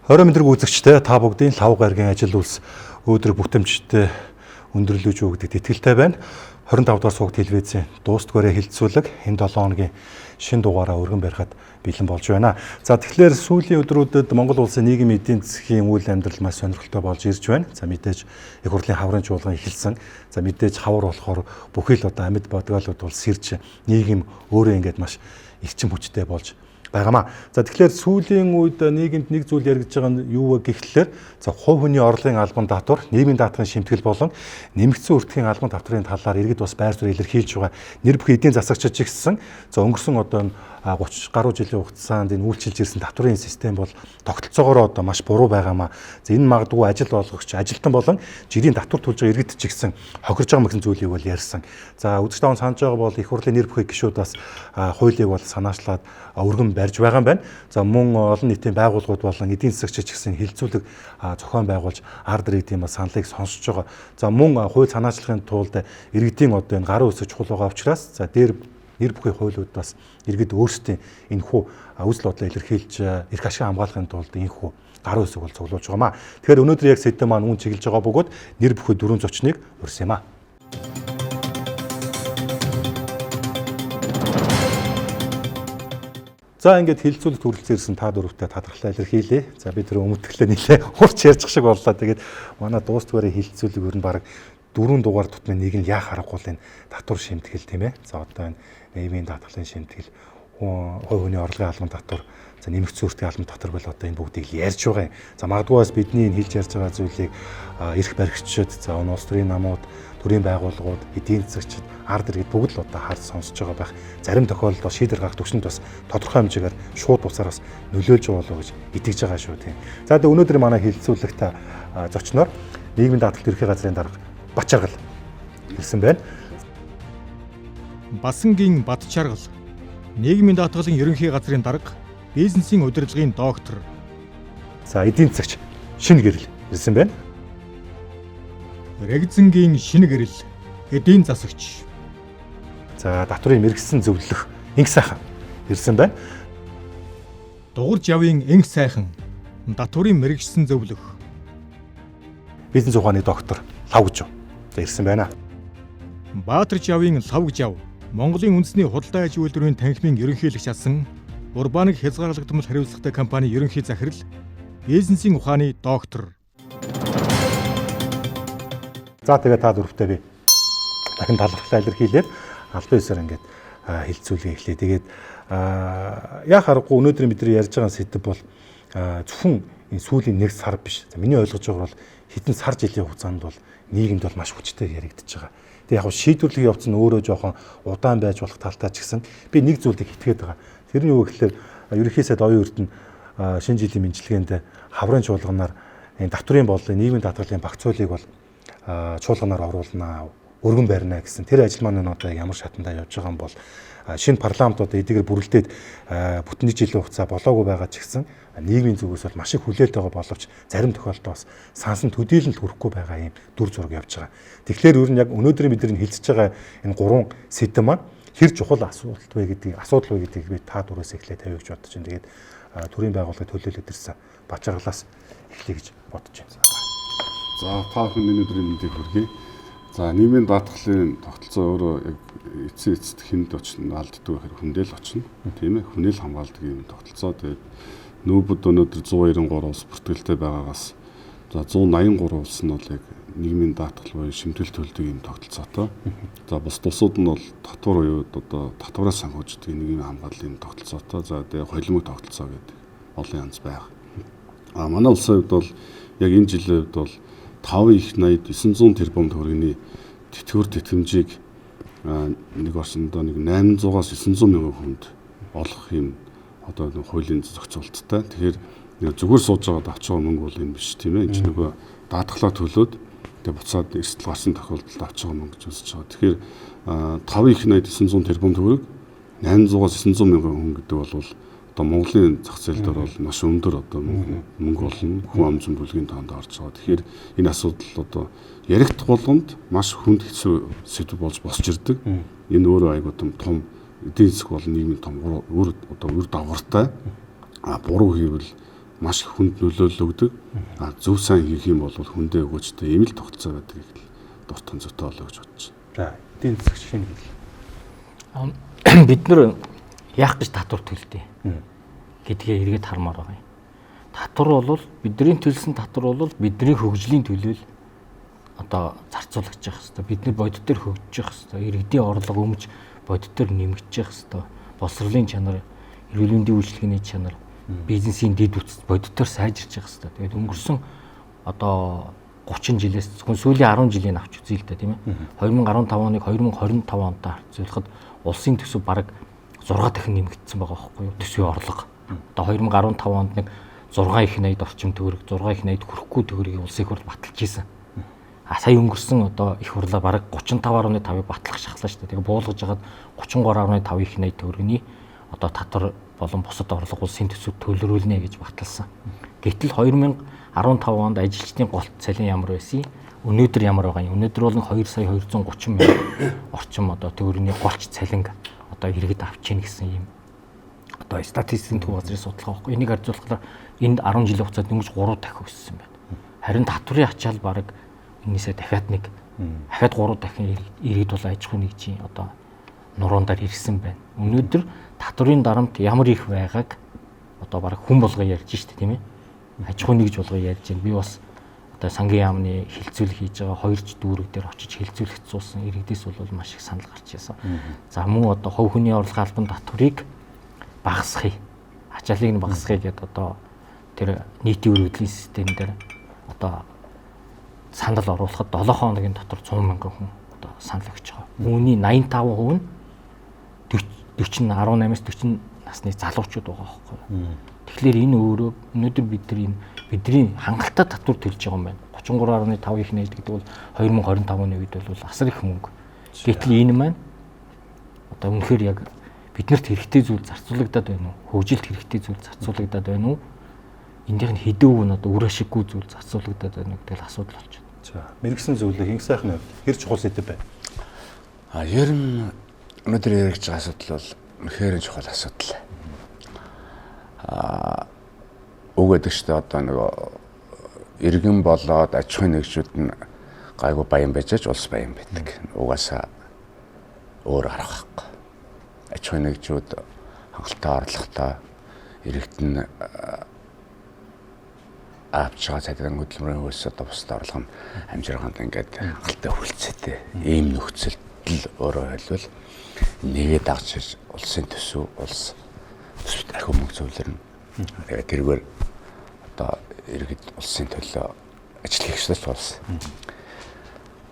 Орой мэдрэг үзэгчтэй та бүгдийн лав гарагийн ажил үйлс өөдрөг бүтэмжтэй өндөрлөж өгдөг итгэлтэй байна. 25 дугаар суугт телевизийн дуустгаараа хилцүүлэг энэ 7 хоногийн шин дугаараа өргөн барихад бэлэн болж байна. За тэгэхээр сүүлийн өдрүүдэд Монгол улсын нийгмийн эдийн засгийн үйл амьдрал маш сонирхолтой болж ирж байна. За мэдээж их хурлын хаврын чуулган эхэлсэн. За мэдээж хавар болохоор бүхий л одоо амьд бодгоолууд бол сэрж нийгэм өөрөө ингээд маш эрчим хүчтэй болж байгаамаа. За тэгэхээр сүүлийн үед нийгэмд нэг зүйл яригдж байгаа нь юу вэ гэхлээр за хувь хүний орлогын албан татвар, нийгмийн даатгын шимтгэл болон нэмэгдсэн үртгийн албан татврын талаар иргэд бас байр суурь илэрхийлж байгаа. Нэр бүхий эдийн засагчид ч гэсэн за өнгөрсөн одоо 30 гаруй жилийн хугацаанд энэ үйлчилж ирсэн татврын систем бол тогтолцоогоор одоо маш буруу байгаамаа. За энэ магадгүй ажил олгогч, ажилтан болон жирийн татвар төлж байгаа иргэд ч гэсэн хохирж байгаа мэтэн зүйлийг бол ярьсан. За үзэгч таун санаж байгаа бол их хурлын нэр бүхий гишүүд бас хуулийг бол санаачлаад өргөн барьж байгаа юм байна. За мөн олон нийтийн байгууллагууд болон эдийн засагчид ч гэсэн хилцүүлэг зохион байгуулж ард иргэдийн саналыг сонсож байгаа. За мөн хууль санаачлагын тулд иргэдийн одоо энэ гарын үсэг чухал байгаа учраас за дээр нэр бүхий хуулиуд бас иргэд өөрсдийн энэ хүү үзэл бодлоо илэрхийлж эрх ашиг хамгаалахын тулд энэ хүү гарын үсэг бол цуглуулж байгаамаа. Тэгэхээр өнөөдөр яг сэдв маань үүн чиглэж байгаа бөгөөд нэр бүхий дөрвөн зочныг урьсан юм аа. За ингээд хилцүүлэлт хүрэлцэн ирсэн та дөрөвтэй тодорхойлол илэрхийлье. За бид тэр өмтгөлөө нэлээ хурц ярьчих шиг боллоо. Тэгээд манай дуустгаараа хилцүүлэг ер нь баг 4 дугаар тутмын нэг нь яах аргагүй энэ татвар шимтгэл тийм ээ. За одоо энэ нийгмийн даатгалын шимтгэл, хувь хүний орлогын албан татвар, за нэмэгдсэн үртгийн албан татвар бол одоо энэ бүгдийг ярьж байгаа юм. За магадгүй бас бидний энэ хэлж ярьж байгаа зүйлийг эрх баригчид, за улс төрийн намууд, төрийн байгууллагууд, эдийн засагчид, ард иргэд бүгд л одоо харж сонсож байгаа байх. Зарим тохиолдолд бас шийдвэр гаргах төвшөнд бас тодорхой хэмжээгээр шууд бусаар бас нөлөөлж байгаа болов уу гэж итгэж байгаа шүү тийм. За одоо өнөөдөр манай хилцүүлэгт зочноор нийгмийн даатгалт ерхий газрын дарга Бачаргал ирсэн байна. Басангийн Бадчаргал нийгмийн даатгалын ерөнхий газрын дарга, бизнесийн удирдлагын доктор. За эдийн засагч Шинэ Гэрэл ирсэн байна. Рэгзэнгийн Шинэ Гэрэл эдийн засагч. За татврын мэрэгсэн зөвлөх Инх сайхан ирсэн байна. Дугарж явын Инх сайхан татврын мэрэгсэн зөвлөх. Бизнес ухааны доктор Лавгжав ирсэн байна. Баатарч явын Лавгжав Монголын үндэсний худалдаа аж үйлдвэрийн танхимын ерөнхийлөгч асан Урбаныг хязгаарлагдмал хариуцлагатай компани ерөнхий захирал, бизнесийн ухааны доктор. За тэгээ та дөрөвтэй би дахин талархлаа илэрхийлээд албан ёсоор ингээд хилцүүлгээ эхлэе. Тэгээд яах аргагүй өнөөдөр бидний ярьж байгаа сэдв бол зөвхөн энэ сүүлийн нэг сар биш. За миний ойлгож байгаа бол хэдэн сар жилийн хугацаанд бол нийгэмд бол маш хүчтэй яригдчихэж байгаа. Тэгээ яг шийдвэрлэх явц нь өөрөө жоохон удаан байж болох талтай ч гэсэн би нэг зүйлийг итгээд байгаа. Тэр нь юу гэхээр ерөнхий сайд оюун эрдэнэ шинэ жилийн мэндчилгээнд хаврын чуулганаар энэ татврын боллын нийгмийн даатгалын багц хуулийг бол чуулганаар оруулнаа, өргөн барина гэсэн тэр ажил маань одоо ямар шатандаа явж байгаа юм бол шинэ парламент одоо эдгээр бүрэлдээд бүтэн жилийн хугацаа болоогүй байгаа ч гэсэн нийгмийн зүгээс бол маш их хүлээлт байгаа боловч зарим тохиолдолд бас сансан төдийлөлд хүрэхгүй байгаа юм дүр зураг явж байгаа. Тэгэхээр ер нь яг өнөөдөр бидний хэлцэж байгаа энэ гурван сэдэв маань хэр чухал асуудал вэ гэдгийг би та дөрөөс эхлээ тавья гэж бодож байна. Тэгээд төрийн байгууллагын төлөөлөлд ирсэн Бачаргалаас эхлэе гэж бодож байна. За та бүхэн өнөөдрийн мэндийг хүргэе. За нийгмийн даатгалын тогтолцоо өөрөө яг эцсийн эцэд хүнд очно, алддаг хэрэг хүндэл очно. Тийм ээ, хүнэл хамгаалдаг юм тогтолцоо. Тэгээд нүүбд өнөөдөр 193 улс бүртгэлтэй байгаагаас за 183 улс нь бол яг нийгмийн даатгал буюу шимтгэл төлдөг юм тогтолцоотой. За бус тусууд нь бол татвар уюуд одоо татвараас санхүүждэг нийгмийн хамгааллын тогтолцоотой. За тэгээд холимог тогтолцоо гэдэг олон янз байгаа. Манай улсын хувьд бол яг энэ жилийн хувьд бол 5 их 80 900 тэрбум төгрөгийн тэтгэвэр тэтгэмжийг нэг орсондоо нэг 800-аас 900 мянган хүнд олох юм одоо хуулийн зохицуулттай. Тэгэхээр зүгээр сууж байгаа авч байгаа мөнгө бол энэ биш тийм ээ. Энд чинь нөгөө даатгалаа төлөөд тэгээ буцаад эрсдэл гарсан тохиолдолд авч байгаа мөнгө гэж үзэж байгаа. Тэгэхээр 5 их 80 900 тэрбум төгрөг 800-аас 900 мянган хүн гэдэг бол одоо Монголын зах зээл дээр бол маш өндөр одоо мөнгө болно. Хүн ам зүйн бүлгийн тоонд орж байгаа. Тэгэхээр энэ асуудал одоо яригдах болгонд маш хүнд хэцүү сэдв болж босч ирдэг. Энэ өөрөө айгуу том эдийн засаг болон нийгмийн том үр дагавартай. Буруу хийвэл маш хүнд нөлөөлөл өгдөг. Зөв сайн хийх юм бол хүндээ өгөөжтэй ийм л тогтолцоо байдгийг дуртан зөтөө олоо гэж бодож байна. За эдийн засаг шинэ хэл. Бид нэр яах гэж татвар төлдөг гэдгээ эргээд хармаар байгаа юм. Татвар бол бидний төлсөн татвар бол бидний хөгжлийн төлөө одоо зарцуулагдаж явах хэрэгтэй. Бид нар бодит төр хөгжиж явах хэрэгтэй. Иргэдийн орлого өмч бодит төр нэмэгдэж явах хэрэгтэй. Боловсролын чанар, эрүүл мэндийн үйлчилгээний чанар, бизнесийн дэд үтц бодит төр сайжирч явах хэрэгтэй. Тэгээд өнгөрсөн одоо 30 жилээс зөвхөн сүүлийн 10 жилийн авч үзье л да тийм ээ. 2015 оныг 2025 онтой харьцуулахад улсын төсөв бараг 6 дахин нэмэгдсэн байгаа байхгүй юу? Төсвийн орлого. Одоо 2015 онд нэг 6 их 80 орчим төгрөг, 6 их 80 хүрэхгүй төгрөгийг улсын их хурл баталж ийсэн. Сая өнгөрсөн одоо их хурлаа бараг 35.5-ыг батлах шахлаа шүү дээ. Тэгээ буулгаж хагаад 33.5 их 80 төгрөгийн одоо татвар болон бусад орлого улсын төсөв төлрүүлнэ гэж баталсан. Гэтэл 2015 онд ажилчдын голт цалин ямар байсан юм? Өнөөдөр ямар байгаа юм? Өнөөдөр бол 2 сая 230 мянган орчим одоо төгрөгийн голч цалин одоо иргэд авч ийн гэсэн юм. Одоо статистикийн төв газрын судалгаа байхгүй. Энийг харьцуулахаар энд 10 жилийн хугацаанд дөнгөж 3 дахин өссөн байна. Харин татврын ачаал бараг энэсээ дахиад 3 дахин иргэд бол аж ахуй нэгжийн одоо нуруундаар ирсэн байна. Өнөөдөр татврын дарамт ямар их байгааг одоо бараг хүн болгоо ярьж штэ тийм ээ. Аж ахуй нэгж болгоо ярьж байна. Би бас одоо сангийн яамны хилцүүлэг хийж байгаа 2 дүүрэг дээр очиж хилцүүлэгт суусан иргэдээс бол маш их санал гарч ирсэн. За мөн одоо хувь хүний орлого албан татврыг багасгахыг, ачааллыг нь багасгахыг гэдэг одоо тэр нийтийн өргөдлийн систем дээр одоо санал оруулахад 7 хоногийн дотор 100 мянган хүн одоо санал өгч байгаа. Үүний 85% нь 18-аас 40 насны залуучууд байгаа байхгүй. Тэгэхээр энэ өөрөө өнөөдөр бидний хангалттай татвар төлж байгаа юм байна. 33.5 их нээд гэдэг бол 2025 оны үед бол асар их мөнгө. Гэтэл энэ маань одоо үнэхээр яг биднэрт хэрэгтэй зүйл зарцуулагдаад байна уу? Хөгжилд хэрэгтэй зүйл зарцуулагдаад байна уу? Эндийнх нь хэдэн үн одоо үр ашиггүй зүйл зарцуулагдаад байна гэдэг л асуудал болж байна. За мэрэгсэн зөвлөх инх сайхны хэр чухал сэдв бай. Ер нь өнөөдөр яригдж байгаа асуудал бол үнэхээр чухал асуудал. Үг гэдэг чинь одоо нөгөө иргэн болоод аж ахуйн нэгжүүд нь гайгүй баян байж аж улс баян байдаг. Угаасаа өөр арга байхгүй. Аж ахуйн нэгжүүд хангалттай орлоготой иргэд нь авч байгаа цагдаагийн хөдөлмөрийн хөлс одоо бусад орлого нь амжиргаанд ингээд хангалттай хүрэлцээтэй ийм нөхцөлд л өөрөөр хэлбэл нэгээ дагч улсын төсөв улс ахиу мөнгө зөвлөрнө. Тэргээр одоо иргэд улсын төлөө ажил хийх ёстой болсон.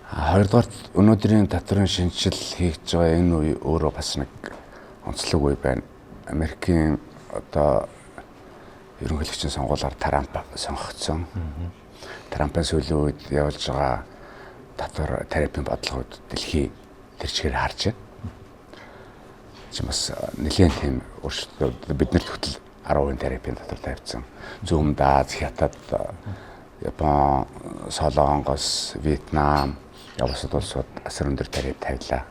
Хоёрдугаар өнөөдрийн татврын шинжил хийж байгаа энэ үе өөрөө бас нэг онцлог үе байна. Америкийн одоо ерөнхийлөгчийн сонгуулиар Трамп сонгогдсон. Трампын сүүлийн үед явуулж байгаа татвар тарифын бодлогууд дэлхий тэрчгээр харж байна. Чи бас нэлээд тийм өөрчлөлт биднэрт хөтөл 10% тарифын татвар тавьсан. Зүүн Аз, Хятад, Япон, Солонгос, Вьетнам явсад улсууд асар өндөр тариф тавилаа.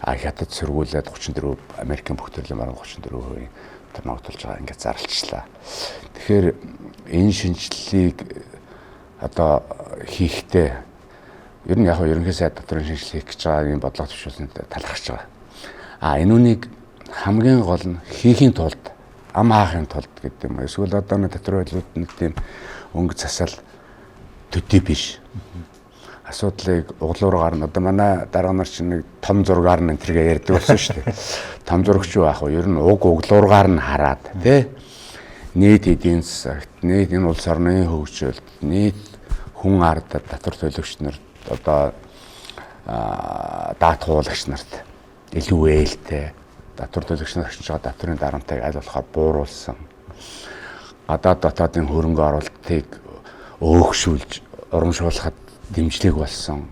Хятад сөргүүлээд 34%, Америкийн бүх төрлийн баруун 34% ногдуулж байгаа ингээд зарлчлаа. Тэгэхээр энэ шинжилгээг одоо хийхдээ ер нь яг ерөнхий сайд татврын шинжилгээ хийж байгаа юм бодлого төвшүүлсэнд талархаж байгаа. Энэ үнийг хамгийн гол нь хийхийн тулд ам хаахын тулд гэдэг юм. Эсвэл одоо нэг татвар байлууд нэг тийм өнгө засал төдий биш. Асуудлыг углуугаар нь одоо манай дарга нар чинь нэг том зургаар нь энтергээ ярьдаг болсон шүү дээ. Том зурагч юу аах вэ? Ер нь углуугаар нь хараад тий нийт эдийн засагт, нийт энэ улс орны хөгжилд, нийт хүн ард татвар төлөгч нарт одоо даатгуулагч нарт илүү ээлтэй татвар төлөгч нар очиж байгаа татврын дарамтыг аль болохоор бууруулсан. Гадаад дотоодын хөрөнгө оруулалтыг өөгшүүлж урамшуулахад дэмжлэг болсон.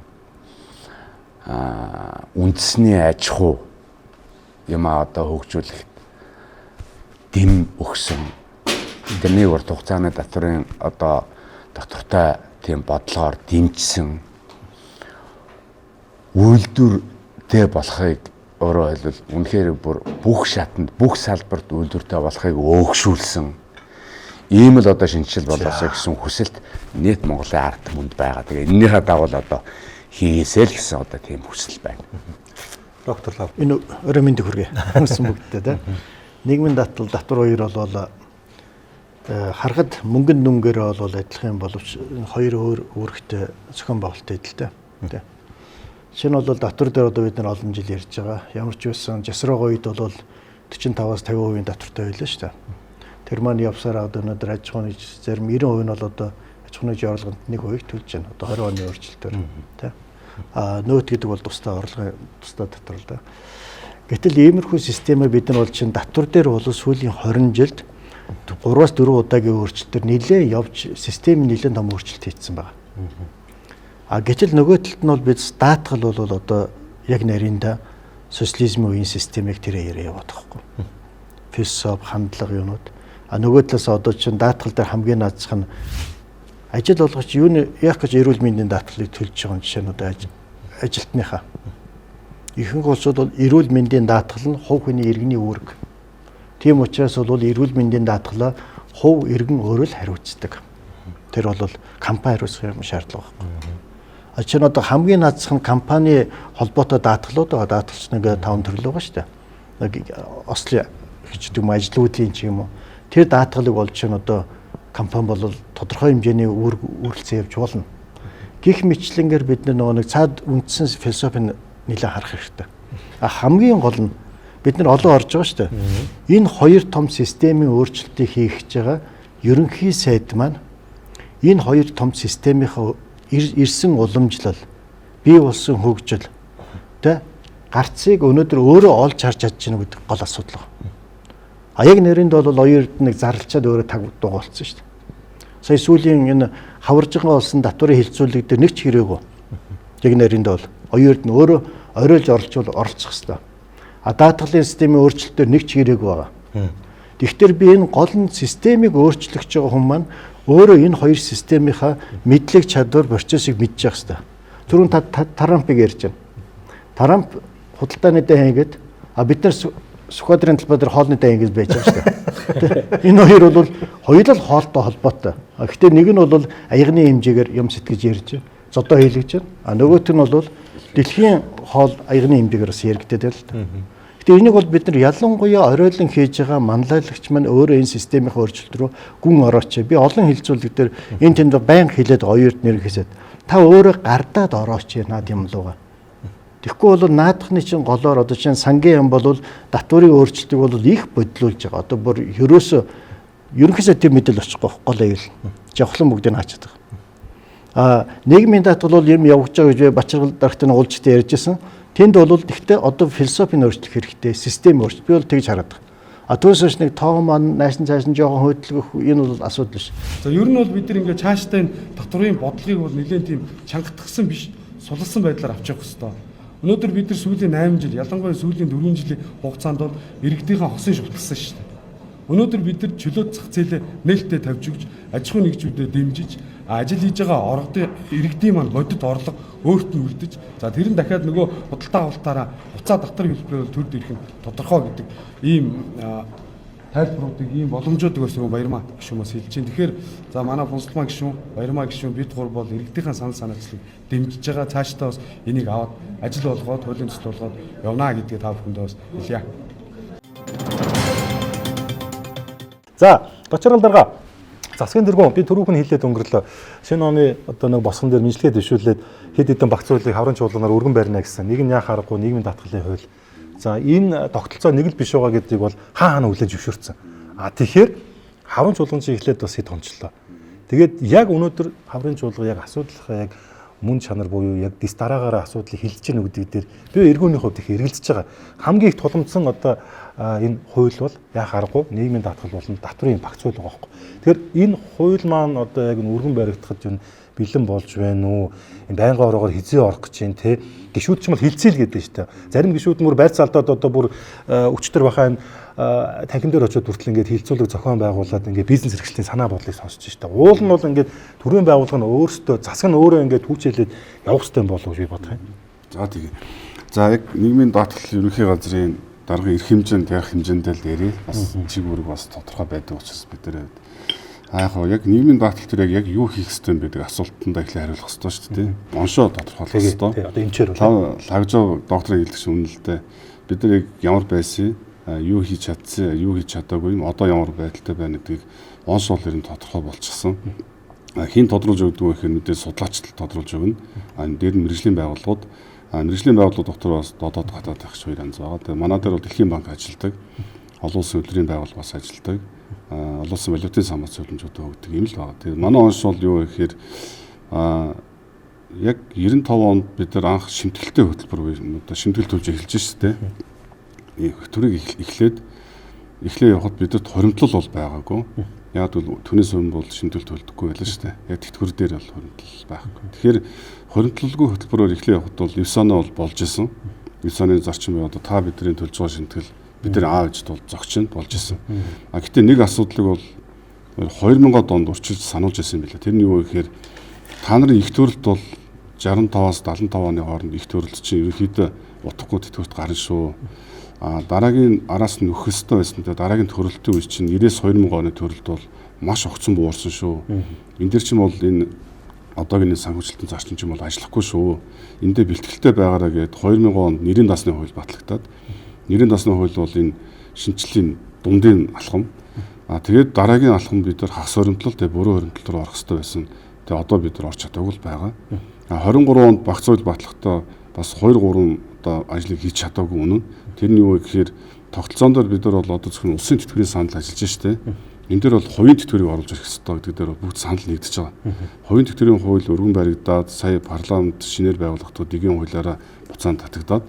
Үндэсний аж ахуй юм одоо хөгжүүлэхэд дэм өгсөн. Тэрний урт хугацааны татврын одоо доктортой тийм бодлогоор дэмжсэн үйлдвэртэй болохыг өөрөөр хэлбэл үнэхээр бүр бүх шатанд бүх салбарт үйлдвэртэй болохыг өөгшүүлсэн ийм л одоо шинжил болоосоо гэсэн хүсэлт нийт Монголын ард түмэнд байгаа. Тэгээ энэнийхээ дагуу одоо хийгээсэй л гэсэн одоо тийм хүсэл байна. Доктор Лав. Энэ өрөө мэндийг хүргэе. Хүмүүс бүгдээ тэ. Нийгмийн татвар 2 бол харахад мөнгөнд нүнгээр бол адилхан юм боловч хоёр өөр үүрэгтэй зохион байгуулалттай эдэлтэй. Тэ. Шинэ бол татвар дээр одоо бид нар олон жил ярьж байгаа. Ямар ч байсан жасруугаа үед бол 45-аас 50% татвартай байлаа шүү дээ. Тэр маань явсараа одоо өнөөдөр аж ахуйн зарим 90% нь бол одоо аж ахуйн орлогонд 1% төлж байна. Одоо 20 оны өөрчлөлтөөр тий. Нөөт гэдэг бол тусдаа орлогын тусдаа татвар л да. Гэтэл иймэрхүү системээр бид нар бол чинь татвар дээр бол сүүлийн 20 жилд 3-аас 4 удаагийн өөрчлөлтөөр нэлээд явж системийн нэлээд том өөрчлөлт хийсэн байна. Гэтэл нөгөө талд нь бол бид даатгал бол одоо яг нарийнда социализмын үеийн системийг тэрээр яриа яваад байгаа юм. Философи, хандлага юунууд. Нөгөө талаас одоо чинь даатгал дээр хамгийн наазах нь ажил болгоч юу яах гэж эрүүл мэндийн даатгалыг төлж байгаа жишээ нь одоо ажилтныхаа. Ихэнх улсууд бол эрүүл мэндийн даатгал нь хувь хүний иргэний үүрэг. Тийм учраас бол эрүүл мэндийн даатгалаа хувь иргэн өөрөө л хариуцдаг. Тэр бол компани хариуцах юм шаардлага байхгүй. Чинь одоо хамгийн наазах нь компани холбоотой даатгалууд байгаа. Даатгалч нэг 5 төрөл байгаа шүү дээ. Нэг ослын хийдэг юм ажлуудын ч юм уу. Тэр даатгалыг олж чинь одоо компани бол тодорхой хэмжээний үйлчлэл явж болно. Гэх мэтлэнгээр бид нэг цаад үндсэн философийг нэлээд харах хэрэгтэй. Хамгийн гол нь бид нар олон орж байгаа шүү дээ. Энэ хоёр том системийн өөрчлөлтийг хийх гэж байгаа ерөнхий сайд маань энэ хоёр том системийнхаа ирсэн уламжлал, бий болсон хөгжил тэ гарцыг өнөөдөр өөрөө олж харж чадж байна гэдэг гол асуудал байна. Яг нэрэнд бол оюурд нэг зарлчаад өөрөө таг дугуулсан шүү дээ. Сая сүүлийн энэ хаварж байгаа болсон татварын хилцүүлэг дээр нэг ч хэрэггүй. Яг нэрэнд бол оюурд нь өөрөө оройлж оролцох хэрэгтэй. Даатгалын системийн өөрчлөлтөөр нэг ч хэрэггүй байгаа. Тэгэхээр би энэ гол нь системийг өөрчлөгч байгаа хүмүүс маань өөрөө энэ хоёр системийнхаа мэдлэг чадвар процессыг мэдж явах хэрэгтэй. Түрүүн Трампыг ярьж байна. Трамп худалдааны дээн хийгээд бид нар Сүхбаатарын талбай дээр хоолны дээн хийж байж байгаа шүү дээ. Энэ хоёр бол хоёулаа хоолтой холбоотой. Гэхдээ нэг нь бол аягны хэмжээгээр юм сэтгэж ярьж зодоо хийлгэж байна. Нөгөөх нь бол дэлхийн хоол аягны хэмжээгээр бас яригдээд байна л да. Гэтэ энийг бол бид нар ялангуяа оройлон хийж байгаа манлайлагч маань өөрөө энэ системийн өөрчлөлт рүү гүн орооч. Би олон хилцүүлэг дээр энэ тэнд байнга хэлээд оюурд нэр хэсэд та өөрөө гардаад орооч наад юм лугаа. Тэгэхгүй бол наадахны чинь голоор одоо чинь сангийн юм бол татварын өөрчлөлтийг бол их бодлуулж байгаа. Одоо бүр ерөнхийдөө тийм мэдэл очихгүй гол аял. Жавхлан бүгдийг хаачаад байгаа. Нийгмийн даатгал бол юм явж байгаа гэж Бачаргал дарагтны уулзалтад ярьжсэн. Тэнд бол гэхдээ одоо философийн өөрчлөлт хэрэгтэй, систем өөрчлөлт. Би бол тэгж хараад байгаа. Түүнээс нэг тоо маань наашин цааш нь жоохон хөдөлгөх энэ бол асуудал биш. За ер нь бол бид нар ингээ цаашдаа энэ татварын бодлогыг бол нэлээд тийм чангатгсан биш, сулсан байдлаар авч явах хэрэгтэй. Өнөөдөр бид нар сүүлийн 8 жил, ялангуяа сүүлийн 4 жилийн хугацаанд бол иргэдийнхээ хосын шүтгэлсэн шүү дээ. Өнөөдөр бид нар чөлөөт зах зээлээ нээлттэй тавьж өгч, аж ахуйн нэгжүүдэд дэмжиж, ажил хийж байгаа оргодын иргэдийн маань бодит орлого өөрт нь үлдэж, за тэр нь дахиад нөгөө худалдаа авалтаараа буцаа татвар хэлбэрээр төрд ирэх нь тодорхой гэдэг ийм тайлбаруудыг, ийм боломжуудыг өсгөн Баярмаа гишүүнээс хэлж чинь. Тэгэхээр за манай Бунсалмаа гишүүн, Баярмаа гишүүн бид гур бол иргэдийнхээ санал санаачлалыг дэмжиж байгаа. Цаашдаа бас энийг аваад ажил болгоод, хуулийн төсөл болгоод явнаа гэдгийг та бүхэндээ бас хэлье. За, Бачаргал дарга засгийн тэргуун би түрүүхэн хэлээд өнгөрлөө. Шинэ оны одоо нэг босгон дээр мэдлэгээ дэвшүүлээд хэд хэдэн багцуулыг хаврын чуулганаар өргөн барина гэсэн. Нэг нь яах аргагүй нийгмийн даатгалын хууль. За энэ тогтолцоо нэг л биш байгаа гэдгийг бол хаана хүлээж зөвшөөрсөн. Тэгэхээр хаврын чуулган чинь эхлээд бас хэд хончлоо. Тэгээд яг өнөөдөр хаврын чуулга яг асуудлынхаа яг мөн чанар буюу яг дис дараагаараа асуудлыг хэлж гэнэ гэдэг дээр би эргүүний хувьд их эргэлзэж байгаа. Хамгийн их тулгамдсан одоо энэ хууль бол яах аргагүй нийгмийн даатгал болон татврын багц хууль байгаа байхгүй. Тэгэхээр энэ хууль маань одоо яг өргөн баригдахад юу бэлэн болж байна уу? Энэ байнгын ороогоор хизээ орох гэж юм те. Гишүүд ч юм бол хилцээл гэдэг шүү дээ. Зарим гишүүд мөр байр цаалдаад одоо бүр өчтөр бахаа танхим дээр очиод хүртэл ингээд хилцүүлэг зохион байгуулад ингээд бизнес хэрэгслийн санаа бодлыг сонсож шүү дээ. Уул нь бол ингээд төрийн байгууллага нь өөрсдөө засаг нь өөрөө ингээд хүчээлээд явах хэрэгтэй болов гэж би бодох юм. За тэгээ. За яг нийгмийн даатгал ерөнхий газрын даргын эрх хэмжээнд ярих хэмжээндээ л ярив. Бас чиг үүрэг бас тодорхой байдаг учраас бид нэр Яг нийгмийн даатгал дээр яг юу хийх ёстой юм бэ гэдэг асуултанд эхлээ хариулах ёстой шүү дээ. Оншоо тодорхойлох ёстой. Одоо энэ ч лагжоо докторын хэлдэг шиг үнэн л дээ. Бид нар яг ямар байсан, юу хийж чадсан, юу хийж чадаагүй юм, одоо ямар байдалтай байна гэдгийг оншоол ер нь тодорхой болчихсон. Хин тодруулж өгдөг вэ гэхээр мэдээ судлаачд тодруулж өгнө. Дээр нь мэрэгжлийн байгууллагууд дотор бас додоод гадаад байх хоёр янз байгаа. Тэгээ манай дээр бол Дэлхийн банк ажилладаг. Олон улсын хөтөлбөрийн байгууллага бас ажилладаг. Олон улсын валютын санхүү зөвлөмжүүд өгдөг юм л байна. Тэгээ манай онш бол юу гэхээр яг 95 онд бид нар анх шимтгэлтэй хөтөлбөр одоо шимтгэл төлж эхэлж шүү дээ. Хөтөлбөрийг эхлээ явахад бидэд хоримтлал бол байгаагүй. Яг бол түүнээс өмнө бол шимтгэл төлдөггүй байлаа шүү дээ. Яг тэтгэвэр дээр бол хоримтлал байхгүй. Тэгэхээр хоримтлалгүй хөтөлбөрөөр эхлээ явахад бол 9 оноо бол болж исэн. 9 оны зарчим бай одоо та бидний төлж байгаа шимтгэл бид нар аав ээжд бол зогч нь болж исэн. Гэхдээ нэг асуудлыг бол 2000 онд урчилж сануулж исэн юм билээ. Тэр нь юу гэхээр та нарын их төрөлт бол 65-аас 75 оны хооронд их төрөлт чинь ерөнхийдөө утгагүй тэтгэврт гарна шүү. Дараагийн араас нь нөхөх ёстой байсан. Дараагийн төрөлтийн үе чинь 90-2000 оны төрөлт бол маш огцон буурсан шүү. Энэ дэр чинь бол энэ одоогийн санхүүжилтийн зарчим чинь бол ажиллахгүй шүү. Эндээ бэлтгэлтэй байгаараа гээд 2000 онд нэрийн даасны хууль батлагдаад нэрийн даасны хууль бол энэ шинжлэлийн дундын алхам. Тэгээд дараагийн алхам бид нар хагас хоримтлал тэгээ бүрэн хоримтлал руу орох хэрэгтэй байсан. Тэгээ одоо бид нар орч чадаагүй л байгаа. 23 онд багц хууль батлахдаа бас 2-3 одоо ажлыг хийж чадаагүй үнэн. Тэр нь юу вэ гэхээр тогтолцоон дээр бид нар бол одоо зөвхөн улсын тэтгэврийн санал ажиллаж штэ. Энэ дээр бол хувийн тэтгэврийг оруулж ирэх хэрэгтэй гэдэг дээр бүгд санал нэгдэж байгаа. Хувийн тэтгэврийн хууль өргөн баригдаад сая парламент шинээр байгуулагдсан дэгийн хуулиараа буцаанд татагдаад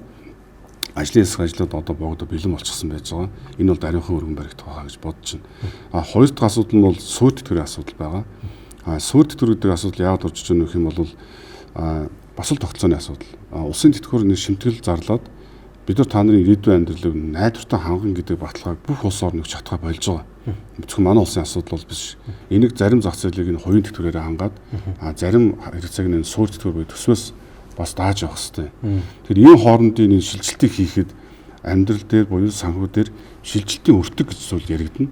ажлын хэсэг ажлууд одоо богдо бэлэн болчихсон байж байгаа. Энэ бол дарийнхан өргөн баригдах байгаа гэж бодож байна. Хоёр дахь асуудал нь бол суур тэтгэврийн асуудал байгаа. Суур тэтгэвэр гэдэг асуудал яагаад орж иж байгаа нөх юм бол бас л тогтолцооны асуудал. Улсын тэтгэврийн шимтгэл зарлаад бид нар та нарын ирээдүйн амьдралыг найдвартай ханган гэдэг баталгааг бүх улс орныг чатгаа болж байгаа. Зөвхөн манай улсын асуудал бол биш. Энийг зарим зах зээлийг нь хувийн тэтгэврээр хангаад зарим хэрэгцээг нь суур тэтгэвэр төсвөөс бас дааж явах хэрэгтэй. Тэгэхээр ийм хоорондын энэ шилжилтийг хийхэд амьдрал дээр буюу санхүү дээр шилжилтийн өртөг гэж зүйл яригдана.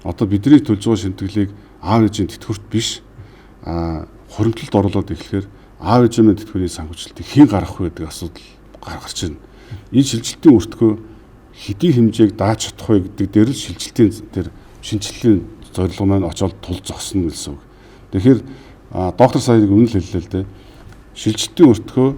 Одоо бидний төлж байгаа шимтгэлийг аав ээжийн тэтгэврт биш хоримтлалд оруулаад эхлэхээр аав ээжийн тэтгэврийн санхүүжилтийг хэн гаргах вэ гэдэг асуудал гаргарч байна. Энэ шилжилтийн өртгөө хэдийн хэмжээг дааж чадах вэ гэдэг дээр л шилжилтийн тэр шинжилгээний зорилго маань очоод тул зогсно гэсэн үг. Тэгэхээр доктор саяг өмнө л хэллээ л дээ. Шилжилтийн өртгөө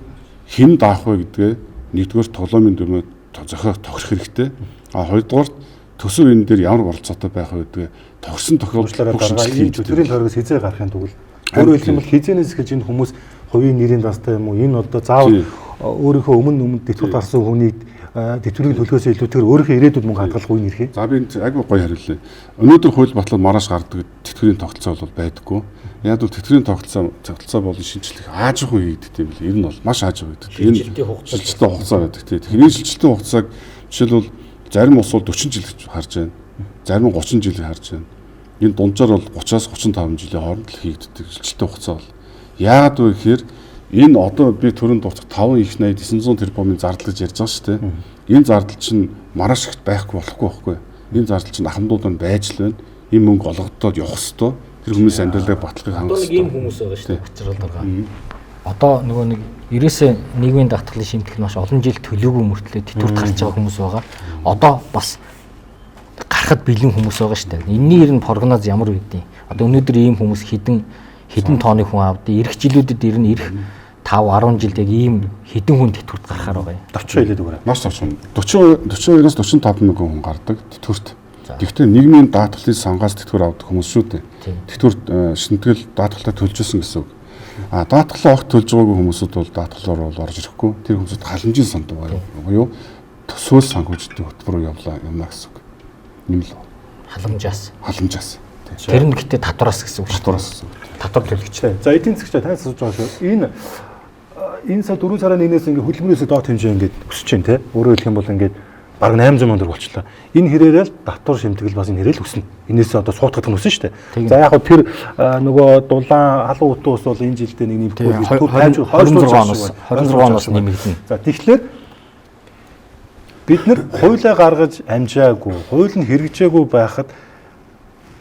хэн даах вэ гэдгээ нэгдүгээр тоглоомын дүрмээр зохиох тохирох хэрэгтэй. Хоёрдугаар төсөв энэ дээр ямар оролцоотой байх вэ гэдгээ тогсон тохиолдлоор энэ төтөрийн тойрогоос хизээ гарахын тулд өөрөөр хэлбэл хизээнээс гэж энэ хүмүүс хувийн нэрийн дастай юм уу энэ одоо заавал өөрийнхөө өмнө тэтгэврт гарсан хүнийг тэтгэврийн төлөхөөс илүүтэйгээр өөрийнхөө ирээдүйд мөнгө хадгалах үе нэрхээ. За би айгүй гоё хариуллаа. Өнөөдөр хууль батлаад маргааш гардаг тэтгэврийн тогтолцоо бол байдаггүй. Яг бол тэтгэврийн тогтолцоо болон шинжилгээ аажгүй хийгддэг юм бэл. Энэ бол маш аажгүй гэдэг. Энэ шилжилтийн хугацаа байдаг тийм. Тэгэхээр энэ шилжилтийн хугацааг жишээлбэл зарим улс бол 40 жил харж байна. Зарим нь 30 жил харж байна. Энэ дунджаар бол 30-аас 35 жилийн хооронд л хийгддэг шилжилтийн хугацаа бол. Яагаад вэ гэхээр энэ одоо би түрүүнд дурдах 5 их 80 900 тэрбумын зардал гэж ярьж байгаа шүү дээ. Энэ зардал чинь маргааш ихт байхгүй болохгүй байхгүй. Энэ зардал чинь ахмадууд нь байж л байна. Энэ мөнгө олгогдоод явах ёстой. Тэр хүмүүс амьдралаа баталгыг хангах ёстой. Одоо нэг ийм хүмүүс байгаа шүү дээ. Учрал байгаа. Одоо нөгөө нэг ерөөсөө нийгмийн даатгалын шимтгэл маш олон жил төлөөгүй мөртлөө тэтгэврт гарч байгаа хүмүүс байгаа. Одоо бас гарахад бэлэн хүмүүс байгаа шүү дээ. Энэний ер нь прогноз ямар байдیں۔ Одоо өнөөдөр ийм хүмүүс хэдэн тооны хүн авдیں۔ Ирэх жилүүдэд ер нь ирэх 5-10 жилд яг ийм хэдэн хүн тэтгэврт гарахаар байгаа юм. 40 хэлээд өгөөрэй. Маш цогцсон. 42-оос 45 мянган хүн гардаг тэтгэврт. Гэхдээ нийгмийн даатгалын сангаас тэтгэвэр авдаг хүмүүс шүү дээ. Тэтгэврт шинтгэл даатгалаа төлж ирсэн гэсэн үг. Даатгалаа огт төлж байгаагүй хүмүүсүүд бол даатгалаар бол орж ирэхгүй. Тэр хүмүүсд халамжийн санд буюу төсөөл санхүүжилтийн хөтөлбөр явна гэсэн үг. Юм л. Халамжаас. Тэр нь гэтээ татвараас гэсэн үг шүү дээ. Татвар төлөгч. За эдийн засгч танаас асууж байгаа шүү. Энэ сар 4 сарын 1-ээс ингээд хөдөлмөрөөс доод хэмжээ ингээд өсөж байна те. Өөрөөр хэлэх юм бол ингээд бараг 800 сая төгрөг болчихлоо. Энэ хэрээрэл татвар шимтгэл бас энэ хэрээл өснө. Энээс одоо суутгах нь өснө шүү дээ. За яг хөө тэр нөгөө дулаан халуун утга ус бол энэ жилдээ нэг нэмэхгүй 26 оноос нэмэгдэнэ. За тэгэхээр бид нар хуулиа гаргаж амжаагүй, хууль нь хэрэгжээгүй байхад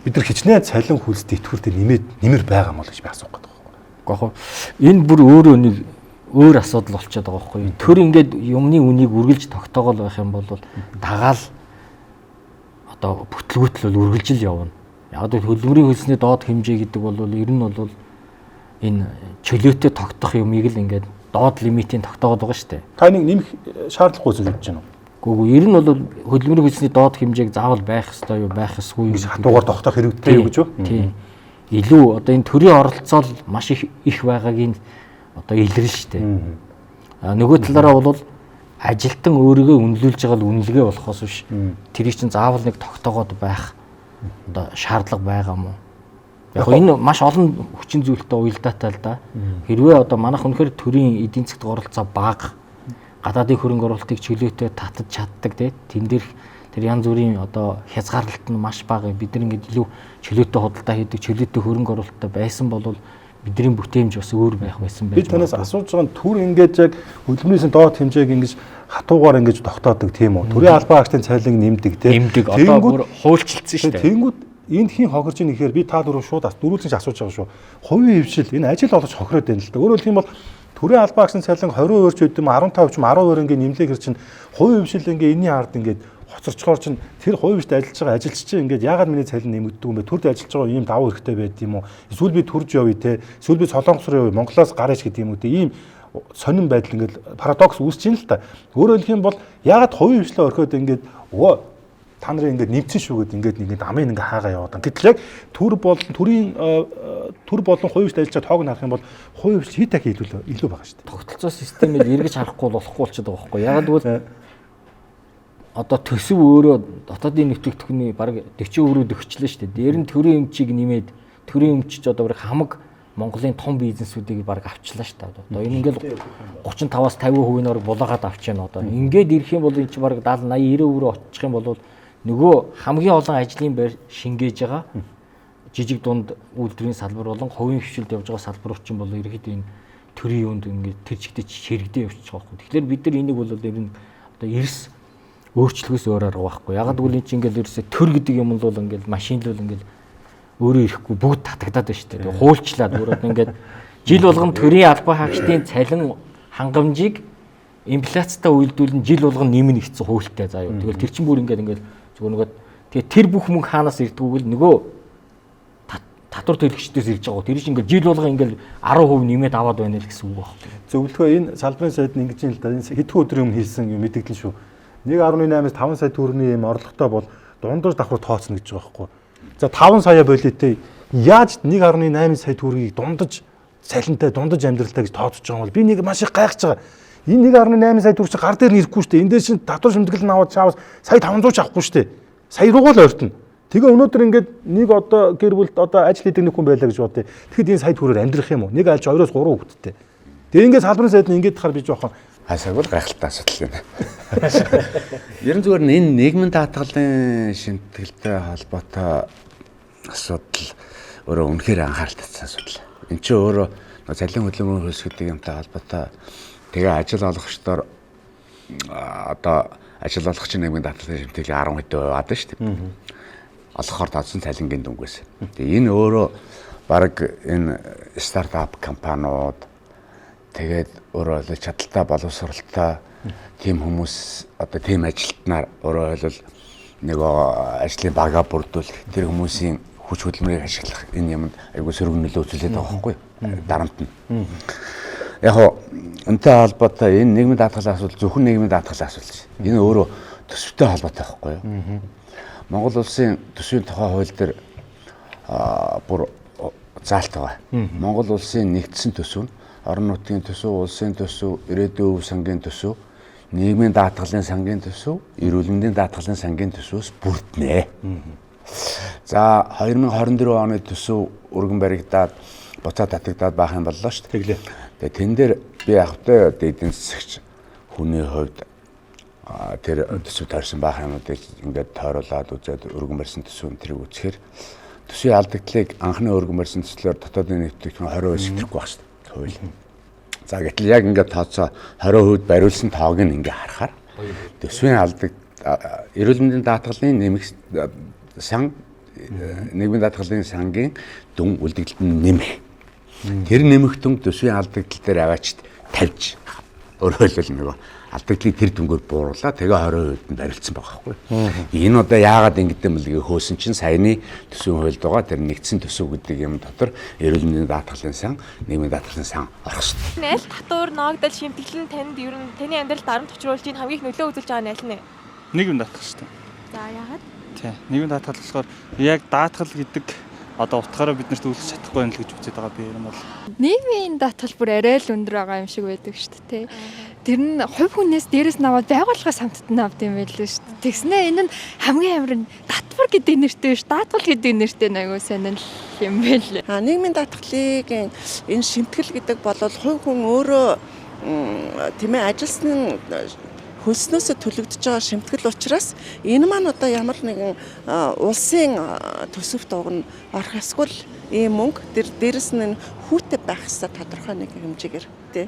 бид нар хичнээн цалин хөлс тэтгэвртэй нэмэр байгаа мó л гэж би асуух гэдэг байна. Гэхдээ энэ бүр өөрөө нэг өөр асуудал болчиход байгаа байхгүй юу? Тэр ингээд юмны үнийг үргэлж тогтоогол байх юм бол дагаал одоо бүтлгүүтэл бол үргэлжил явна. Яг л хөдөлмөрийн хөлсний доод хэмжээ гэдэг бол ер нь бол энэ чөлөөтэй тогтох юмыг л ингээд доод лимитийн тогтоогод байгаа шүү дээ. Та нэг нэмэх шаардлагагүй зүйл гэж байна уу? Гэхдээ ер нь бол хөдөлмөрийн хөлсний доод хэмжээг заавал байх ёстой юу, байх ёсгүй юу хатуугаар тогтоох хэрэгтэй юу гэж үү? Тийм. Илүү одоо энэ төрийн оролцоо маш их байгаагийн одоо илрэл шүү дээ. Нөгөө талаараа бол ажилтан өөрийгөө үнэлүүлж байгаа л үнэлгээ болохоос биш. Тэрийг чинь заавал нэг тогтоогоод байх одоо шаардлага байгаа мó. Яг энэ маш олон хүчин зүйлтэй уялдаатай л да. Хэрвээ одоо манайх үнэхээр төрийн эдийн засгт оролцоо бага, гадаадын хөрөнгө оруулалтыг чөлөөтэй татаж чаддаг тийм дээр тэр янз бүрийн одоо хязгаарлалт нь маш бага. Бид нар ингээд илүү чөлөөтэй худалдаа хийдэг, чөлөөтэй хөрөнгө оруулалттай байсан бол бидний бүтээмж бас өөр байх байсан байж. Би танаас асууж байгаа нь түр ингээд яг хөдөлмөрийн доод хэмжээг ингэж хатуугаар ингэж тогтоодог тийм үү? Төрийн албан хаагчдын цалинг нэмдэг тийм. Одоо бүр хуульчилсан шүү дээ. Тэнгүүд энд хин хохирж ийн гэхээр би та дөрөв шууд дөрүүлж асууж байгаа шүү. Хувийн хвшил энэ ажил олгож хохироод байна л да. Өөрөөр хэлэх юм бол төрийн албан хаагчдын цалин 20% ч үгүй юм 15% ч 12% ингээ нэмлээ гэр чинь хувийн хвшил ингээ энэний ард ингээ хоцорчгоор чинь тэр хувийн хвшилд ажиллаж байгаа ажилч чинь ингээд яагаад миний цалин нэмэгддэг юм бэ? Төрд ажиллаж байгаа ийм давуу хэрэгтэй байд юм уу? Эсвэл би төрж явъя те. Эсвэл би Солонгос руу явъя, Монголоос гараач гэдэг юм уу те. Ийм сонирн байдал ингээд парадокс үүсэж байна л та. Өөрөөр хэлэх юм бол яагаад хувийн хвшлээ орхиод ингээд та нарын ингээд нэмсэн шүү гэд ингээд амын ингээд хаагаа яваад. Гэтэл яг төр болон хувийн хвшилд ажиллаж байгаа тоог нь харах юм бол хувийн хвшил хит дахин илүү байгаа шүү дээ. Тогтолцоо системээр эргэж харахгүй болохгүй болчиход байгаа байхгүй. Яагаад гэвэл одоо төсөв өөрөө дотоодын нэвтрэгдэхүүний бараг 40% өгчлээ шүү дээ. Дээр нь төрийн өмчийг нэмээд төрийн өмчч одоо бараг хамаг Монголын том бизнесүүдийг бараг авчлаа шүү дээ. Одоо энэ ингээл 35-аас 50% нь бараг булаагаад авч яана одоо. Ингээд ирэх юм бол энэ чинь бараг 70-80-90% очих юм бол нөгөө хамгийн олон ажлын байр шингээж байгаа жижиг дунд үйлдвэрийн салбар болон хувийн хвшилд явж байгаа салбарууд чинь бол ерөөхдөө энэ төрийн юунд ингээд тэр чигтээ ширэгдээ явчих واخхой. Тэгэхээр бид нар энийг бол ер нь одоо эрс өөрчлөхөөс өөр арга байхгүй. Ягаад гэвэл энэ чинь ингээл ерөөсө төр гэдэг юм бол ингээл машинлуул ингээл өөрөө ирэхгүй бүгд татагдаад байна шүү дээ. Тэгээ хуульчлаад өөрөө ингээд жил болгон төрийн албан хаагчдын цалин хангамжийг инфляцтай үйлдүүлэн жил болгон нэмнэ гэсэн хуультай заа юу. Тэгэл тэр чинь бүр ингээд зүгээр нөгөө тэгээ тэр бүх мөнгө хаанаас ирдгүүг л нөгөө татвар төлөгчдөөс ирж байгаа. Тэр чинь ингээд жил болгон ингээд 10% нэмээд аваад байна л гэсэн үг байхгүй. Зөвлөгөө энэ салбарын сайд нь ингэж юм л да. Энэ хэдхэн өдрийн өмнө хэлсэн юм мэдээлэл шүү. 1.8-аас 5 сая төгрөгийн юм орлоготой бол дундаж давхар тооцно гэж байгаа байхгүй. За 5 сая болиотой яаж 1.8 сая төгрөгийг дундаж цалинтай дундаж амьдралтай гэж тооцож байгаа юм бол би нэг маш их гайхаж байгаа. Энэ 1.8 сая төгрөг чи гар дээр нь ирэхгүй шүү дээ. Энд дээр чинь татвар шимтгэл нь аваад чаавас сая 500 ч авахгүй шүү дээ. Сая руугаа л ойртно. Тэгээ өнөөдөр ингээд нэг одоо гэр бүлд одоо ажил хийдэг нэг хүн байлаа гэж бодъё. Тэгэхэд энэ сая төгрөгөөр амьдрах юм уу? Нэг айлч 2-3 хүүхэдтэй. Тэгээ ингээд салбарын сайд нь ингээд тахаар би жоохон хайсаг бол гайхалтай асуудал юм. Ерөн зүгээр нь энэ нийгмийн даатгалын шинтгэлтэй холбоотой асуудал өөрөө үнэхээр анхаарал татсан асуудал. Энд чинь өөрөө цалин хөдөлмөрийн хөлс гэдэг юмтай холбоотой тэгээ ажил олгогчдоор одоо ажил олгогчийн нийгмийн даатгалын шинтгэлийн 10% аваад шүү дээ. Олохоор татсан цалингийн дүнгээс. Тэгээ энэ өөрөө баг энэ стартап компаниуд тэгээд өөрөө л чадaltaй боловсралтай тийм хүмүүс одоо тийм ажилтнаар өөрөө л нөгөө ажлын бага бүрдүүлэх тэр хүмүүсийн хүч хөдөлмөрийг ашиглах энэ юмд айгүй сөрөг нөлөө үзүүлээд байгаа байхгүй дарамт нь. Яг хоо энэтэй холбоотой энэ нийгмийн даатгалын асуудал зөвхөн нийгмийн даатгалын асуудал. Энэ өөрөө төсөвтэй холбоотой байхгүй юу? Монгол улсын төсвийн тухай хууль дээр бүр заалт байгаа. Монгол улсын нэгдсэн төсөв нь орон нутгийн төсөв, улсын төсөв, ирээдүйн өв сангийн төсөв, нийгмийн даатгалын сангийн төсөв, эрүүл мэндийн даатгалын сангийн төсвөөс бүрднэ. За 2024 оны төсөв өргөн баригдаад буцаад татагдаад байх юм боллоо шүү дээ. Тэгээ тэн дээр би явахтай эдийн засагч хүний хувьд тэр төсөв таарсан байх юмнуудыг ингээд тойруулаад үзээд өргөн барьсан төсөв тэрийг үзэхээр төсвийн алдагдлыг анхны өргөн барьсан төслөөр дотоодын нийтлэгдэх 20% шигдэхгүй байх шүү дээ. За гэтэл яг ингээд тооцоо 20% бариулсан тоог нь ингээд харахаар төсвийн алдаг эрүүл мэндийн даатгалын нэмэх сан нийгмийн даатгалын сангийн дүн үлдэгдэлт нь нэмэх. Тэр нэмэх дүн төсвийн алдагдал дээр аваачд тавьж өөрөөр хэлбэл нөгөө алдагдлыг тэр дүнгээр бууруулаа тэгээ 20% нь барилдсан байгаа байхгүй. Энэ одоо яагаад ингэдэм бэлгээ хөөсөн чинь саяны төсвийн хуульд байгаа тэр нэгдсэн төсөв гэдэг юм дотор эрүүл мэндийн даатгалын сан, нийгмийн даатгалын сан орох шүү дээ. Аль татвар, ноогдол, шимтгэл нь танд ер нь таны амьдралд дарамт учруулж ийн хамгийн их нөлөө үзүүлж байгаа нь аль нь? Нийгмийн даатгал шүү дээ. За яагаад? Тий. Нийгмийн даатгал болохоор яг даатгал гэдэг одоо утгаараа бид нарт үйлчлэж чадахгүй юм л гэж үзээд байгаа би юм бол. Нийгмийн даатгал бүр арай л өндөр байгаа юм шиг байдаг шүү дээ. Тэр нь хувь хүнээс дээрээс наваад байгууллагаас хамтдаа авд юм байл л шүү дээ. Тэгснэ энэ нь хамгийн амар нь татвар гэдэг нэртэй биш, даатгал гэдэг нэртэй аягүй сайн л юм байл. Нийгмийн даатгалыг энэ шимтгэл гэдэг бол хувь хүн өөрөө тийм ээ ажилсны хөлснөөсөө төлөгдөж байгаа шимтгэл учраас энэ маань одоо ямар нэгэн улсын төсөвт угна орох эсвэл ийм мөнгө дээрэс нь хүүтэй байх хэвээр тодорхой нэг хэмжээгээр тий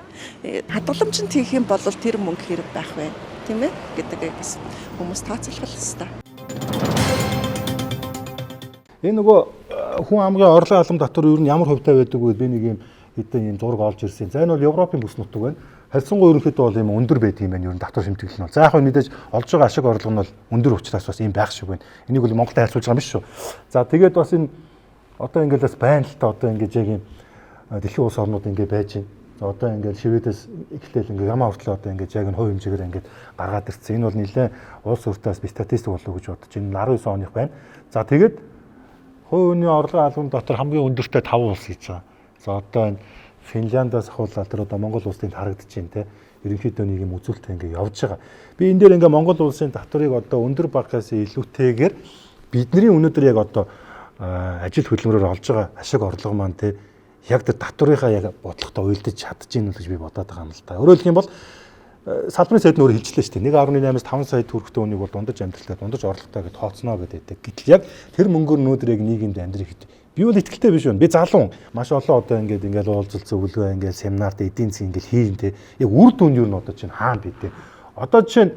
хадгаламжинд хийх юм бол тэр мөнгө хэрэг байх вэ тийм ээ гэдэг хүмүүс тооцоолох хэрэгтэй. Энэ нөгөө хүн амгийн орлогын албан татвар ер нь ямар хувьтай байдаг вэ? Би нэг юм хэдэн юм зураг олж ирсэн. За энэ бол Европын бүс нутаг байна. Харьцангуй ерөнхийдөө бол юм өндөр байдаг юм байна. Ер нь татвар шимтгэл нь бол. За яг нь мэдээж олж байгаа ашиг орлого нь бол өндөр учраас бас ийм байх шиг байна. Энийг бол Монголд харьцуулж байгаа юм биш шүү. За тэгээд бас энэ одоо ингээд бас байна л та одоо ингээд яг юм дэлхийн улс орнууд ингээд байж байна. За одоо ингээд Шведээс эхлээл ингээд Герман хүртэл одоо ингээд яг нь хувь хэмжээгээр ингээд гаргаад ирсэн. Энэ бол нэлээд улс өртөөс би статистик болов гэж бодож байна. 19 оных байна. За тэгээд хувийн орлогын албан дотор хамгийн өндөртэй 5 улс хийж байгаа. За одоо энэ Финляндаас ахуулаад тэр одоо Монгол улсыг харагдаж байна те. Ерөнхийдөө нэг юм үзүүлэлт ингэ явж байгаа. Би энэ дээр ингээ Монгол улсын татварыг одоо өндөр багаас илүүтэйгээр бидний өнөөдөр яг одоо ажил хөдөлмөрөөр олж байгаа ашиг орлого маань те яг тэр татварынхаа яг бодлоготой уялдаж чадж гин л гэж би бодоод байгаа юм л та. Өөрөөр хэлэх юм бол салбарын сайд нь өөрөө хэлжлээ шүү дээ. 1.8-аас 5 сая төгрөгтэй үнийг бол дундаж амьдралтай дундаж орлоготой гэж тооцноо гэдэг. Гэтэл яг тэр мөнгөөр өнөөдөр яг нийгэмд амьдрах хэд би бол итгэлтэй биш байна. Би залуу маш олон одоо ингээд уулзалт зөвлөгөө ингээд семинарт эдийн засгийн ингээд хийн те. Яг үр дүнд юу н одоо чинь хаана бид те. Одоо жишээ нь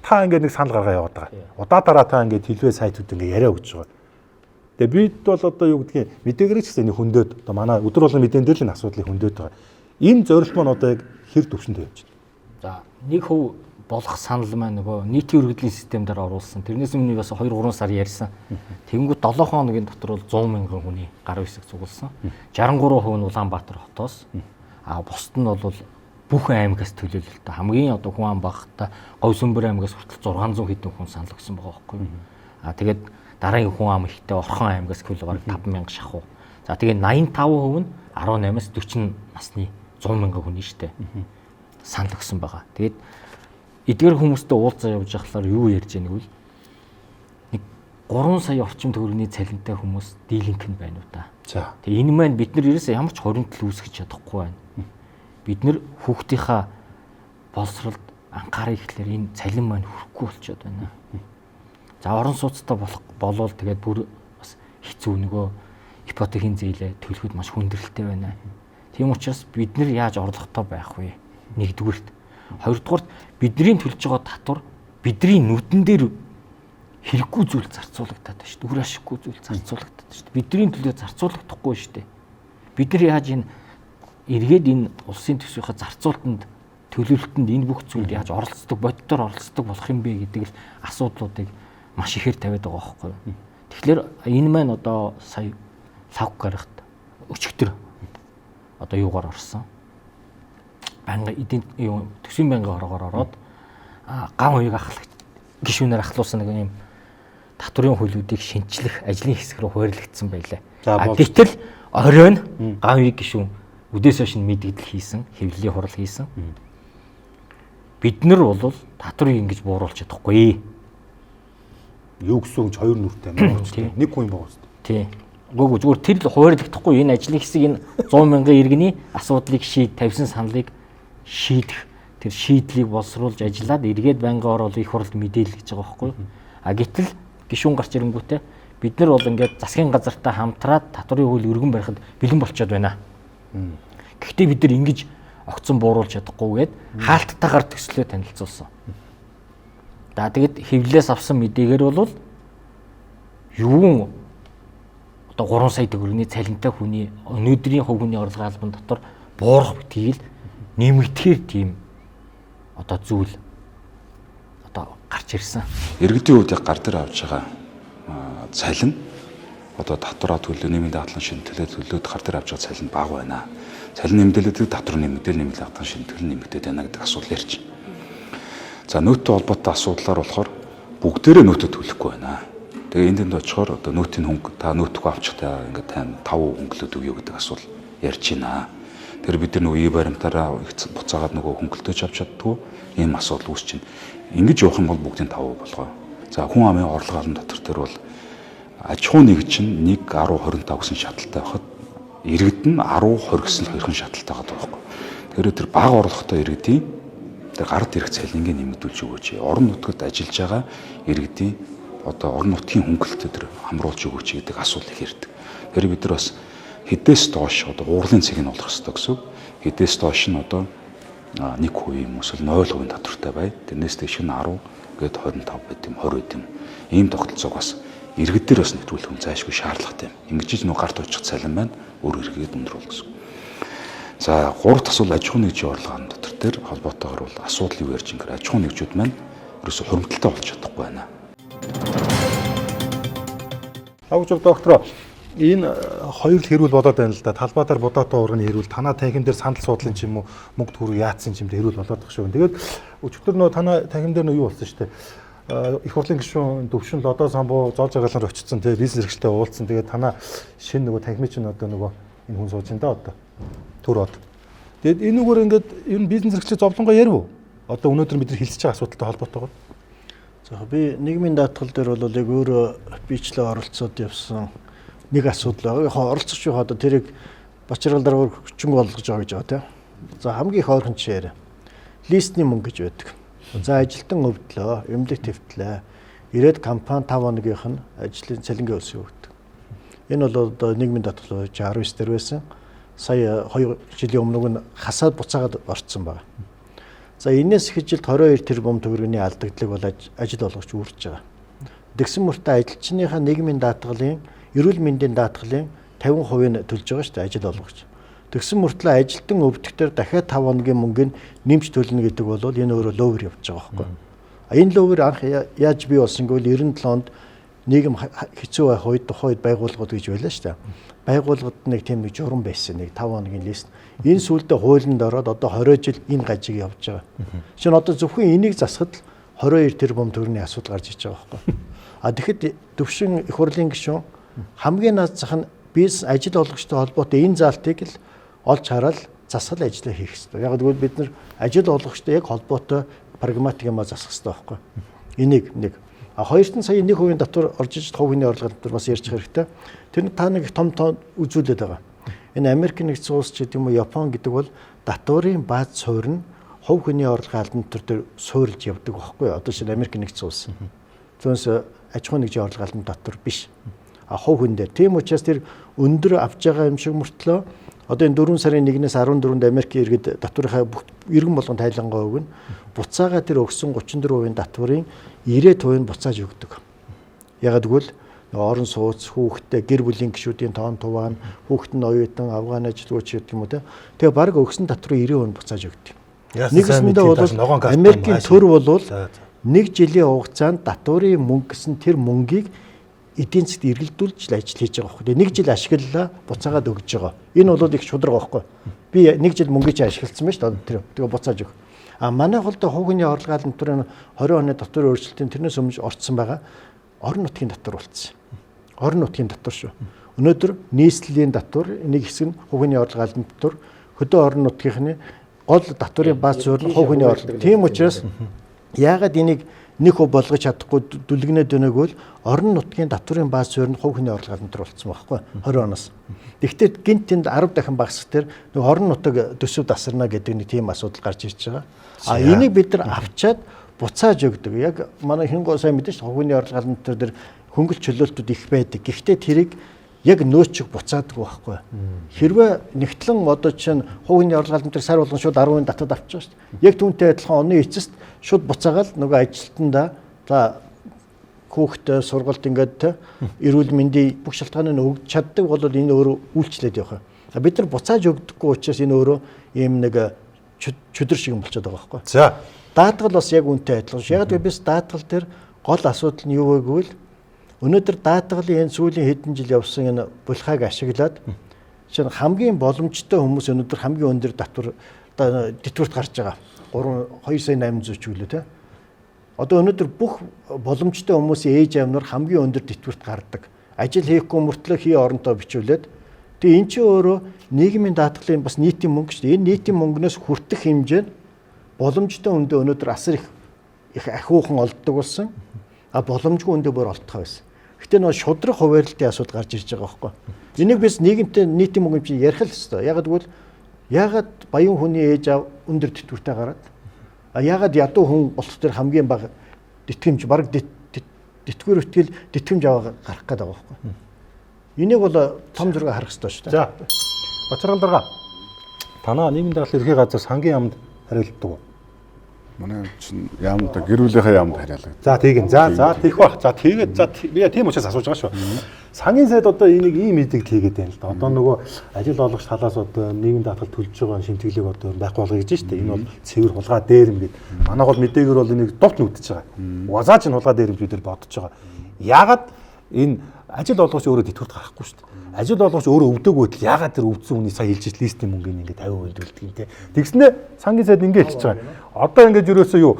та ингээд нэг санал гаргаа яваад байгаа. Удаа дараа та ингээд хэлвээ сайтууд ингээд яриа өгч байгаа. Тэгээ бид бол одоо юу гэдгийг мэдээгээр ч гэсэн энэ хөндөд одоо манай өдөр болгон мэдэн дээр л энэ асуудлыг хөндөд байгаа. Энэ зорилт маань одоо яг хэр төвшөнд явж байна. За нэг хөв болох санал маань нөгөө нийтийн өргөдлийн системээр оруулсан. Тэрнээс өмнө бас 2-3 сар ярьсан. Тэнгүүд 7 хоногийн дотор бол 100 мянган хүний гар үсэг цугулсан. 63% нь Улаанбаатар хотоос. Бусд нь бол бүх аймагаас төлөөлөлтөө хамгийн одоо хүн ам багтаа Говьсөнбөр аймагаас хүртэл 600 хэдэн хүн санал өгсөн байгаа байхгүй юу. Тэгээд дараагийн хүн ам ихтэй Орхон аймагаас хөл бараг 5000 шахуу. За тэгээд 85% нь 18-аас 40 насны 100 мянган хүн шүү дээ. Санал өгсөн байгаа. Тэгээд эдгээр хүмүүстэй уулзаа явж байхлаар юу ярьж байгааг нь нэг 3 сая орчим төгрөгийн цалинтай хүмүүс дийлэнх нь байна уу та. За. Тэгээ энэ маань бид нар ерөөсөө ямар ч хоригдл үүсгэж чадахгүй байна. Бид нар хүүхдийнхаа боловсролд анхаарах ихлээр энэ цалин маань хүрэхгүй болчиход байна. За орон сууцтай болвол тэгээд бүр бас хэцүү нөгөө ипотекийн зээлээ төлөхөд маш хүндрэлтэй байна. Тийм учраас бид нар яаж орлоготой байх вэ? Нэгдүгürt. Хоёрдугаарт бидний төлж байгаа татвар бидний нүдэн дээр хэрэггүй зүйл зарцуулагдаад байна шүү дээ. Үр ашиггүй зүйл зарцуулагдаад байна шүү дээ. Бидний төлөө зарцуулагдахгүй шүү дээ. Бид нар яаж энэ эргээд энэ улсын төсвийнхаа зарцуулалтанд төлөвлөлтөнд энэ бүх зүйлд яаж оролцдог, боддоор оролцдог болох юм бэ гэдэг л асуудлуудыг маш ихээр тавиад байгаа байхгүй юу. Тэгэхээр энэ маань одоо сая лав гарагт өчигдөр одоо юугаар орсон. Банга эдийн төсвийн банкны хорогоор ороод ган үеийг ахлах гишүүнээр ахлуулсан нэг юм татврын хуулиудыг шинчлэх ажлын хэсэг рүү хуваарлагдсан байлаа. Гэтэл оройн ган үеийг гишүүн үдээс хойш мэдгдэл хийсэн, хэвлэлийн хурал хийсэн. Бид нар бол татврыг ингэж бууруулж чадахгүй. Юу гэсэн ч хоёр нүртэй мөн нэг хүн байгаа шүү дээ. Тий. Гүг зүгээр тэр л хуваарлагдахгүй энэ ажлын хэсэг энэ 100 мянган иргэний асуудлыг тавьсан саналыг шийдэх тэр шийдлийг боловсруулж ажиллаад эргээд банкны орол их хурлд мэдээлэл гэж байгаа байхгүй. Гэтэл гишүүн гарч ирэнгүүтээ бид нар бол ингээд засгийн газартаа хамтраад татврын хууль өргөн барихад бэлэн болчиход байна. Гэхдээ бид нар ингэж огцон бууруулж чадахгүйгээд хаалттайгаар төслөө танилцуулсан. За тэгэд хэвлэлээс авсан мэдээгээр бол юун одоо 3 сая төгрөгийн цалинтай хүний өнөөдрийн хувь хүний орлогын албан дотор буурах битгийл нэмэгдэхээр тийм одоо зүйл одоо гарч ирсэн. Иргэдийн үед яг гар дээр авч байгаа цалин одоо татвараа төлөө нэмэлт дадлан шинжилгээ төлөөд гар дээр авч байгаа цалин бага байна. Цалин нэмэгдэлээд татвар нэмэгдэл дадлан шинжилгээ нэмэгдээд байна гэдэг асуудал ярьж байна. За нөөцтэй холбоотой асуудлаар болохоор бүгдээрээ нөөцөд төлөхгүй байна. Тэгээ энд дэнд очихоор одоо нөөтийн хөнгө та нөөтгөө авчихтаа ингээд тань 5 хөнгөлөд өгөө гэдэг асуудал ярьж байна. Тэр бид нар нөгөө баримтаараа буцаагаад нөгөө хөнгөлтөж авч чаддгүй ийм асуудал үүсэж байна. Ингэж явах юм бол бүгдийн 5% болгоо. За хүн амын орлого албан дотор төр бол аж ахуй нэгж чинь 1.10 25 гэсэн шатлалтай байхад иргэд нь 10 20 гэсэн хоёрхан шатлалтай байгаа байхгүй. Тэгэхээр тэр бага орлоготой иргэдийн тэр гард ирэх цалингийн нэмэгдүүлж өгөөч. Орон нутгад ажиллаж байгаа иргэдийн одоо орон нутгийн хөнгөлөлтөд тэр хамруулж өгөөч гэдэг асуулт их ирдэг. Тэгэхээр бид нар бас хэдээс доош одоо уурлын цэг нь болох ёстой гэсэн. Хэдээс доош нь одоо 1% юм эсвэл 0% татвартай бай. Тэрнээс дэш нь 10 гээд 25 байт юм 20 байт юм. Ийм тогтолцоог бас иргэд дээр бас нэвтрүүлэх юм зайлшгүй шаардлагатай юм. Ингэж нөө гарт очих цалин маань өөр иргэд өндөр бол гэсэн. За гуравт асуул аж ахуй нэгжийн орлогын дотор дээр холбоотойгоор бол асуудал юу ярьж ингэр аж ахуй нэгжүүд маань ерөөсө хуримталтай болж чадахгүй байна. Агуулж доктор энэ хоёр л хэрүүл болоод байна л да. Талбайдаар бодоотой урганы хэрүүл, танаа танхим дээр санал суудлын ч юм уу, мөнгө төгрөг яатсан ч юм дээр хэрүүл болоод байгаа шүү. Тэгээд өчигдөр нөө танаа танхим дээр нөө юу болсон шүү дээ. Их хурлын гишүүн Төвшин Лодоо самбуу зоолж агаалаар очсон. Тэгээд бизнес хэрэгчлээ уулзсан. Тэгээд танаа шинэ нөгөө танхимын чинь одоо нөгөө энэ хүн сууж энэ да одоо. Төр од. Тэгээд энэ нүгээр ингээд ер нь бизнес хэрэгчлээ зовлонгоо ярив уу? Одоо өнөөдөр бид нар хэлсэж байгаа асуудалтай холбоотойгоор. За би нийгмийн даатгал дээр бол яг өөрөө бичлээ оролцоод явсан нэг асуудал байгаа. Оролцож байгаа одоо тэрийг бачиргал дараа хүчинг болгож байгаа гэж байгаа тийм. За хамгийн их ойрхон жишээ яриа. Листний мөнгө гэж байдаг. За ажилтан өвдлөө, эмнэлэг твтлээ. Ирээд компани 5 хоногийнх нь ажлын цалингийн өлс өгдөг. Энэ бол одоо нийгмийн даатгал 19 дээр байсан. Сая 2 жилийн өмнөг нь хасаад буцаагаад орцсон байна. За энэс их жилд 22 тэрбум төгрөгийн алдагдлыг бол ажил олгогч үүрч байгаа. Тэгсэн мөртөө ажилчныхаа нийгмийн даатгалын, эрүүл мэндийн даатгалын 50% нь төлж байгаа шүү дээ ажил олгогч. Тэгсэн мөртлөө ажилтан өвдөлтөөр дахиад 5 хоногийн мөнгөнд нэмж төлнө гэдэг бол энэ өөрөө ловер явж байгаа байхгүй. Энэ ловер анх яаж бий болсон гэвэл 97 онд нийгэм хэцүү байх үед тухайд байгууллагууд гэж байлаа шүү дээ. Байгууллагууд нэг тийм нэг журам байсан нэг 5 хоногийн лист. Энэ сүулдэ хуулинд ороод одоо 20 жил энэ гажиг явж байгаа. Шинэ одоо зөвхөн энийг засахад 22 тэрбум төгрөгийн асуудал гарч иж байгаа байхгүй. А тэгэхэд Төвшин их хурлын гишүүн хамгийн наад зах нь бизнес ажил олгогчтой холбоотой энэ заалтыг л олж хараад засал ажиллаа хийх хэрэгтэй. Яг гэвэл бид нар ажил олгогчтой яг холбоотой прагматик юм засах хэрэгтэй байхгүй. Энийг нэг. А хоёрт нь сая 1% татвар орж иж хувийн орлогын татвар бас ярьж хэрэгтэй. Тэр та нэг том үзүүлээд байгаа. Энэ Америк нэгдсэн улс ч гэдэг юм уу Япон гэдэг бол татварын бааз суурь нь хувь хүний орлогын албан төр дээр суурилж явдаг байхгүй юу? Одоо шинэ Америк нэгдсэн улс. Зөвхөн аж ахуй нэгжийн орлогын албан татвар биш. А хувь хүн дээр. Тийм учраас тэр өндөр авч байгаа юм шиг мөртлөө одоо энэ 4 сарын 1-ээс 14-нд Америк иргэд татварынхаа бүх иргэн болгон тайлангаа өгнө. Буцаага тэр өгсөн 34% татварын 90% нь буцааж өгдөг. Ягаад гэвэл орон сууц, хүүхдтэй, гэр бүлийн гишүүдийн тоон туваан, хүүхэд нь оюутан, афган ажилгүйч гэдэг юм уу те. Тэгээ баг өгсөн татврын 90% буцааж өгдөг. Нэгэсэндээ бол Америкийн төр бол 1 жилийн хугацаанд татварын мөнгө гэсэн тэр мөнгийг эдийн засгт эргэлдүүлж ажил хийж байгаа байхгүй. 1 жил ашиглалаа буцаагаад өгж байгаа. Энэ бол их шудраг байхгүй. Би 1 жил мөнгөийг чинь ашигласан байна шүү дээ. Тэгээ буцааж өг. А манай холдоо хувийн орлогын албан 20 оны татварын өөрчлөлтийн тэрнээс өмнө орцсон байгаа орон нутгийн татвар болсон. Орон нутгийн татвар шүү. Өнөөдөр нийслэлийн татвар нэг хэсэг нь хувийн орлогын албан татвар, хөдөө орон нутгийнхны гол татварын бааз суурь нь хувийн орлого. Тийм учраас яагаад энийг 1% болгож чадахгүй дүлгнээд өнөг бол орон нутгийн татварын бааз суурь нь хувь хүний орлогын албан татвар болсон байхгүй 20 оноос. Тэгэхдээ гинт тэнд 10 дахин багасх тэр нэг орон нутаг төсөв тасарна гэдэг нэг тийм асуудал гарч ирж байгаа. А энийг бид нар авчаад буцааж өгдөг. Яг манай хингоо сайн мэдээж хувь хүний орлогын албан татвар дээр хөнгөлт чөлөөлтүүд их байдаг. Гэхдээ тэрийг яг нөөцөг буцаадаг байхгүй. Хэрвээ нэгтлэн одоо чинь хувийн орлогын албан сар болгон шууд 10% татвар авчих шүү дээ. Яг түүнтэй адилхан оны эцэст шууд буцаагаал нөгөө ажилтнаа за хүүхдээ сургалт ингээд эрүүл мэндийн бүх шалтгааныг өгч чаддаг бол энэ өөрөө үйлчлээд явах. Бид нар буцааж өгдөггүй учраас энэ өөрөө ийм нэг чөдөр шиг болчиход байгаа байхгүй. За. Даатгал бас яг үнтэй адилхан. Яг бид даатгал дээр гол асуудал нь юу вэ гэвэл өнөөдөр даатгалын энэ сүүлийн хэдэн жил явсан энэ булхайг ашиглаад чинь хамгийн боломжтой хүмүүс өнөөдөр хамгийн өндөр тэтгэврт гарч байгаа. 2.8 ч үлээ те. Одоо өнөөдөр бүх боломжтой хүмүүсийн ээж аавнаар хамгийн өндөр тэтгэврт гардаг. Ажил хийхгүй мөртлөө хий оронтой бичүүлээд тэгээ эн чинь өөрөө нийгмийн даатгалын бас нийтийн мөнгө шүү дээ. Энэ нийтийн мөнгнөөс хүртэх хэмжээнд боломжтой өндөө өнөөдөр асар их ахиухан олддог болсон. Боломжгүй өндөө бүр олдох байсан. Гэтэ нөгөө шудраг хуваарлтын асуудал гарч ирж байгаа байхгүй. Энийг biz нийгэмтэй нийтийн мөнгө чинь ярих л хэвээр. Ягаад баян хүний ээж аав өндөр тэтгэвртэй гараад ягаад ядуу хүн болох төр хамгийн бага тэтгэмж баг тэтгэвэр өтгөл тэтгэмж аваа гарах гээд байгаа байхгүй. Энийг бол том зураг харах хэрэгтэй шүү дээ. За. Бочрал дарга. Танаа нийгмийн даатгалын ерхий газар сангийн яамд хариулдаг уу? Манай чинь яамд гэр бүлийнхээ яамд хариулдаг. За тийм. За тийх бах. За тэгээд би тийм учраас асууж байгаа шүү. Сангийн сайд одоо энийг ийм мэдээлэл хийгээд байна л да. Одоо нөгөө ажил олгогч талаас одоо нийгмийн даатгал төлж байгаа шимтгэлийг одоо байхгүй болгоё гэж байна шүү дээ. Энэ бол цэвэр хулгай дээрэм гэдэг. Манай гол мэдээгээр бол энийг довт нүдэж байгаа. Угасаач нь хулгай дээрэм бид нар бодож байгаа. Яагаад энэ ажил олгогч өөрөө тэтгэврт гарахгүй шүү дээ. Ажил олгогч өөрөө өвдөг байтал яагаад тэр өвдсөн хүний сая хэлж листийн мөнгөний ингээд 50% төлдөг юм те. Тэгснэ сангийн сайд ингээд хэлж байгаа. Одоо ингээд ерөөсөө юу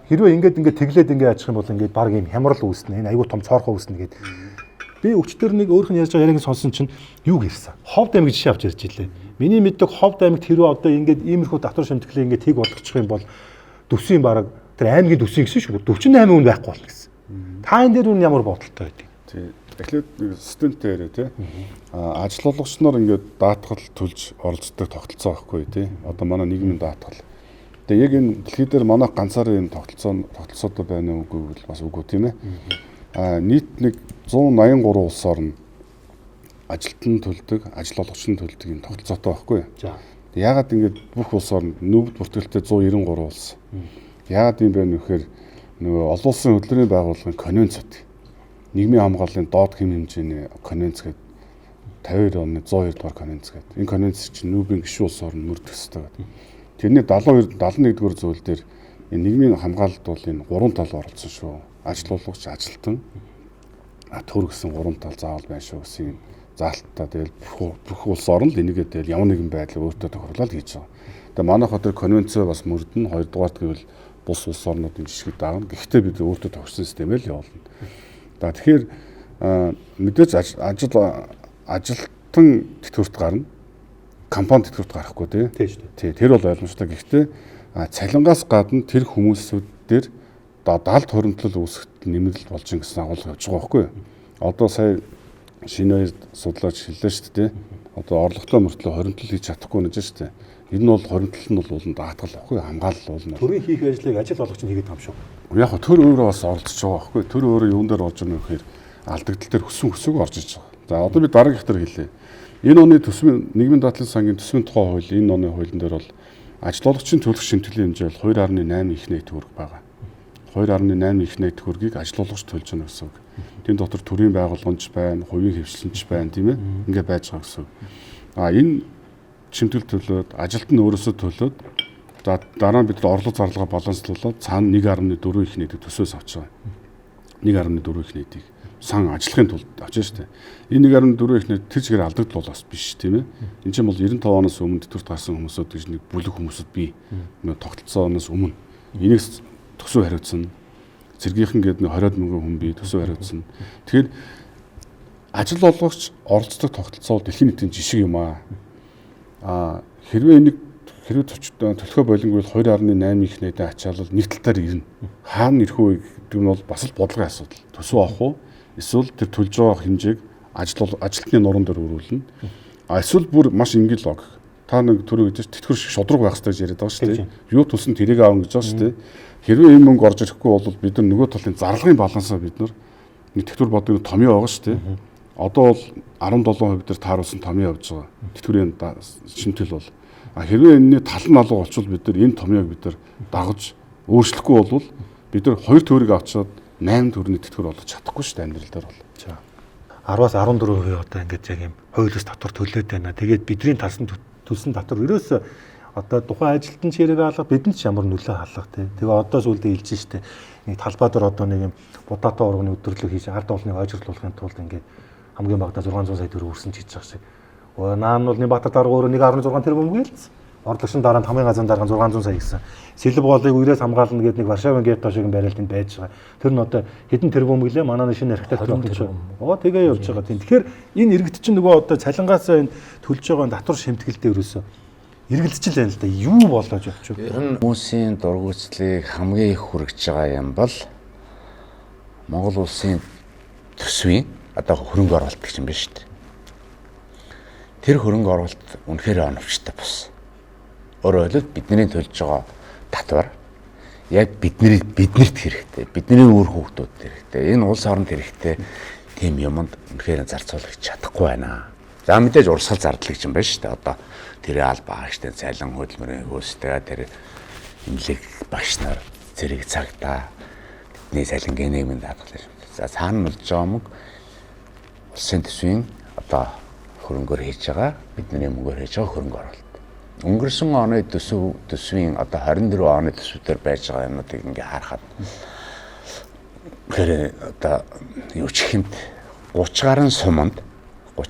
хэрвээ ингээд тэглээд ингээд ачих юм бол ингээд баг юм хямрал үүснэ. Энэ аюу том цоорхоо үүснэ гэдэг. Би өвчтөр нэг өөрх нь ярьж байгаа яриаг сонсон чинь юу гэрсэн. Ховд аймаг жишээ авч ярьж илээ. Миний мэддэг Ховд аймагт хэрвээ одоо ингээд иймэрхүү татвар шимтгэлээ ингээд тийг болгочих юм бол төсвийн бараг тэр аймгийн төсвийн гэсэн шүү. 48% нь байхгүй болно гэсэн. Та энэ дээр үн ямар бодолтой байдаг? Тий. Эхлээд студенттэй яриа тий. Ажил олгогч нар ингээд даатгал төлж оролцдог тогтолцоо байхгүй тий. Одоо манай нийгмийн даатгал. Тэгээ яг энэ дэлхий дээр манайх ганцаараа энэ тогтолцоодод байна уу үгүй бас үгүй тийм ээ. Нийт нэг 183 улсоор нь ажилтан төлдөг, ажил олгогч нь төлдөг юм тогтолцоотой байхгүй. За. Яагаад ингээд бүх улсоор нь нүүбд бүртгэлтэй 193 улс. Яагаад юм бэ нөхөр нөгөө олон улсын хөдөлмөрийн байгууллагын конвенц үүдэг. Нийгмийн хамгааллын доод хэм хэмжээний конвенц гэдэг 52 оны 102 дугаар конвенц гэдэг. Энэ конвенц чинь нүүбийн гишүүн улсоор нь мөрдөх ёстой гэдэг. Тэрний 71 дугаар зүйл дээр энэ нийгмийн хамгаалалт бол энэ 3 тал оролцсон шүү. Ажил олгогч, ажилтан, төр гэсэн 3 тал заавал байна шүү гэсэн заалттай тэгэл бүх улс орн л энийгээ тэгэл ямар нэгэн байдлаар өөртөө тохирлол хийж байгаа. Тэгээ манайх одоо конвенцөө бас мөрдөн 2 дугаарт гэвэл бус улс орнуудын жишгийг даавна. Гэхдээ бид өөртөө тохирсон системээр л явуулна. Тэгэхээр мэдээж ажилтан тэтгэврт гарна. Компани тэтгэврт гарахгүй тийм шүү дээ. Тэр бол ойлгомжтой. Гэхдээ цалингаас гадна тэр хүмүүсүүд дээр даалт хоримтлол үүсгэхэд нэмэлт болж ин гэсэн агуулга явж байгаа байхгүй юу? Одоо сая шинэ судлаач хэллээ шүү дээ. Одоо орлоготой мөртлөө хоримтлол хийж чадахгүй нэж шүү дээ. Энэ нь бол хоримтлол нь бол даатгал байхгүй хамгаалал болно. Төрийн хийх ажлыг ажил олгогч нь хийгээд байгаа юм шүү. Яг хөө төр өөрөө бас оролцож байгаа байхгүй. Төр өөрөө юун дээр орж ирнэ гэхээр алдагдал дээр хөсөөгөө орж иж байгаа. За одоо би дараагийн хэтэр хэлье. Энэ оны төсвийн нийгмийн даатгалын сангийн төсвийн тухай хууль энэ оны хуулийн дээр бол ажил олгогчийн төлөх шимтгэлийн хэмжээ бол 2.8 их нийт төгрөг байгаа. 2.8 их нийт төгрөгийг ажил олгогч төлж байгаа гэсэн үг. Тэн дотор төрийн байгууллагч байна, хувийн хвшилч байна тийм ээ. Ингээ байж байгаа гэсэн үг. Энэ шимтгэл төлөөд ажилт нь өөрөөсөө төлөөд за дараа нь бид орлого зарлага баланслуулаад цаана 1.4 их нийт төсвөөс авч байгаа. 1.4 их нийтийг сан ажиллахын тулд авч шүү дээ. Энэ 1.4 их нийт тэр чигээр алдагдал бол бас биш тийм ээ. Энд чинь бол 95 оноос өмнө тэтгэврт гарсан хүмүүсүүд гэж нэг бүлэг хүмүүсүүд бий. Тогтолцооноос өмнө энийг төсөв хариуцсан. Цэргийнхэн гээд нэг 20 мянган хүн бий төсөв хариуцсан. Тэгэхээр ажил олгогч оролцдог тогтолцоо дэлхийн нийтийн жишг юм аа. Хэрвээ энийг төлөхөө болонгүй 2.8 их нийтэд ачаалал нэг талаар ирнэ. Хаана ирэх вэ гэдэг нь бол бас л бодлогын асуудал. Төсөв авах уу? Эсвэл тэр төлж байгаа хэмжээг ажилтны нуруунд дээр өрүүлнэ. Эсвэл бүр маш ингээл логик. Та нэг төрөө гэж тэтгэвэр шиг шудраг байх хэрэгтэй гэж яриад байгаа шүү дээ. Юу тусан тэрийг аавна гэж байгаа шүү дээ. Хэрвээ энэ мөнгө орж ирэхгүй бол бид нар нөгөө талын зарлагын балансаа бид нар нэг тэтгэвэр бодгийн томьёо байгаа шүү дээ. Одоо бол 17% дээр тааруулсан томьёо явж байгаа. Тэтгэврийн шимтгэл бол хэрвээ энэний тал нь алга болчихвол бид нар энэ томьёог бид нар дагаж өөрчлөхгүй бол бид нар хоёр төгрөг авчаад 8 төгрөгийн тэтгэвэр олж чадахгүй шүү дээ амьдрал дээр бол. За 10-аас 14% одоо ингээд яг юм хуулиас татвар төлөөд байна. Тэгээд бидний төлсөн татвар ерөөсөө одоо тухайн ажилтны чирэг хаалга бидэнд ч ямар нөлөө хаалга тий. Тэгээ одоо сүүлдээ хэлж штэ. Нэг талбай дээр одоо нэг юм будаатай урганы өдөрлөг хийж ард олныг ойжруулахын тулд ингээд хамгийн багадаа 600 сая төгрөг өрсөн ч хийж байгаа шиг. Наан нь бол Небатар дарга өөрөө 1.6 тэрбум гэлц. Орлогчны дараа хамгийн газар дарга 600 сая гэсэн. Сэлб голыг үрээс хамгаална гэдэг нэг Варшавын гетто шиг барилтанд байж байгаа. Тэр нь одоо хэдэн тэрбум гэлээ манай шинэ архитектор болж байгаа. Тэгээ явж байгаа тийм. Тэгэхээр энэ иргэд чинь нөгөө одоо цалингаас энэ төлж байгаа татвар шимтгэлдээ ерөөсөө эргэлзэж байна л да. Юу болоод явчих вэ? Ер нь хүмүүсийн дургуйцлыг хамгийн их хүргэж байгаа юм бол Монгол улсын төсвийн одоо хөрөнгө оруулалт гэж юм байна шүү дээ. Тэр хөрөнгө оруулалт үнэхээр оновчтой бас. Өөрөөр хэлбэл бидний төлж байгаа татвар яг биднэрт хэрэгтэй. Бидний үр хүүхдүүдэд хэрэгтэй. Энэ улс оронд хэрэгтэй тийм юмд үнэхээр зарцуулж чадахгүй байна. За мэдээж урсгал зардал гэж юм байна шүү дээ. Одоо тэр аль багштай цалин хөдөлмөрийн хөөстэй тэр имлэг багш нар зэрэг цагтаа тэдний цалингийн нийгмийн даатгал юм. За цаана болж байгаа мөнгө улсын төсвийн одоо хөрөнгөөр хийж байгаа бидний мөнгөөр хийж байгаа хөрөнгө оруулалт. Өнгөрсөн оны төсвийн одоо 24 оны төсвүүдээр байж байгаа юмнуудыг ингээ харахад тэр одоо юу ч хэмт 30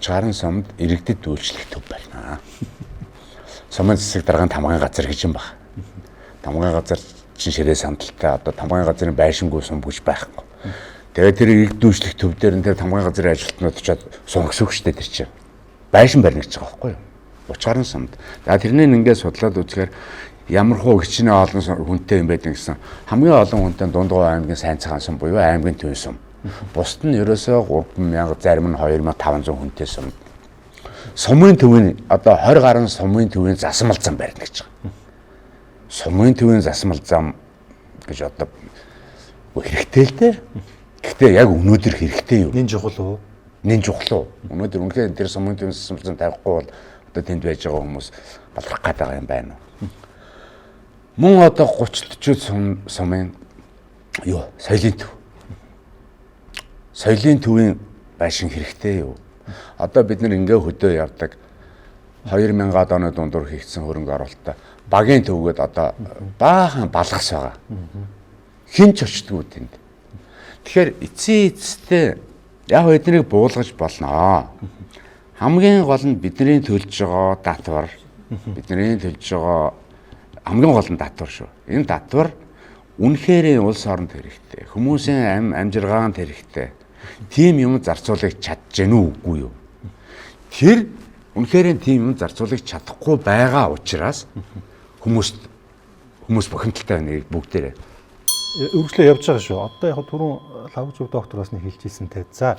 гаруй сумд иргэдэд үйлчлэх төв байна. Сумын засаг даргын тамгын газар гэж юм байна. Тамгын газар чин ширээ сандалтай одоо тамгын газрын байшингүй сум гэж байхгүй. Тэгээд тэр иргэдэд үйлчлэх төв дээр нь тэр тамгын газрын ажилтнууд очиад сум гэсэн үг шүү дээ тэр чинь. Байшин барьна гэж байгаа байхгүй юу? 30 гаруй сумд. За тэрнийг ингээд судлаад үзэхээр ямар хуу хичнээн олон хүнтэй юм байдаг гэсэн хамгийн олон хүнтэй Дундгой аймгийн сайн цагаан сум буюу аймгийн төв сум. Бусд нь ерөөсөө 3000 зарим нь 2500 хүнтэй сум. Сумын төвийн одоо 20 гаруй сумын төвийн засмал зам барьна гэж байгаа. Сумын төвийн засмал зам гэж одоо хэрэгтэй л дээ. Гэхдээ яг өнөөдөр хэрэгтэй юу? Нин чухал уу? Нин чухал уу? Өнөөдөр үнэхээр тэр сумын төвийн засмал зам тавихгүй бол одоо тэнд байж байгаа хүмүүс балрах гээд байгаа юм байна уу? Мөн одоо 30-40 сумын юу? Соёлын төвийн байшин хэрэгтэй юу? Одоо бид нар ингээ хөдөө явдаг 2000-аад оны дундуур хийгдсэн хөрөнгө оруулалтаа багийн төвгөд одоо баахан балгас байгаа. Хин ч очдгүй тэнд. Тэгэхээр эцсийн яг эднийг буулгаж болно. Хамгийн гол нь бидний төлж байгаа татвар, бидний төлж байгаа хамгийн гол нь татвар шүү. Энэ татвар үнэхээр улс оронд хэрэгтэй. Хүмүүсийн амжиргаанд хэрэгтэй. Тим юм зарцуулах чадж гэнэ үгүй юу? Тэр үнэхээр тим юм зарцуулах чадахгүй байгаа учраас хүмүүс бохимдолтой байна бүгдээрээ. Үргэлжлээ явж байгаа шүү. Одоо яг түрүүн лавжуу доктор бас нэг хэлжсэн те. За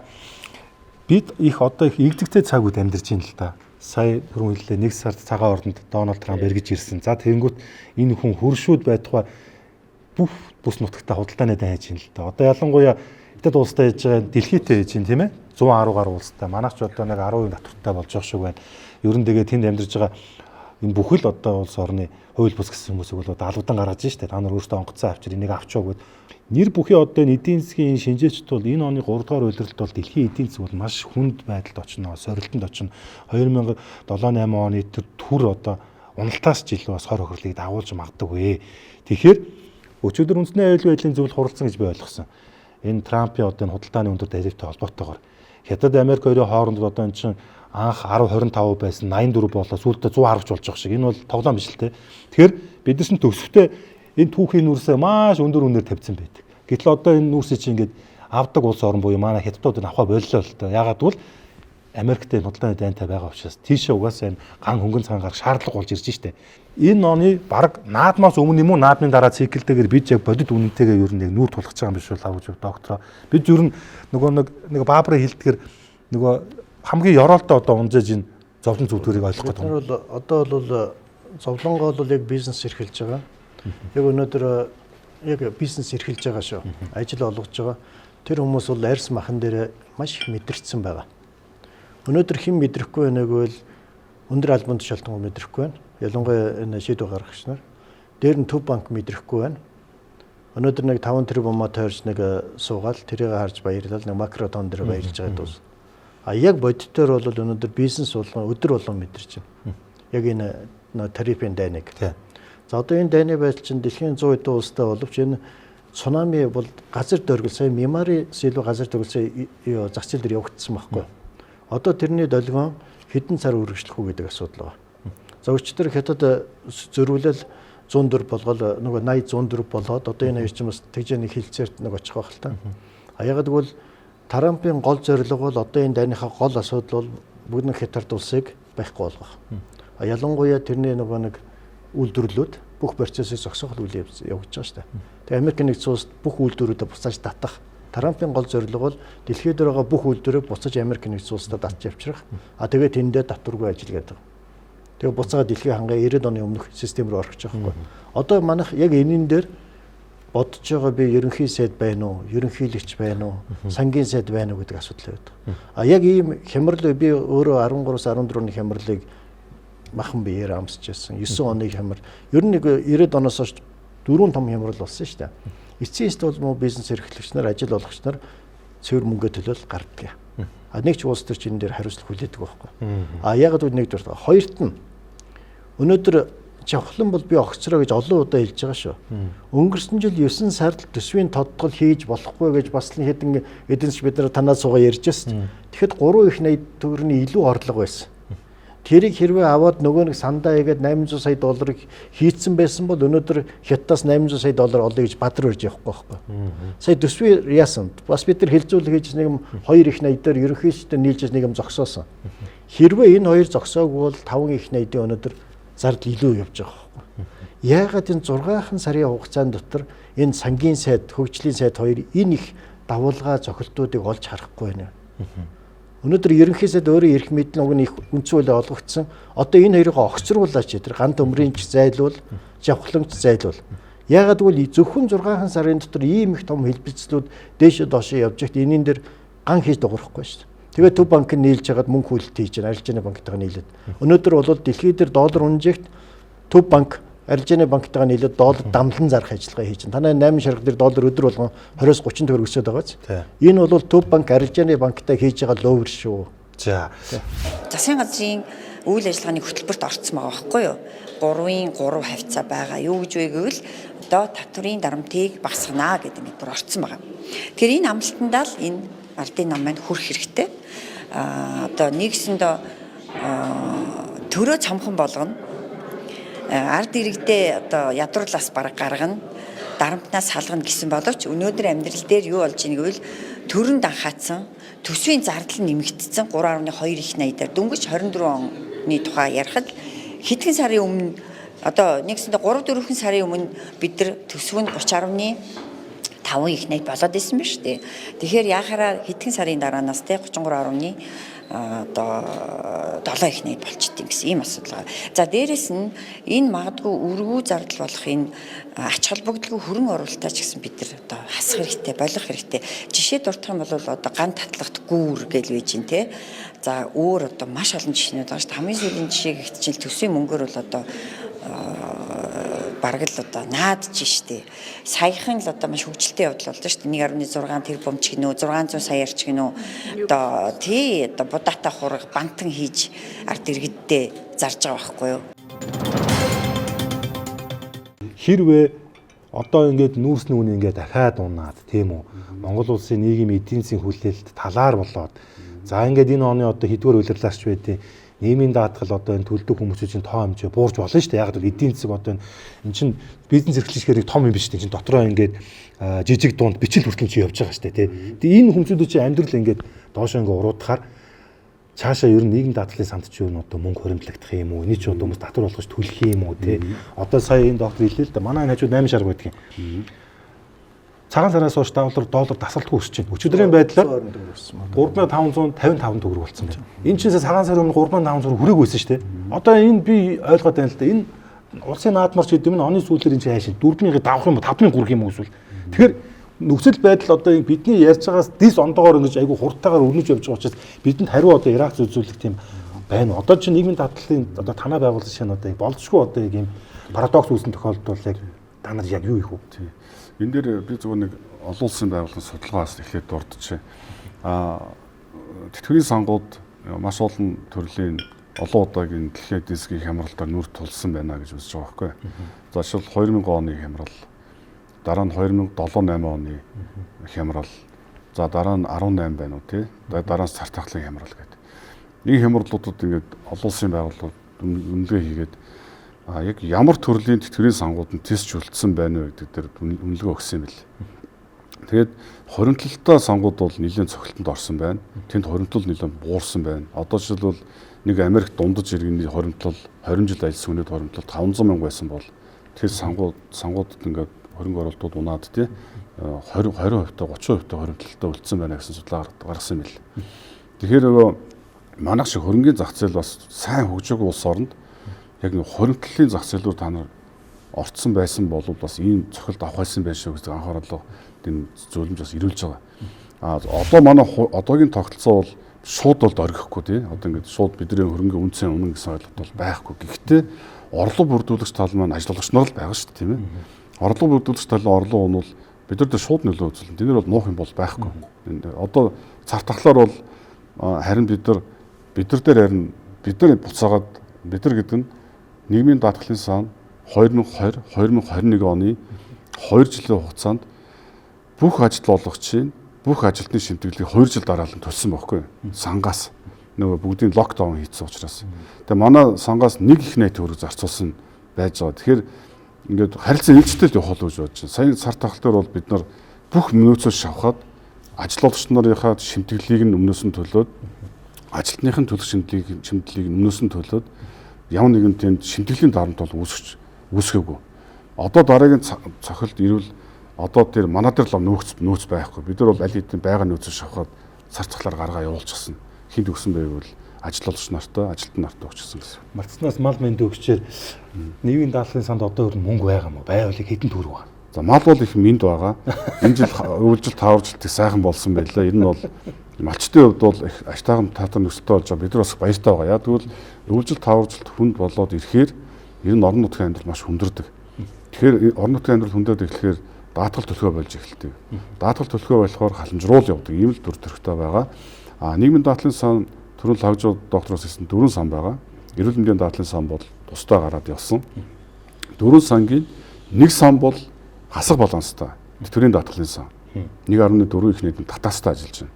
бид их игзэгтэй цаг үед амьдарч байна л да. Сая түрүүн хэллээ 1 сард цагаан ордонд Дональд Трамп эргэж ирсэн. За тэгэнгүүт энэ хүн хөршүүд байтугай бүх бүс нутагтаа худалдааны дан хийж байна л да. Одоо ялангуяа Эдэд улстай хийж байгаа дэлхийдээ хийж байна тийм ээ. 110 гаруй улстай. Манайх ч одоо нэг 10% татвартай болж байгаа шиг байна. Ер нь тэгээ тэнд амьдарч байгаа энэ бүхэл одоо улс орны хууль бус гэсэн хүмүүсийг бол алуудан гаргаж штэ. Та нар өөрсдөө онгоцсон авчир энийг авчаа гэд. Нэр бүхий одоо эдийн засгийн шинжээчд бол энэ оны 3 дугаар улиралд бол дэлхийн эдийн засаг бол маш хүнд байдалд очно, сорилтонд очно. 2007-8 оны түр одоо уналтаас ч илүү бас хор хохирлыг дагуулж магадгүй. Тэгэхээр өчигдөр үндэсний аюулгүй байдлын зөвлөл хуралдсан гэж би ойлгосон. Энэ Трампын одоо худалдааны өндөр тарифтай холбоотойгоор Хятад Америк хоёрын хооронд одоо энэ чинь анх 10-25 байсан 84 болоо сүүлдээ 110 ч болж байгаа шиг. Энэ бол тоглоом биш л те. Тэгэхээр бид нар төвсгтээ энэ түүхийн нүрсээ маш өндөр үнээр тавьсан байдаг. Гэтэл одоо энэ нүрсээ чинь ингээд авдаг улс орн буюу манай хятадууд нь авах боллоо л доо. Ягаад гэвэл Америктэй худалдааны дайнтай байгаа учраас тийшээ угаасаа энэ ган хөнгөн цагаан гарах шаардлага болж ирж штэ. Энэ оны баг наадмаас өмнө юм уу наадмын дараа циклтэйгээр бид яг бодит үнэнтэйгээ ер нь яг нүүр тулгаж байгаа юм биш үү лавж доктор. Бид ер нь нөгөө нэг Баабрын хэлдгээр нөгөө хамгийн ёроолтой одоо унжээж энэ зовлон зүгтгэрийг ойлгох гэдэг юм. Одоо бол зовлонгоо бол яг бизнес эрхэлж байгаа. Яг өнөөдөр яг бизнес эрхэлж байгаа шүү. Ажил олгож байгаа. Тэр хүмүүс бол арьс махан дээр маш их мэдэрчсэн байгаа. Өнөөдөр хэн мэдрэхгүй байгааг бол өндөр албан тушаалтан мэдрэхгүй байна. Ялангуяа энэ шийдвэр гаргагч нар. Дээр нь төв банк мэдрэхгүй байна. Өнөөдөр нэг 5 тэрбумаа тойрч нэг суугаад тэрийг харж баярлал нэг макро тон дээр баярлж байгаа дүүс. А яг бодитоор бол өнөөдөр бизнес болгон өдөр болгон мэдэрч байна. Яг энэ тарифын дайныг. За одоо энэ дайны байдал чинь дэлхийн 100 хэдэн улстай боловч энэ цунами бол газар дөргөл сая Мьянмараас илүү газар дөргөл зах зээл дээр явагдсан байхгүй. Одоо тэрний долгион хэдэн цаг үргэлжлэх үү гэдэг асуудал байна. За өчтөр хятад зөрүүлэл 104 болгоод нөгөө 80 104 болоод одоо энэ хоёр ч бас тэгжээний хилцээрт нэг очих байх л та. А ягаад гэвэл Трампын гол зорилго бол одоо энэ дайныхаа гол асуудал бол бүгд нэг хятад улсыг байхгүй болгох. А ялангуяа тэрний нөгөө нэг үйлдвэрлэлүүд бүх процессыг зогсоох үйл явж байгаа шүү дээ. Тэгээ Америк нэгдсэн улс бүх үйлдвэрүүдэд буцааж татах. Трампын гол зорилго бол дэлхийд дээр байгаа бүх үйлдвэрээ буцаж Америк нэгдсэн улсад татж явуулах. А тэгээд тэндээ татваргүй ажилладаг. Тэгээ буцаага дэлхийн хангай 90 оны өмнөх систем рүү орчих жоохгүй. Одоо манайх яг энэн дээр бодож байгаа би ерөнхий сайд байна уу, ерөнхийлөгч байна уу, сангийн сайд байна уу гэдэг асуудал байдаг. А яг ийм хямрал би өөрөө 13-аас 14 оны хямралыг махан биеэр амсч байсан. 9 оны хямрал. Ер нь нэг 90 оноос хойш 4 том хямрал болсон шүү дээ. Эцсийн эст бол бизнес эрхлэгч нар, ажил олгогч нар цэвэр мөнгө төлөөл гарддаг. А нэг ч улс төр чинь энэ дээр хариуцлага хүлээдэг байхгүй. А яг л нэг дээр хоёрт нь өнөөдөр жавхлан бол би огцроо гэж олон удаа хэлж байгаа шүү. Өнгөрсөн жил 9 сард төсвийн тодтгол хийж болохгүй гэж бас л хэдэн эдэнч бид нар танаас суугаа ярьж байсан. Тэгэхэд 3 их 80 төгрөгийн илүү орлого байсан. Тэрийг хэрвээ аваад нөгөө нэг сандаа хийгээд 800 сая долларыг хийцэн байсан бол өнөөдөр хятадаас 800 сая доллар олъё гэж бадар урьж явахгүй байхгүй. Сая төсвийн яасан. Бас бид нар хилцүүлэг хийж нэг 2 их 80 дээр ерөнхийдөө нийлж нэг юм зогсоосон. Хэрвээ энэ хоёр зогсоогүй бол 5 их 80-ийн өнөөдөр зардал илүү явж байгаа байхгүй. Яагаад энэ 6 сарын хугацаанд дотор энэ сангийн сайд, хөгжлийн сайд хоёр энэ их давуулгаа зохилтуудыг олж харахгүй байна. Өнөөдөр ерөнхий сайд өөрөө эрх мэдэл уг нь их үнцүүлээ олгогдсон. Одоо энэ хоёрыг огцруулаач тэр гант өмрийнч зайлуул, жавхламж зайлуул. Яагаад гэвэл зөвхөн 6 сарын дотор ийм их том хэлбэлцлүүд дээшээ доошоо явж байхад энийн дээр ган хийж дуурахгүй шүү дээ. Тэгээд төв банк нь нийлж хагаад мөнгө хүлэлт хийж байна. Арилжааны банктайгаа нийлээд. Өнөөдөр бол дэлхийд дээр доллар үнэжигт төв банк арилжааны банктайгаа нийлээд доллар дамлан зарах ажиллагаа хийж байна. Танай 8 шарга дээр доллар өдөр болгон 20-30 төгрөг өсөд байгааз. Энэ бол төв банк арилжааны банктай хийж байгаа ловер шүү. За. Засгийн газрын үйл ажиллагааны хөтөлбөрт орцсон байгаа байхгүй юу? 3-ын 3 хавцаа байгаа. Юу гэж вэ гэвэл одоо татврын дарамтыг багасгана гэдэг нэг бүр орцсон байгаа. Тэгэхээр энэ амлалтандаа л энэ ардын нам маань хүрх хэрэгтэй. Одоо нэгсэндээ төрөө цомхон болгоно. Ард иргэдээ одоо ядуурлаас бараг гаргана, дарамтнаас салгана гэсэн боловч өнөөдөр амьдрал дээр юу болж ийн гэвэл төрөнд анхаацсан, төсвийн зардал нэмэгдсэн 3.2 их 80 дээр дөнгөж 24 оны тухай ярихад хэдхэн сарын өмнө одоо нэгсэндээ 3-4 сарын өмнө бид нар төсөв нь 30.5 их 80 болоод исэн ба шүү дээ. Тэгэхээр яхаараа хэдхэн сарын дараанаас те 33.7 их 80 болчихдээ гэсэн ийм асуудал байна. За дээрэс нь энэ магадгүй өргүү зардал болох энэ ач холбогдолгүй хөрөнгө оруулалтаа ч гэсэн бид нар одоо хасах хэрэгтэй, болох хэрэгтэй. Жишээ дурдах юм бол одоо ган татлагт гүүр гэж байж гин те. За өөр одоо маш олон жишээнүүд байгаа шүү дээ. Хамгийн сүүлийн жишээ гэхдээ чинь төсвийн мөнгөөр бол одоо бараг л одоо наадж штэ. Саяхан л одоо маш хөгжилтэй явдал боллоо штэ. 1.6 тэрбум ч гинөө 600 саяар ч гинөө одоо тий одоо будаатай хураг бантан хийж ард иргэддээ зарж байгаа байхгүй юу? Хэрвээ одоо ингээд нүүрс нүуний ингээд дахиад унаад тийм үү? Монгол улсын нийгмийн эдийн засгийн хүлээлт талаар болоод за ингээд энэ оны одоо хэдгээр үйлрлаач байдیں۔ Нийгмийн даатгал одоо энэ төлдөг хүмүүсийн тоо хэмжээ буурч болно шүү дээ. Яг л эдийн засаг одоо энэ чинь бизнес эрхлэгчээр том юм биш дээ. Чинь дотроо ингээд жижиг дунд бичил хүртэл чи явж байгаа шүү дээ. Тэгээ энэ хүмүүсүүд чинь амьдрал ингээд доошоо ингээд уруудахаар цаашаа ер нь нийгэм даатгалын санд ч юу н одоо мөнгө хоримтлагдах юм уу? Эний ч одоо хүмүүс татвар болгож төлөх юм уу те? Одоо сая энэ доктор хэлээ л да. Манай энэ хажууд 8 шарга байдаг юм. Цагаан сараас хойш доллар дасгалтгүй өсөж байна. Өчигдрийн байдлаар 3555 төгрөг болсон байна. Энэ чинь цагаан сарын өмнө 3500 хүрээг байсан шүү дээ. Одоо энэ би ойлгоод байна л да. Энэ улсын наадмарч гэдэг нь оны сүүлээр энэ чинь хайшин 4-ийн давах юм уу 5-ын хүрэх юм уу эсвэл. Тэгэхээр нөхцөл байдал одоо бидний ярьж байгаас дис ондоогоор ингэж айгүй хурдтайгаар өрнөж явж байгаа учраас бидэнд хариу одоо Ирак зөвлөх тийм байна. Одоо чинь нийгмийн даатгалын одоо танаа байгуулсан шинэ одоо болцгүй одоо ийм парадокс үүссэн тохиолдол яг та нар яг юу их вэ? Тийм. Энэ дээр би зөвхөн нэг олон улсын байгууллагын судалгаас эхлээд дурдчихэ. Тэтгэврийн сангууд маш олон төрлийн олон удаагийн дэлхийн эдийн засгийн хямралаар нүрд тулсан байна гэж үзэж байгаа байхгүй. За жишээл 2000 оны хямрал, дараа нь 2007-8 оны хямрал, за дараа нь 18 байна уу тий. Дараа нь цар тахлын хямрал гэдэг. Ийм хямралуудад ингээд олон улсын байгууллагууд үнэлгээ хийгээд яг ямар төрлийн тэтгэврийн сангууд нь тестжүүлсэн байна вэ гэдэг дээр үнэлгээ өгсөн юм бэл. Тэгээд хоримтлалтай сангууд бол нэлээд цогцолтонд орсон байна. Тэнд хоримтлал нэлээд буурсан байна. Одоо жишээлбэл нэг Америк дундаж иргэний хоримтлал 20 жил ажилласан хүнийд хоримтлал 500 мянга байсан бол тэр сангуудад ингээд хөрөнгө оруулалтууд унаад тий 20% та 30% та хоримтлалтай үлдсэн байна гэсэн судалгаа гаргасан юм бэл. Тэгэхээр нөгөө манайх шиг хөрөнгөний зах зээл бас сайн хөгжөөгүй улс оронд яг нэг хоримтлалын зах зээл рүү та нар орцсон байсан бол бас ийм цохилт авах байсан байх шүү гэдэг анхаарлаа тийм зөвлөмж бас ирүүлж байгаа. Одоо манай одоогийн тогтолцоо бол шууд бол оргихгүй тий. Одоо ингээд шууд бидний хөрөнгөний үнцэн үнэн гэсэн ойлголт бол байхгүй. Гэхдээ орлого бүрдүүлэгч тал маань ажиллагч нар л байгаа шүү дээ тийм ээ. Орлого бүрдүүлэгч талын орлого нь бол бид нар дээр шууд нөлөө үзүүлнэ. Тэнд бол муух юм бол байхгүй. Одоо цар тахлаар бол харин бид нар дээр харин бид нар буцаагаад бид нар гэдэг нь нийгмийн даатгалын сан 2020-2021 оны 2 жилийн хугацаанд бүх ажил олгогчийн бүх ажилтны шимтгэлийг 2 жил дараалан төлсөн байхгүй сангаас нөгөө бүгдийн локдаун хийсэн учраас. Тэгээ манай сангаас нэг их найт төгрөг зарцуулсан байж байгаа. Тэгэхээр ингээд харилцан ээлжтэй л явах гэж бодож байна. Сая цар тахалтаар бол бид нар бүх нөөцөө шавхаад ажилтнууч нарынхаа шимтгэлийг нь өмнөөс нь төлөөд ажилтныхын төлөх шимтгэлийг өмнөөс нь төлөөд ямар нэгэн тэнд шимтгэлийн дарамт бол үүсгээгүй. Одоо дараагийн цохилт ирвэл одоо тэр манай дээр л нөөц байхгүй. Бид нар бол аль хэдийн байгаа нөөцөө шавхаад цар тахлаар гаргаа явуулчихсан. Хинт өгсөн байвал ажилтнууч нартай, ажилтны нартай өгчихсөн гэсэн. Мартснаас мал мэнд өгчээр нийгмийн даатгалын санд одоо мөнгө байгаа мó? Байвал хэдэн төгрөг байна? За мал бол их мэнд байгаа. Энэ жил өвлжил тааваржилтыг сайхан болсон байлаа. Энэ нь бол малчтын хувьд бол их аштайган татар нөхцөлтэй болж байгаа. Бид нар бас баяртай байгаа. Яг тэгвэл өвлжил тааваржилт хүнд болоод ирэхээр ер нь орон нутгийн амьдрал маш хүндэрдэг. Тэгэхээр орон нутгийн амьдрал хүндээд эхлэхээр даатгал төлхөө болж эхэлдэг. Даатгал төлхөө болохоор халамжруул явдаг. Ийм л дүр төрхтэй байгаа. Нийгмийн даатгалын сан төрөл хавжууд доктороос ирсэн 4 сан байгаа. Эрүүл мэндийн даатгалын сан бол тусдаа гараад явсан. 4 сангийн 1 сан бол хасах баланстай. Тэтгэврийн даатгалын сан 1.4 их нийтэм татаастай ажиллаж байна.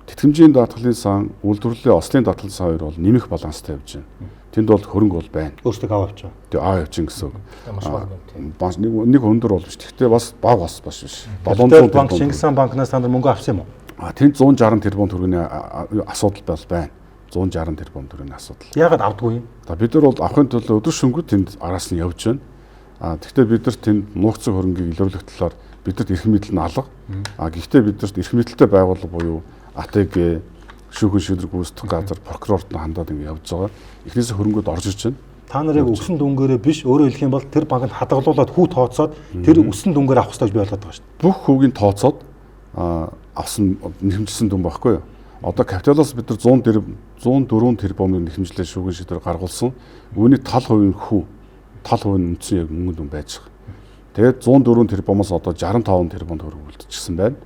Тэтгэмжийн даатгалын сан, үйлдвэрлэлийн ослын даатгалын сан хоёр бол нэмэх баланстай явж байна. Тэнд бол хөрөнгө бол байна. Өөрсдөө аваа авч байгаа. Тэгээ аваа явж гэсэн үг. Нэг өндөр бол биш. Гэхдээ бас баг бас биш. 700 банк Шингис хаан банкнаас та нар мөнгө авсан юм уу? Тэнд 160 тэрбум төгрөгийн асуудал бол байна. 160 тэрбум төгрөгийн асуудал. Яагаад авдаггүй юм? Бид нар бол авахын тулд өдөр шөнөгүй тэнд араас нь явж байна. Гэхдээ бид нар тэнд нуугцсан хөрөнгийг илрүүлэх талаар бидэрт эрх мэдэл нь алга. Гэхдээ бидэрт эрх мэдэлтэй байгууллага буюу АТГ, шүүхэн шийдвэр гүйцэтгэх газар, прокурорт нь хандаад ингэ явж байгаа. Эхнээсээ хөрөнгөд орж ирж байна. Та нарыг өссөн дүнгээрээ биш, өөрөөр хэлэх юм бол тэр банкнд хадгалуулаад хүү тооцоод тэр өссөн дүнгээр авах хэрэгтэй гэж би ойлгоод байгаа шүү дээ. Бүх хүүгийн тооцоод авсан нэхэмжилсэн дүн байхгүй юу? Одоо капиталаас бид нар 104 тэрбумын нэхэмжлээ шүүхэн шийдвэр гаргуулсан. Үүний тал хувийн үндсэн яг мөнгө дүн байж байгаа. Тэгээд 104 тэрбумаас одоо 65 тэрбум төгрөг үлдчихсэн байна.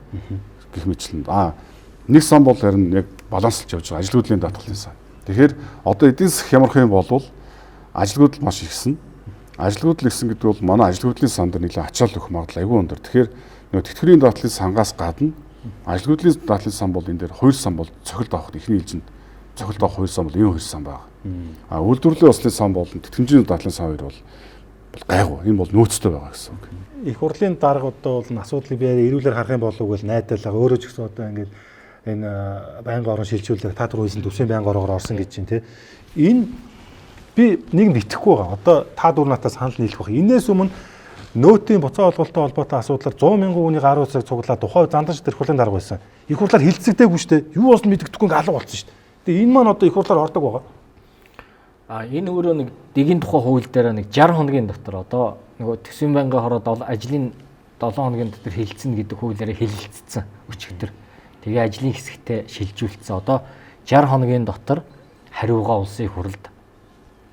Гэх мэтлэн. Нэг сан бол харин яг баланслж явж байгаа ажилгүйдлийн даатгалын сан. Тэгэхээр одоо эдийн засаг хямрах юм бол ажилгүйдэл маш ихсэн. Ажилгүйдэл ихсэн гэдэг бол манай ажилгүйдлийн сан дээр нэлээд ачаал өгөх магадлал айгүй өндөр. Тэгэхээр нөгөө тэтгэврийн даатгалын сангаас гадна ажилгүйдлийн даатгалын сан бол энэ дээр 2 сан бол цохилт авах ихний ээлжинд цохилт авах 2 сан бол энэ 2 сан байгаа. Үйлдвэрлэлийн ослын сан бол тэтгэмжийн даатгалын сан хоёр бол гайгүй. Энэ бол нөөцтэй байгаа гэсэн үг. Их хурлын дарга одоо бол асуудлыг би эрүүлэр харах юм болов уу гэж найдаад байгаа. Өөрөө ч гэсэн одоо ингээд энэ байнгын орон шилжүүлэлт та түр үйсэн төсвийн байнгын ороогоор орсон гэж чинь тий. Энэ би нийгэмд итгэхгүй байгаа. Одоо та дүр натаас санал нийлэх байх. Инээс өмнө нөөтийн буцаа олголттой холбоотой асуудлаар 100 мянган хүний гаруй цагт цуглаад тухай занданч тэр хурлын дарга байсан. Их хурлаар хилцэгдээгүй шүү дээ. Юу болсон мэддэхгүй алга болсон шүү дээ. Тэгээ энэ маань одоо их хурлаар ордог байгаа. Энэ өөрөө нэг дэгийн тухай хууль дээр нэг 60 хоногийн дотор одоо нөгөө төсвийн байнгын хороод ажлын 7 хоногийн дотор хилцэн гэдэг хуулиараа хэлэлцсэн өчигдөр. Тэгээ ажлын хэсэгтээ шилжүүлсэн. Одоо 60 хоногийн дотор хариугаа улсын хурлд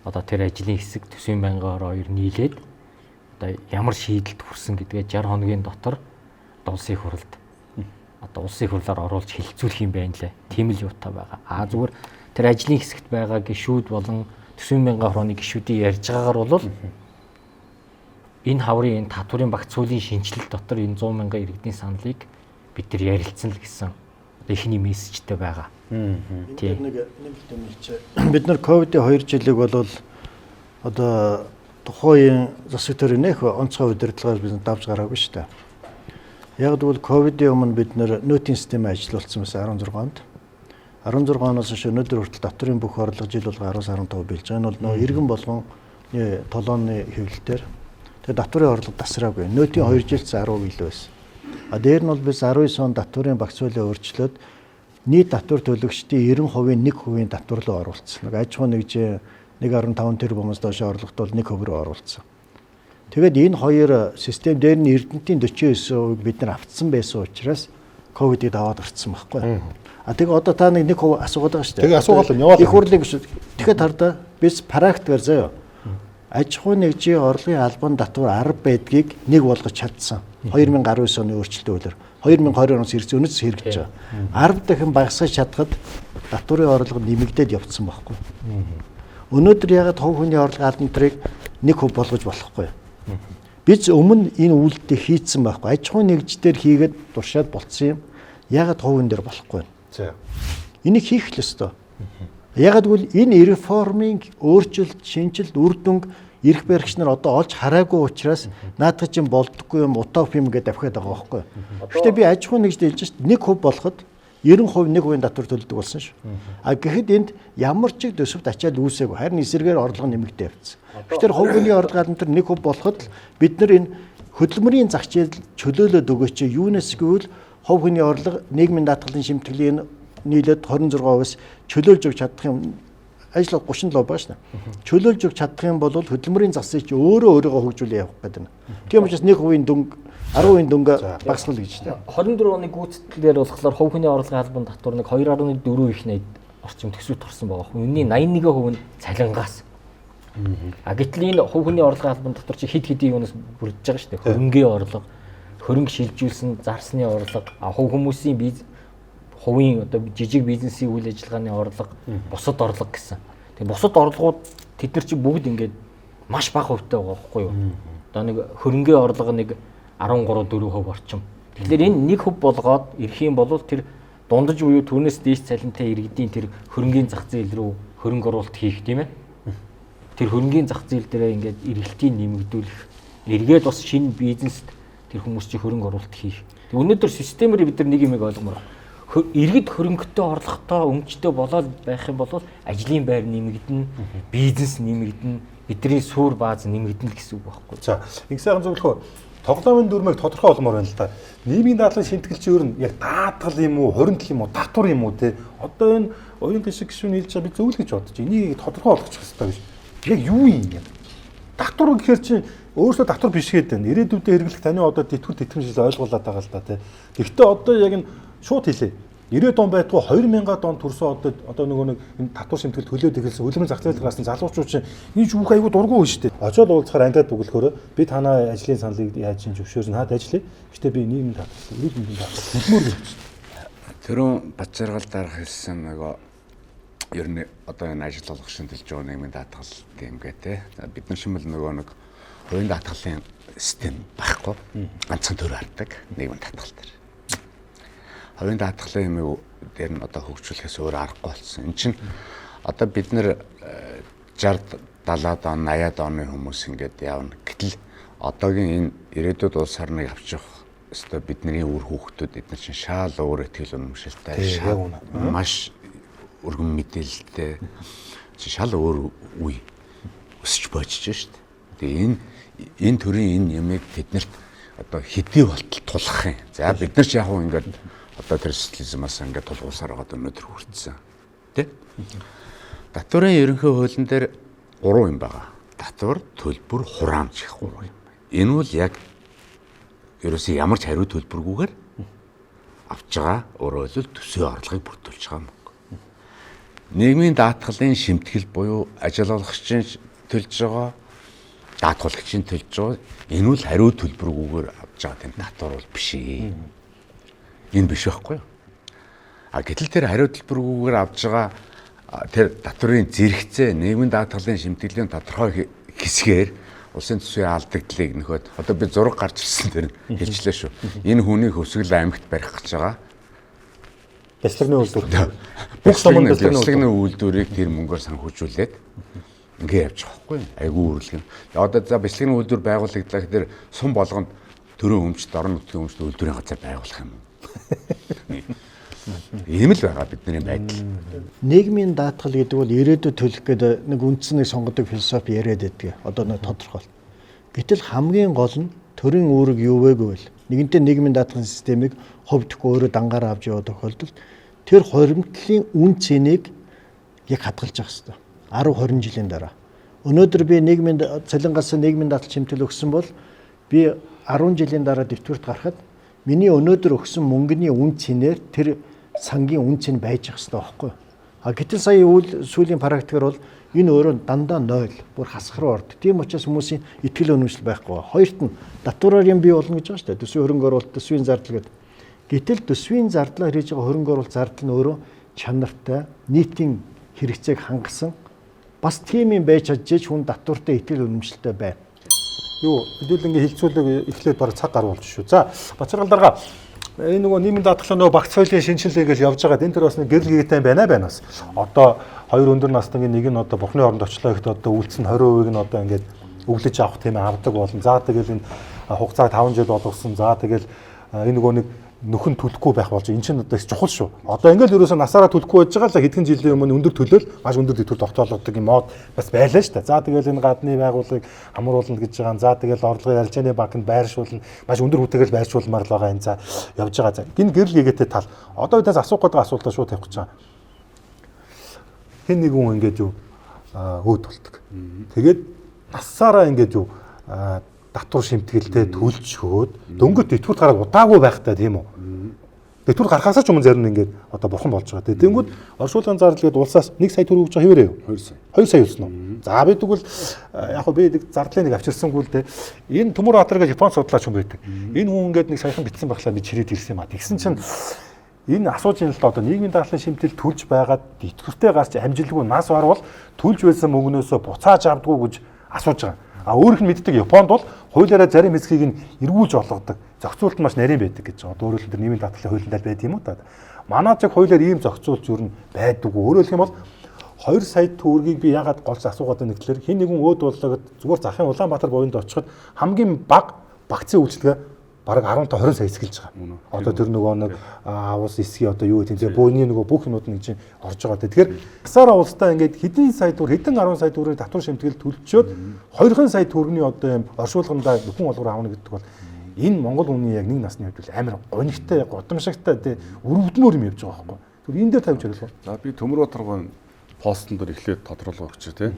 одоо тэр ажлын хэсэг төсвийн байнгын хороо хоёр нийлээд одоо одоо ямар шийдэлд хүрсэн гэдгээ 60 хоногийн дотор улсын хурлд одоо улсын хурлаар оруулж хэлэлцүүлэх юм байна лээ. Тийм л юутай байгаа. Зүгээр тэр ажлын хэсэгт байгаа гишүүд болон 40,000 хорооны гишүүдийн ярьж байгаагаар бол энэ хаврын энэ татварын багц хуулийн шинжилэл дотор энэ 100,000 иргэдийн саналыг бид нар ярилцсан л гэсэн эхний мессежтэй байгаа. Тийм. Бид нар ковидын 2 жилиг бол одоо тухайн засаг төрийн нэх онцгой удирдлагаар бид давж гараагүй шүү дээ. Яг тэгвэл ковидын өмнө бид нар нөөтийн системээ ажиллуулсан байсан 16 онд. 16 оноос хойш өнөөдөр хүртэл татварын бүх орлого жил болго 10-15 билж байгаа. Энэ бол нөө иргэн болгон толооны хэвлэлээр тэгээ татварын орлого тасраагүй. Нөөтийн 2 жилд 10% илүү байсан. Дээр нь бол biz 19 онд татварын багц хуулийг өөрчлөөд нийт татвар төлөгчдийн 90%-ийн 1% татвар руу оруулсан. Аж ахуй нэгж 1.5 тэрбумаас доош орлогот бол 1% рүү оруулсан. Тэгээд энэ хоёр систем дээр нь Эрдэнэтийн 49%-ийг бид нар автсан байсан учраас ковидыг даваад гарцсан байхгүй. Тэгээ одоо та нэг 1% асуугаад байгаа шүү дээ. Тэгээ асуугаад нь яваад. Их хурлын гишүүд. Тэгэхээр тардаа biz практикаар заяа. Аж ахуй нэгжийн орлогын албан татвар 10 байдгийг нэг болгож чадсан. 2019 оны өөрчлөлтийн хуулиар 2020 оноос ирсэн өнөөс хэрэгжиж байгаа. 10 дахин багасгаж чадхад татварын орлого нэмэгдээд явцсан байхгүй. Өнөөдөр ягаад хувь хүний орлого албан татварыг 1% болгож болохгүй. Biz өмнө энэ үйлдэлийг хийцэн байхгүй. Аж ахуй нэгждэр хийгээд туршаад болцсон юм. Ягаад хувийн дээр болохгүй. За. Энийг хийх л ёстой. Ягаад гэвэл энэ реформын өөрчлөлт, шинжилт, үр дүнг эрх баригч нар одоо олж хараагүй учраас наадах чинь болдоггүй юм, утоп юм гэдэг давхиад байгаа байхгүй. Гэхдээ би аж ахуй нэгжд хэлж шít 1% болоход 90% 1% татвар төлдөг болсон шүү. Гэхэд энд ямар ч төсөвт ачаал үүсээгүй. Харин эсрэгээр орлого нэмэгдээ явцсан. Тэгэхээр хувь хүний орлого албан дээр 1% болоход бид нар энэ хөдөлмөрийн зах зээл чөлөөлөд өгөөч юунаас гэвэл хувь хүний орлого нийгмийн даатгалын шимтгэлийн нийлээд 26%-аас чөлөөлж өгч чадах юм ажил 37 байгаа шнэ. Чөлөөлж өгч чадах юм бол хөдөлмөрийн зах зээл чи өөрийгөө хөгжүүлээ явах гэдэг. Тийм учраас 1% дөнгө 10% дөнгө багасгал гэж байна. 24 оны гүйцэтгэлээр болохоор хувь хүний орлогын албан татвар нэг 2.4 их найд орчим төсвөд турсан байгаа. Үнийн 81% нь цалингаас. Гэтэл энэ хувь хүний орлогын албан татвар чи хэд хэдийн юунаас бүрдэж байгаа шүү дээ. Хөрөнгөний орлого, хөрөнгө шилжүүлсэн зарсны орлого, хувь хүмүүсийн хувийн одоо жижиг бизнесийн үйл ажиллагааны орлого, бусад орлого гэсэн. Тэгээ бусад орлогууд тэд нар чи бүгд ингээд маш бага хувьтай байгаа байхгүй юу? Одоо нэг хөрөнгөний орлого нэг 13-4% орчим. Тэгэхээр энэ 1% болгоод ирэх юм бол тэр дундаж буюу түүнээс дээш цалинтай иргэдийн тэр хөрөнгөний зах зээл рүү хөрөнгө оруулалт хийх тийм ээ. Тэр хөрөнгөний зах зээл дээр ингээд эргэлтийг нэмэгдүүлэх, эргээд бас шинэ бизнест тэр хүмүүс чи хөрөнгө оруулалт хийх. Өнөөдөр системээр бид нар нэг юм ойлгомоор иргэд хөрөнгөтэй орлоготой өмчтэй болоод байх юм бол ажлын байр нэмэгдэнэ, бизнес нэмэгдэнэ, бидний суур бааз нэмэгдэнэ гэсэн үг байхгүй. За, их сайхан зөвлөхөө тоглоомын дүрмийг тодорхой олмоор байна л да. Нийгмийн дадлын шинтгэл чи ер нь яг даатгал юм уу, хоригдл юм уу, татвар юм уу те. Одоо энэ оюун гишг гишүүн хэлж байгаа би зөв л гэж бодож байна. Энийг тодорхой олгочих хэрэгтэй биш. Яг юу юм бэ? Татвар гэхээр чи өөрөөсөө татвар биш гэдэг байна. Ирээдүйдээ хэрэглэх таны одоо тэтгэл тэтгэмжлэл ойлгуулад байгаа л да те. Гэхдээ одоо яг энэ шууд хэлээ. 90 он байтугай 2000-ад он төрсөн одоо нөгөө нэг энэ татвар шимтгэл төлөөд эхэлсэн хөлбөмбөгийн зах зээл гарсан залуучууд чинь энэ ч бүх айгу дургүй шүү дээ. Очоод уулзахаар андаад бүгэлхөөрөө би танаа ажлын саналыг яаж чинь зөвшөөрсөн хаад ажиллая. Гэхдээ би нийгмийн татвар, нийгмийн татвар хөдөлмөр гэж. Тэрүүн Бачаргал дарах хэлсэн нөгөө ер нь одоо энэ ажил олгох шинжилж байгаа нийгмийн даатгал тийм гэдэг. Бид нар шимэл нөгөө нэг хувийн даатгалын систем байхгүй. Ганцхан төр хардаг нийгмийн даатгал дээр. Хувийн даатгалын юм дээр нь одоо хөгжүүлэхээс өөр аргагүй болсон. Энд чинь одоо бид нэр 60, 70-аад он, 80-аад оны хүмүүс ингээд явна. Гэтэл одоогийн энэ ирээдүйд улс орныг авчих өстой бидний үр хүүхдүүд эдгээр чинь шал өөр ихтгэл үнэмшилтэй, маш өргөн мэдээлэлтэй, шал өөр үе өсч боожж шүү дээ. Тэгээ энэ төрлийн энэ ямыг тэднэрт одоо хэдий болтол тулах юм. За бид нар ч яг уу ингээд одоо тэр социализмаас ингээд тулгуусаар байгаа өнөөдөр хүрсэн. Тэ? Татварын ерөнхий хуулийн дээр 3 юм байгаа. Татвар, төлбөр, хураамж гэх 3 юм. Энэ бол яг ерөөсөө ямар ч хариу төлбөргүйгээр авч байгаа өөрөөр хэлбэл төсөө орлогыг бүрдүүлж байгаа юм. Нийгмийн даатгалын шимтгэл буюу ажил олгогчийн төлж байгаа даатгуулагчийн төлж байгаа энэ бол хариу төлбөргүйгээр авч байгаа тийм татвар бол биш ээ. Энэ биш байхгүй юу? Гэтэл тэр хариу төлбөргүйгээр авж байгаа тэр татврын зэрэгцээ нийгмийн даатгалын шимтгэлийн тодорхой хэсгээр улсын төсвийн алдагдлыг нөхөд одоо би зураг гарч ирсэн тэр хэлжлээ шүү. Энэ хүний Хөсгөл аймагт барих гэж байгаа бяцлагны үйлдвэр. Бяцлагны үйлдвэрийг тэр мөнгөөр санхүүжүүлээд ингээ явж байгаа байхгүй юу? Айгүй үрлэг. Одоо за бяцлагны үйлдвэр байгуулагдлаа гэхээр сум болгонд төрийн өмчт, орон нутгийн өмчт үйлдвэрийн газар байгуулах юм. Ийм л байгаа бидний байдал. Нийгмийн даатгал гэдэг бол ирээдүйд төлөх гэдэг нэг үндснийг сонгодог философи яриад байдаг. Одоо нэг тодорхой. Гэтэл хамгийн гол нь төрийн үүрэг юу вэ гэвэл нэгэнтээ нийгмийн даатгалын системийг ховдохгүй өөрөө дангаараа авч явах тохиолдолд тэр хоримтлын үн цэнийг яг хадгалж явах хэрэгтэй. 10-20 жилийн дараа. Өнөөдөр би нийгмийн цалингаас нийгмийн даатгал чимтэл өгсөн бол би 10 жилийн дараа дэвтгүрт гарахад миний өнөөдөр өгсөн мөнгөний үн цэнээр тэр сангийн үн цэн байж ах хэрэгтэй байхгүй. Гэтэл сая сүүлийн практикаар бол энэ өөрөө дандаа 0 бүр хасах руу ордог. Тийм учраас хүмүүсийн итгэл үнэмшил байхгүй. Хоёрт нь татвараар юм бий болно гэж байгаа шүү дээ. Төсвийн хөрөнгө оруулалт, төсвийн зардал гэдэг. Гэтэл төсвийн зардлаар хийж байгаа хөрөнгө оруулалт зардал нь өөрөө чанартай, нийтийн хэрэгцээг хангасан бас тийм юм байж чадж хүн татвартай итгэл үнэмшилтэй байна. Юу хэдүүл ингээ хилцүүлэг эхлээд баг цаг гаруул шүү. За Бачаргал дарга энэ нөгөө нийгмийн даатгалын нөгөө багц соёлын шинжилгээ гэж явж байгаа. Энэ төр бас нэг гэрэл гээтэй байна бас. Одоо хоёр өндөр насны нэг нь одоо Бурхны оронд очлоо гэхэд одоо үйлдэл нь 20% нь одоо ингээд өглөж авах тийм авдаг болно. За тэгэл энэ хугацаа 5 жил болгосон. За тэгэл энэ нөгөө нэг нөхөн төлөхгүй байх болж энэ чинь одоо их чухал шүү. Одоо ингээл ерөөсөө насаараа төлөхгүй байж байгаа л хэдхэн жилийн өмнө өндөр төлөөл маш өндөр дэвтэр тогтоологддог юм мод бас байлаа шүү дээ. За тэгэл энэ гадны байгууллагыг хамруулна гэж байгаа. За тэгэл орлогын арилжааны банкнд байршуулна. Маш өндөр хүүтэйгээр байршуулмаар л байгаа энэ за явж байгаа. За гин гэрэл гээтэй тал. Одоо бидээс асуух гэдэг асуултаа шууд тавих гэж байгаа. Хэн нэг хүн ингээд юу өөд болдог. Тэгээд насаараа ингээд юу татвар шимтгэлтэй төлж хөөд дөнгөж дэвтгүрт гараад удаагүй байхтай тийм үү. Дэвтгүрт гарахаас ч өмнө зарим нь ингээд одоо бурхан болж байгаа. Тэнгүүд оршуулгын зардал гээд улсаас 1 сая төгрөг өгч хэвээрээ юу? 2 сая. 2 сая үлсэн үү? За би тэгвэл яг хөө би зардлын нэг авчирсангүй л дээ. Энэ Төмөр Баатар гэж Японд судлаач хүн байдаг. Энэ хүн ингээд нэг саяхан битсэн байхлаа би чирээд ирсэн юм а. Тэгсэн чинь энэ асууж юм л одоо нийгмийн даатгалын шимтэл төлж байгаад дэвтгүртээ гарч амжилтгүй нас барвал төлж байсан мөнгнөөсөө буцааж авдггүй гэж асууж байгаа. Өөрөөх нь мэддэг Японд бол хуулиараа зарим хэсгийг нь эргүүлж олгодог. Зохицуулт маш нарийн байдаг гэж байгаа. Өөрөөр хэлбэл нийгмийн даатгалын хуулиндаа байд юм уу та. Манай цаг хуулиар ийм зохицуулт юу н байдгүй. Өөрөөр хэлэх юм бол 2 сая төгрөгийг би ягаад голж асуугаад байна гэхээр хин нэгэн өөд боллоо зүгээр захын Улаанбаатар буйнд очиход хамгийн бага багцын үйлчлэгээ бараг 15-20 сая эсгэлж байгаа. Одоо тэр нөгөө нэг авус эсгий одоо юу гэдэг тийм бөөний нөгөө бүх юмуд нэг чинь орж байгаа. Тэгэхээр хасаараа улстай ингээд хэдэн сая төгрөг хэдэн 10 сая төгрөгийг татвар шимтгэл төлчөөд 2 сая төгрөгийн одоо юм оршуулгандаа бүхэн олгоор авна гэдэг бол энэ Монгол хүний яг нэг насны хувьд амар гонигтай годамшигтай тий өрөвдмөр юм явж байгаа байхгүй. Тэр энэ дээр тавьж ярил. За би Төмөр Баатаргийн постн дээр эхлээд тодруулга өгч тий.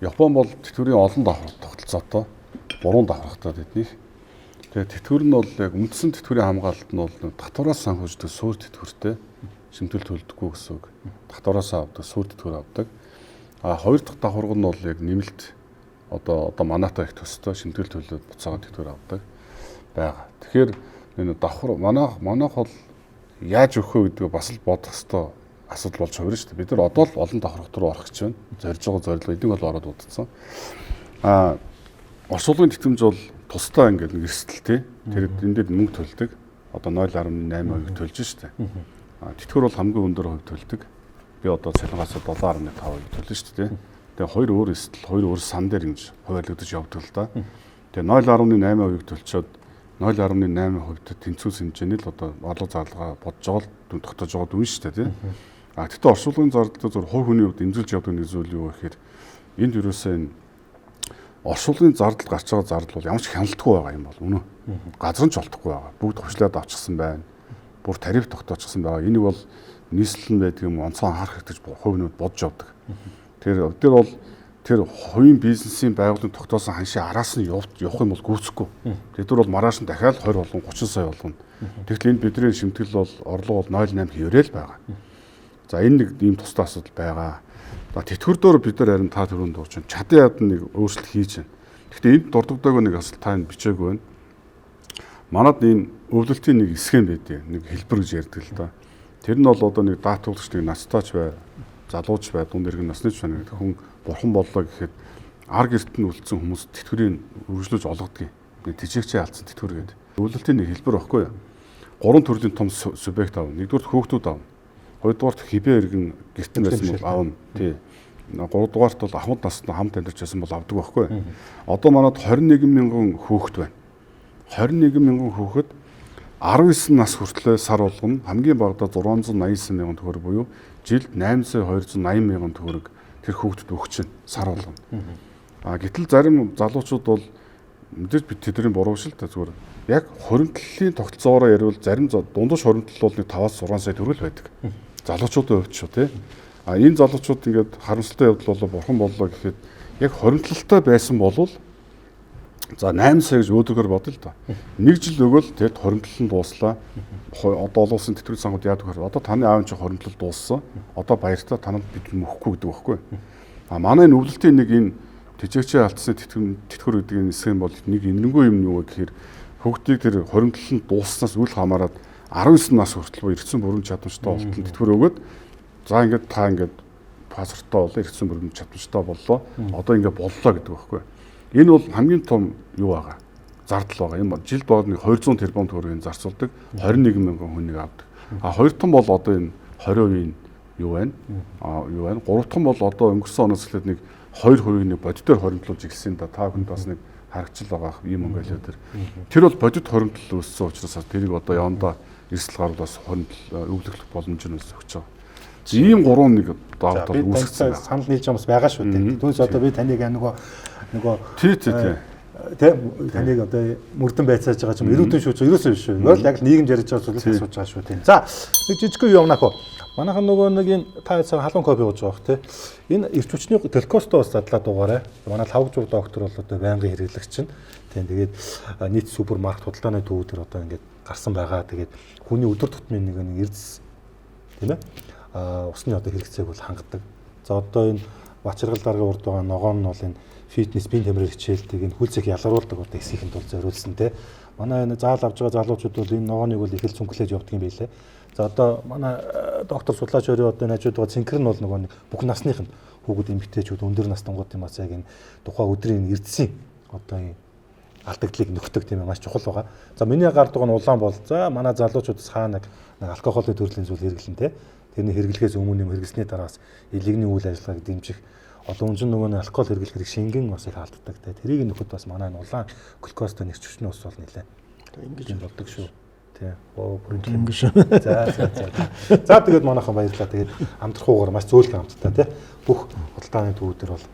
Япон бол тэтгэврийн олон давхар тогтолцоотой 3 давхартай тэднийх. Тэгээ тэтгэвэр нь бол яг үндсэн тэтгэврийн хамгаалалт нь бол татвараас санхүүждэг суур тэтгэвртэй шимтэл төлдөггүй гэсэн үг. Татвараас авдаг суур тэтгэвэр авдаг. Хоёр дахь давхарг нь бол яг нэмэлт одоо манайтай их төстэй шимтгэл төлөөд буцаага тэтгэвэр авдаг байгаа. Тэгэхээр энэ давхар манайх бол яаж өгөх вэ гэдгийг бас л бодох ёстой асуудал болж хувирна шүү дээ. Бид нар одоо л олон давхарх руу орох гэж байна. Зорж байгаа зорилго энийг бол ороод удацсан. Оршуулгын тэтгэмж бол тусдаа ингээд нэг эрсдэлтэй. Тэр эндээ мөнгө төлдөг. Одоо 0.8% төлж штэ. Тэтгэвэр бол хамгийн өндөр хувь төлдөг. Би одоо цалингаас 7.5% төлнө штэ. Тэгээ хоёр өөр эрсдэл, хоёр өөр сан дээр ингэж хуваарлагдаж явдаг л да. Тэгээ 0.8% төлчөөд 0.8% тэнцвүүс хэмжээний л одоо орлого зарлага бодж байгаа л тогтоож байгаа дүн штэ тий. Тэгтээ оршуулгын зардал зөв хувь хүний хувьд эмзэлж явдаг нэг зүйл юу гэхээр энд юусаа энэ оршуулгын зардал гарч байгаа зардал бол ямар ч хяналтгүй байгаа юм бол үнэ. Газар нь ч олдохгүй байгаа. Бүгд хувьчлаад авчихсан байна. Бүр тариф тогтоочихсан байгаа. Энийг бол нийслэл байдаг юм онцгой анхаарах хэрэгтэй хувь нүд бодж явдаг. Тэр бол тэр хувийн бизнесийн байгууллагын тогтоосон ханшийн араас нь явах юм бол гүйцэхгүй. Тэдгээр бол маргааш нь дахиад 20 болгон 30 сая болгоно. Тэгвэл энэ бидний шимтгэл бол орлого бол 0.8 хэврээл байгаа. За энэ нэг ийм тусдаа асуудал байгаа. Тэтгэвэр дээр бид нар харин та түрүүнд дурч чадан яд нэг өөрчлөлт хийж байна. Гэхдээ энд дурдвагдаагүй нэг асуулт та энэ бичээгүй байна. Манад энэ өвлөлтийн нэг схем байдیں۔ Нэг хэлбэр гэж ярьдаг л да. Тэр нь бол одоо нэг даатуулагч нэг настаач бай, залууч бай, дунд иргэн насныч байна гэдэг хүн бурхан боллоо гэхэд ар гэрт нь үлдсэн хүмүүс тэтгэврийг үргэлжлүүлж олгодог юм. Тэжээгчээ алдсан тэтгэвэр гэдэг. Өвлөлтийн нэг хэлбэр баггүй юу? 3 төрлийн том субъект аав. Нэгдүгээр хүүхдүүд аав. Хоёрдугаарт хибээ иргэн гэрт нь байсан бол аавна. Тий. 3-дугаарт бол ахмад настай хамт амьдарч байсан бол авдаг байхгүй юу? Одоо манад 21 мянган хүүхэд байна. 21 мянган хүүхэд 19 нас хүртлээр сар болгоно хамгийн багадаа 689 мянган төгрөг буюу жилд 8,280 мянган төгрөг тэр хүүхдэд өгч чинь сар болгоно. Гэтэл зарим залуучууд бол мэдээж бид тэдний буруу шил та зүгээр яг хоримтлалын тогтолцоороо ярил зарим дундаж хоримтлал бол 5-6 сая төгрөг байдаг. Залуучуудын хувьд шүү тий. Энэ залуучууд ингээд харамсалтай явдал болоо бурхан боллоо гэхэд яг хоримтлалтай байсан болвол за 8 сая гэж өөдөгөр бодъё л да. Нэг жил өгөөл тэгээд хоримтлал нь дууслаа. Одоо олон улсын тэтгэврийн сангууд яадаг вэ? Одоо таны аав чинь хоримтлал дууссан. Одоо баяртаа танад бид мөхгүй гэдэг байхгүй. Манай энэ өвлөлтийн нэг энэ тэжээгчээ алдсан тэтгэвэр гэдэг энэ схем бол нэг энэнгүй юм юу гэхээр хүүхдийг тэр хоримтлал нь дуусснаас үл хамааран 19 нас хүртэл эргэцэн бүрэн чадамжтай болтол тэтгэвэр өгөөд за ингээд та ингээд паспорттой болоо эргэцэн бүрэн чадамжтай боллоо. Одоо ингээд боллоо гэдэг байхгүй. Энэ бол хамгийн том юу байгаа? Зардал байгаа. Энэ жилд бод нэг 200 тэрбум төгрөгийг зарцуулдаг 21 мянган хүнийг авдаг. Хоёр том бол одоо энэ 20% юу байна? Юу байна? Гурав том бол одоо өнгөрсөн оноос эхлээд нэг 2% нэг бодитоор хоримтлуулж эхэлсэн да. Та бүхэнд бас нэг харагчл байгаа юм өнгөлөө тэр. Тэр бол бодит хоримтлал үүссэн учраас тэрийг одоо явандаа эрсдэл гаруулаас хоримтлал өвлөх боломж нь өсөж байгаа. Ийм гурван нэг давтал үүсгэсэн. Санал нийлж байгаа бас байгаа шүү дээ. Түүнээс одоо би таныг нөгөө тий таныг одоо мөрдөн байцааж байгаа ч юм эрүүдэн шүүж ерөөсөө биш шүү. Яг л нийгэмд ярьж байгаа зүйлээс асууж байгаа шүү тийм. За нэг жижиг юу юмнаа хөө. Манайхан нөгөө нэг энэ та халуун копи ууж байгаа бох тий. Энэ эрч хүчний телкостоос задлаа дугаарай. Манай лавгжуур доктор бол одоо байнгын хэрэглэгч чинь. Тийм тэгээд нийт супермаркет худалдааны төвүүд төр одоо ингээд гарсан байгаа. Тэгээд хүний өдөр тутмын нэг эрдэс тийм ээ. Усны одоо хэрэгцээг бол хангадаг. За одоо энэ бачиргал дарга урд байгаа ногоон нь бол энэ фитнес бие тамирын хичээлтийг энэ хүлцэх ялгаруулдаг одоо эсхийн тул зориулсан те. Манай энэ заал авж байгаа залуучууд бол энэ ногооныг бол их л цүнхлээж явдаг юм байлээ. За одоо манай доктор судлаач өрөө одоо найзууд байгаа цэнхэр нь бол нөгөө бүх насных нь хүүхэд эмэгтэйчүүд өндөр настангууд юм бас яг энэ тухайн өдрийн эрдэсийн одоо энэ алдагдлыг нөхдөг тийм маш чухал байгаа. За миний гард байгаа нь улаан бол за манай залуучуудаас хаа нэг алкоголын төрлийн зүйл хэрэглэн те. Тэрний хэрэглэхээс өмнө юм хэрэглэсний дараас элегний үйл ажиллагааг дэмжих одоо үнэн нөгөө алкогол хэрэглэх хэрэг шингэн бас их алддаг те. Тэрийг нөхөд бас манай улаан глюкозтой нэрч хүчний ус бол нэлээ. Ингэж болдог шүү. Тий. Бүр ингэ шүү. За тэгээд манайхан баярлалаа. Тэгээд амтрахуугаар маш зөөлхөн амттай те. Бүх худалдааны төвүүдэр бол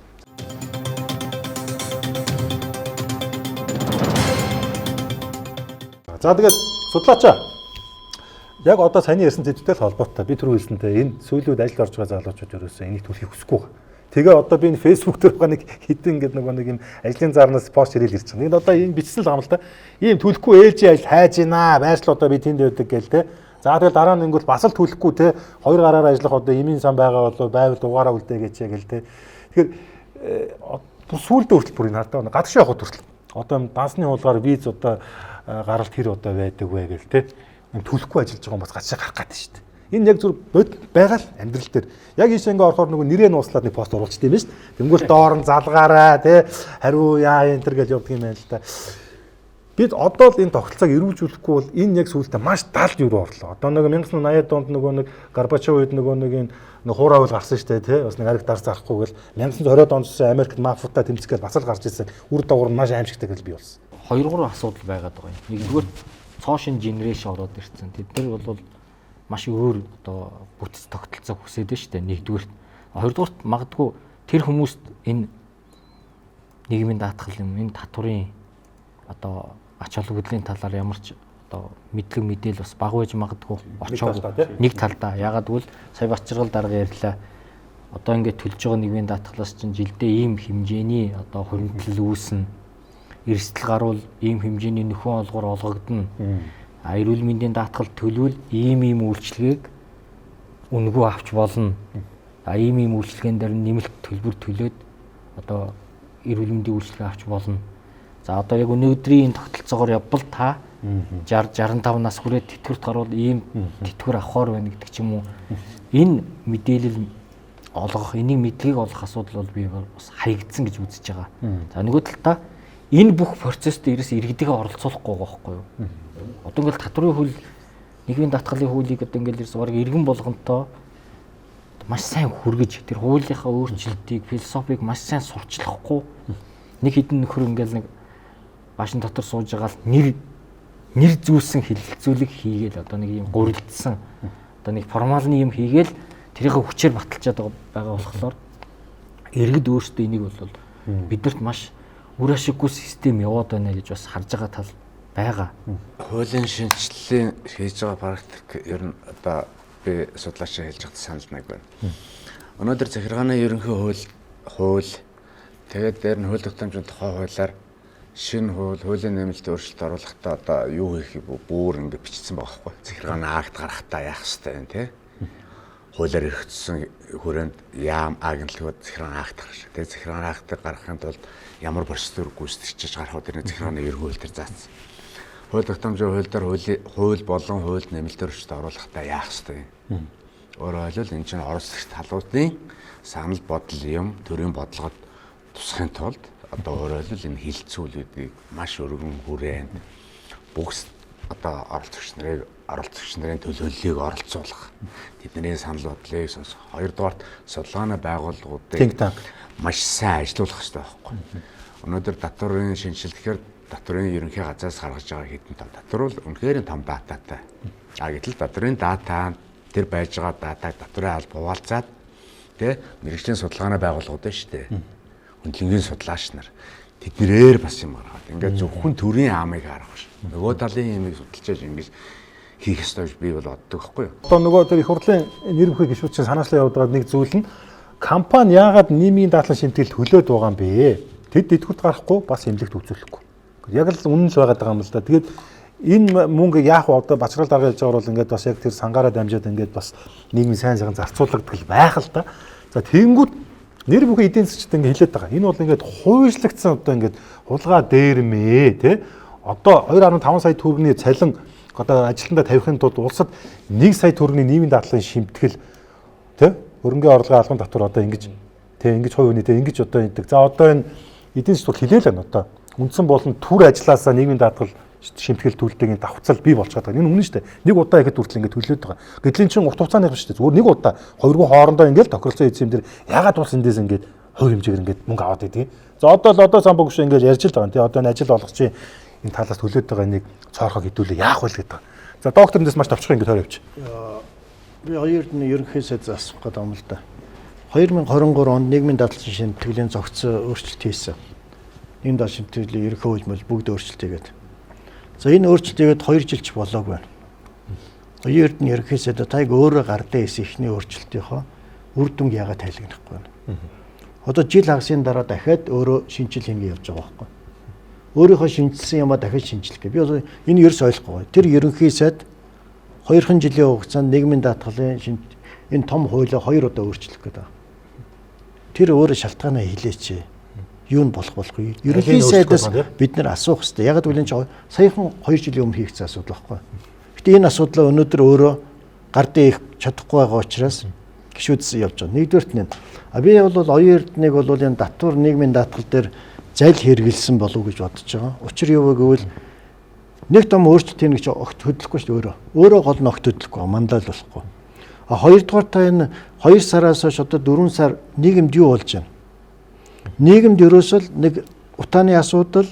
за тэгээд судлаачаа яг одоо саяны ярьсан зэвтэй холбоотой би түрүү хэлсэнтэй энэ сүүлүүд ажилд орж байгаа залуучууд ерөөсөө энийг түлхийг хүсэхгүй байгаа. Тэгээ одоо би энэ фэйсбүүк дээр байгаа нэг хитэн гэдэг нэг юм ажлын зарнаас пост ирэл ирж байгаа. Энд одоо энэ бичсэн л байгаа л да. Ийм түлхэхгүй ээлжийн ажил хайж гинэ. Байршил одоо би тэнд байдаг гээл те. За тэгэл дараа нь ингүүл бас л түлхэхгүй те. Хоёр гараараа ажиллах одоо эмийн сан байгаа болоо байвал дугаараа үлдээ гэж гээл те. Тэгэхээр сүүлдээ хүртэл бүр энэ хардаа гадагш явах хүртэл одоо дансны хуулгаар виз одоо гаралт хэр одоо байдаг вэ гээл те. Түлхэхгүй ажиллаж байгаа юм бас гацшаа гарах гэдэг шүү дээ. Энэ яг зүр бод байгаа л амьдрал дээр яг ийш ингээ орохоор нөгөө нэрээ нууслаад нэг пост оруулчихсан юм байна шүү дээ. Тэнгүүл доор нь залгаараа тий хариу яа энэ төр гэж явдаг юм байна л да. Бид одоо л энэ тогтолцоог эрүүлжүүлэхгүй бол энэ яг сүүлдээ маш далд юу орлоо. Одоо нэг 1980-ад онд нөгөө нэг Горбачев үед нөгөө нэг энэ хуурай уул гарсан шүү дээ тий. Бас нэг ариг дарс зарахгүй гэл 1920-ад онд Америкт мафиатай тэмцгээл бас л гарч ирсэн. Үр дагавар нь маш аимшигтай гэж би болсон. 2-3 асуудал байгаад байгаа юм. Нэгдүгээр цоошин генерашн ороод ирсэн. Тэд нар бол маш өөр одоо бүтэц тогтолцоог хүсээд байна шүү дээ. Нэгдүгээрт. Хоёрдугаарт магадгүй тэр хүмүүст энэ нийгмийн даатгал юм, энэ татврын одоо ач холбогдлын талаар ямар ч одоо мэдлэг мэдээл бас бага байж магадгүй очоогүй. Нэг талдаа. Ягаад гэвэл сая бачиргал дарга ярьлаа. Одоо ингээд төлж байгаа нийгмийн даатгалаас чинь жилдээ ийм хэмжээний одоо хөрөнгөлөл үүснэ. Эрсдэл гарвал ийм хэмжээний нөхөн олгор олгогдно. Эрүүл мэндийн даатгал төлвөл ийм үйлчлэгийг үнэгүй авч болно. Ийм үйлчлэгэн дээр нэмэлт төлбөр төлөөд одоо эрүүл мэндийн үйлчилгээ авч болно. За одоо яг өнөөдрийн тогтолцоогоор явбал та 60-65 нас хүрээд тэтгэврт гарвал ийм тэтгэвэр авахар байна гэдэг ч юм уу. Энэ мэдээлэл олгох, энийг мэдлэгийг олгох асуудал бол би бас хаягдсан гэж үзэж байгаа. За нөгөө талдаа энэ бүх процессд ерөөс иргэдээ оролцуулахгүй байгаа байхгүй юу? Одоо ингээл татварын хууль, нийгмийн даатгалын хуулийг одоо ингээл ерөөс бараг иргэн болгонтой маш сайн хүргэж тэр хуулийнхаа өөрчлөлтийг, философиг маш сайн сурчлахгүй нэг хэдэн нөхөр ингээл нэг башин дотор сууж байгаа л нэр зүүсэн хилэлцүүлэг хийгээл одоо нэг юм гурилдсан одоо нэг формалны юм хийгээл тэрийг хүчээр баталчаад байгаа болохоор иргэд өөрсдөө энийг бол биднэрт маш үр ашиггүй систем яваад байна гэж бас харж байгаа тал байгаа. Хуулийн шинжилгээ хийж байгаа практик ер нь одоо би судлаач хэлж байгаад санал нэг байна. Өнөөдөр захиргааны ерөнхий хууль тэгээд дээр нь хууль тогтоомжийн тухай хуулиар шинэ хуулийн нэмэлт өөрчлөлт оруулахдаа одоо юу хийх бүр ингэ бичсэн байгаа байхгүй. Захиргааны акт гаргахтаа яах ёстой вэ те? Хуулиар эрхэлсэн хүрээнд яам агентлагууд захиргааны акт гаргаж. Тэгээд захиргааны актыг гаргахын тулд ямар процедур гүйцэтгэж гарах вэ? Захиргааны ерөнхий хууль дээр заасан. Хууль тогтоомжийн хууль дээр хууль болон хуульд нэмэлт өөрчлөлт оруулахдаа яах ёстой вэ? Өөрөөр хэлбэл энэ чинь орос талуудын санал бодол юм төрийн бодлогод тусахын тулд одоо өөрөөр хэлбэл энэ хилцүүлүүдийг маш өргөн хүрээнд бүгд одоо оролцогч нарын төлөөллийг оролцуулах, тэдний санал бодлыг сонсох. Хоёрдугаарт судалгааны байгууллагуудыг маш сайн ажилуулах хэрэгтэй байхгүй. Өнөөдөр татварын шинжилэл гэхээр татварын ерөнхий газраас гаргаж байгаа хэдэн том татвар бол үнэхээр том дататай. Гэтэл татварын дата тэр байж байгаа датаг татварын алба хуваалцаад мэргэжлийн судалгааны байгууллагууд байна шүү дээ. Хөндлөнгийн судлаач нар тэднэрээр бас юм гаргаад ингээд зөвхөн төрийн амыг харах ш. Нөгөө талын юмыг судалж ингэж хийх ёстой гэж би бол боддог байхгүй юу. Одоо нөгөө тэр их хурлын нэр бүхий гишүүдийн санаачлан явуулж байгаа нэг зүйл нь компани яагаад нийгмийн даатгалын шимтгэлд хөлөөд байгаа юм бэ? Тэд тэтгэврт гарахгүй бас эмнэлэгт үзүүлэхгүй. Яг л үнэн л байгаад байгаа юм л да. Тэгээд энэ мөнгө яах вэ? Одоо бачрал дарга хэлж байгаа бол ингээд бас яг тэр сангаараа дамжаад ингээд бас нийгмийн сайн сайхан зарцуулагддаг байх л да. За тэгэнгүүт нэр бүхий эдийн засгчд ингээд хэлээд байгаа. Энэ бол ингээд хуйжлагдсан одоо ингээд хулгай дээрмээ тий. Одоо 2.5 сая төгрөгийн цалин одоо ажилтнаа тавихын тулд улсад 1 сая төгрөгийн нийгмийн даатгалын шимтгэл тий хөрөнгөний орлогын албан татвар одоо ингэж тий ингэж хувь хүний тий ингэж одоо идэг. За одоо энэ эдийн засгт хэлээл байна одоо. Үндсэн болон түр ажилласаа нийгмийн даатгал шимтгэл төлөлтийн давхцал бий болчиход байгаа. Энэ үнэн шүү дээ. Нэг удаа ихэд хүртэл ингэ төлөөд байгаа. Гэтэл чинь урт хугацааны юм шүү дээ. Зүгээр нэг удаа хоёргүй хоорондоо ингэ тохиролцоо эзэм дээр ягаад ус эндээс ингэ хувь хэмжээгээр ингэ мөнгө аваад идэг. За одоо самбог шүү ингэ ярьж л байгаа. Тий одоо энэ ажил болгох чинь энэ талаас төлөөд байгаа нэг цоорхоо хэдүүлээ яах вэ гэдэг. За доктор эндээс маш товчхон ингэ тойр явчих. Би хоёрд нь ерөнхийдөө асуух гэдэг юм л да. 2023 онд нийгмийн даатгалын шимтгэлийн зохицсон өөрчлөлт хийсэн. Ийм даатгалын шимтгэлийн ерөнхий хууль бүгд өөрчлөлт хийгээд. За энэ өөрчлөлтийгээд 2 жилч болоогүй байна. Хоёрд нь ерөнхийдөө тайг өөрөө гардаа хийсэн ихний өөрчлөлтийнхөө үр дүнг яагаад тайлгнахгүй байна. Одоо жил хагасын дараа дахиад өөрөө шинжил хийнгээ явж байгаа байхгүй. Өөрийнхөө шинжилсэн юмаа дахиад шинжилэх гэ. Би одоо энэ ерөөс ойлгохгүй. Тэр ерөнхий сайд 2хан жилийн хугацаанд нийгмийн даатгалын энэ том хуулийг 2 удаа өөрчлөх гэдэг. Тэр өөрөө шалтгаанаа хэлээч. Юу нь болох вэ? Ерөнхий сайдаас бид нэр асуух хэрэгтэй. Яг гэвэл саяхан 2 жилийн өмнө хийгдсэн асуудал байхгүй. Гэтэ энэ асуудлаа өнөөдөр өөрөө гардаа их чадахгүй байгаа учраас гişүүдс явж байгаа. Нэгдүгээрт нь би бол оюун эрдэнэг бол энэ татвар нийгмийн даатгал дээр зал хэрэгэлсэн болов уу гэж бодож байгаа. Учир юу вэ гэвэл нэг том өөрчлөлт хийх гэж огт хөдлөхгүй шүү дээ өөрөө. Өөрөө гол нь огт хөдлөхгүй, мандал болохгүй. Хоёрдугаар та энэ 2 сараас хойш одоо 4 сар нийгэмд юу болж байна? Нийгэмд ерөөсөл нэг утааны асуудал,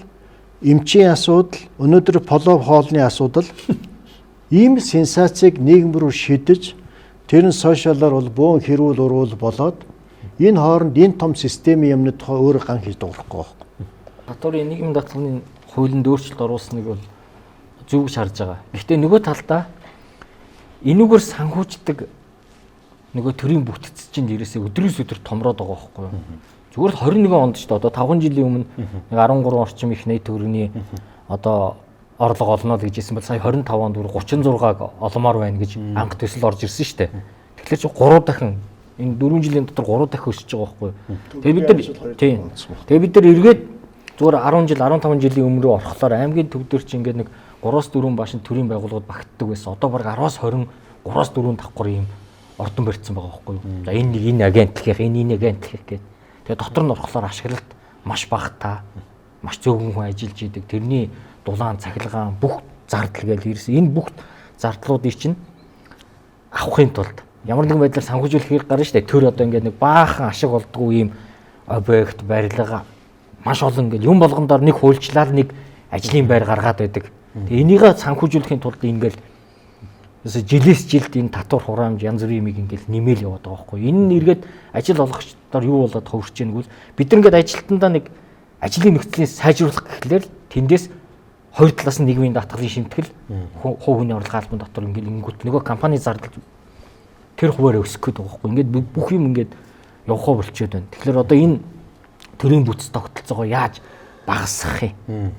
эмчийн асуудал, өнөөдөр поло хоолны асуудал ийм сенсацийг нийгэм рүү шидэж тэр нь сошиалаар бол бөөн хэрүүл урвал болоод энэ хооронд энэ том системийн юмны тухай өөрөө ган хийж дуурахгүй байна. Татварын нийгмийн даатгалын хуулинд өөрчлөлт оруулсныг бол зөв гэж харж байгаа. Гэхдээ нөгөө талдаа энүүгээр санхүүждэг нөгөө төрийн бүтц чинь ерөөсөө өдрөөс өдөр томроод байгаа байхгүй юу? Зүгээр л 21 онд ч одоо 5 жилийн өмнө нэг 13 орчим их нийт төгрөгийн одоо орлого олно гэж хэлсэн бол сая 25 онд 36-г олмоор байна гэж анх төсөл орж ирсэн шүү дээ. Тэгэхээр чи 3 дахин Энэ 4 жилийн дотор 3 дахин өсөж байгаа байхгүй юу? Тэгээ бид нар эргээд зүгээр 10 жил 15 жилийн өмнө рүү орохлоор аймгийн төв дээр чи ингээд нэг 3-4 башин төрийн байгууллагууд багтдаг байсан. Одоо баг 10-20 3-4 давхар ийм ордон барьсан байгаа байхгүй юу? За энэ агентлах, энэ агентлах гэдэг. Тэгээ дотор нь орохлоор ашиглалт маш багтаа, маш зөөгөн хүн ажиллаж идэг. Тэрний дулаан, цахилгаан бүх зардал гээл ирсэн. Энэ бүх зардлуудыг чинь авахын тулд ямар нэгэн байдлаар санхүүжүүлэх хэрэг гарна шүү дээ. Тэр одоо ингээд нэг баахан ашиг болдгоо ийм объект барилга маш олон ингээд юм болгондоор нэг хуульчлал нэг ажлын байр гаргаад байдаг. Тэгээ энийг санхүүжүүлэхийн тулд ингээд жилээс жилд энэ татвар хураамж янз бүрийн юмыг ингээд нэмэл яваад байгаа байхгүй. Энэ нь эргээд ажил олгогчдоор юу болоод хувирч ийн гэвэл бид нар ингээд ажилтнаа нэг ажлын нөхцөлийг сайжруулах гэхлээр тэндээс хоёр талаас нь нийгмийн даатгалын шимтгэл хувь хүний орлогын албан дотор ингээд ингүүт нөгөө компани зардал тэр хуваараа өсөх гээд байгаа байхгүй. Ингээд бүх юм ингээд явахаа болчиход байна. Тэгэхээр одоо энэ төрийн бүтц тогтолцоогоо яаж багасгах юм?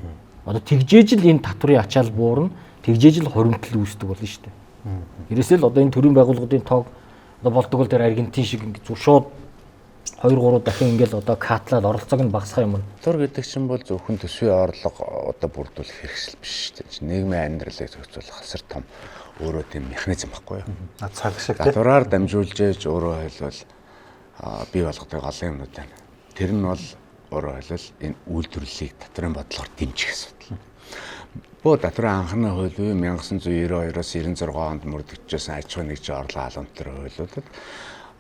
Одоо тэгжээж л энэ татврын ачаал буурна, тэгжээж л хоримтлал үүсдэг болно шүү дээ. Ерөөсөө л одоо энэ төрийн байгууллагуудын тоог одоо болдог бол тэр Аргентин шиг ингээд шууд 2-3 дахин ингээд одоо катлаад оролцоог нь багасгах юм. Татвар гэдэг чинь бол зөвхөн төсвийн орлого одоо бүрдүүлэх хэрэгсэл биш шүү дээ. Нийгмийн амьдралыг зохицуулах асар том өөрөө тийм механизм баггүй юу? Цаг шиг тийм. Татвараар дамжуулж ээж өөрөө хэлбэл бий болгодог олон юмнууд байна. Тэр нь бол өөрөө хэлбэл энэ үйлдвэрлэлийг татварын бодлогоор дэмжих асуудал. Бо татварын анхны хууль бий 1992-оос 96 онд мөрдөгчөөсөн аж ахуйн нэгжийн орлогын албан төр хуулиудад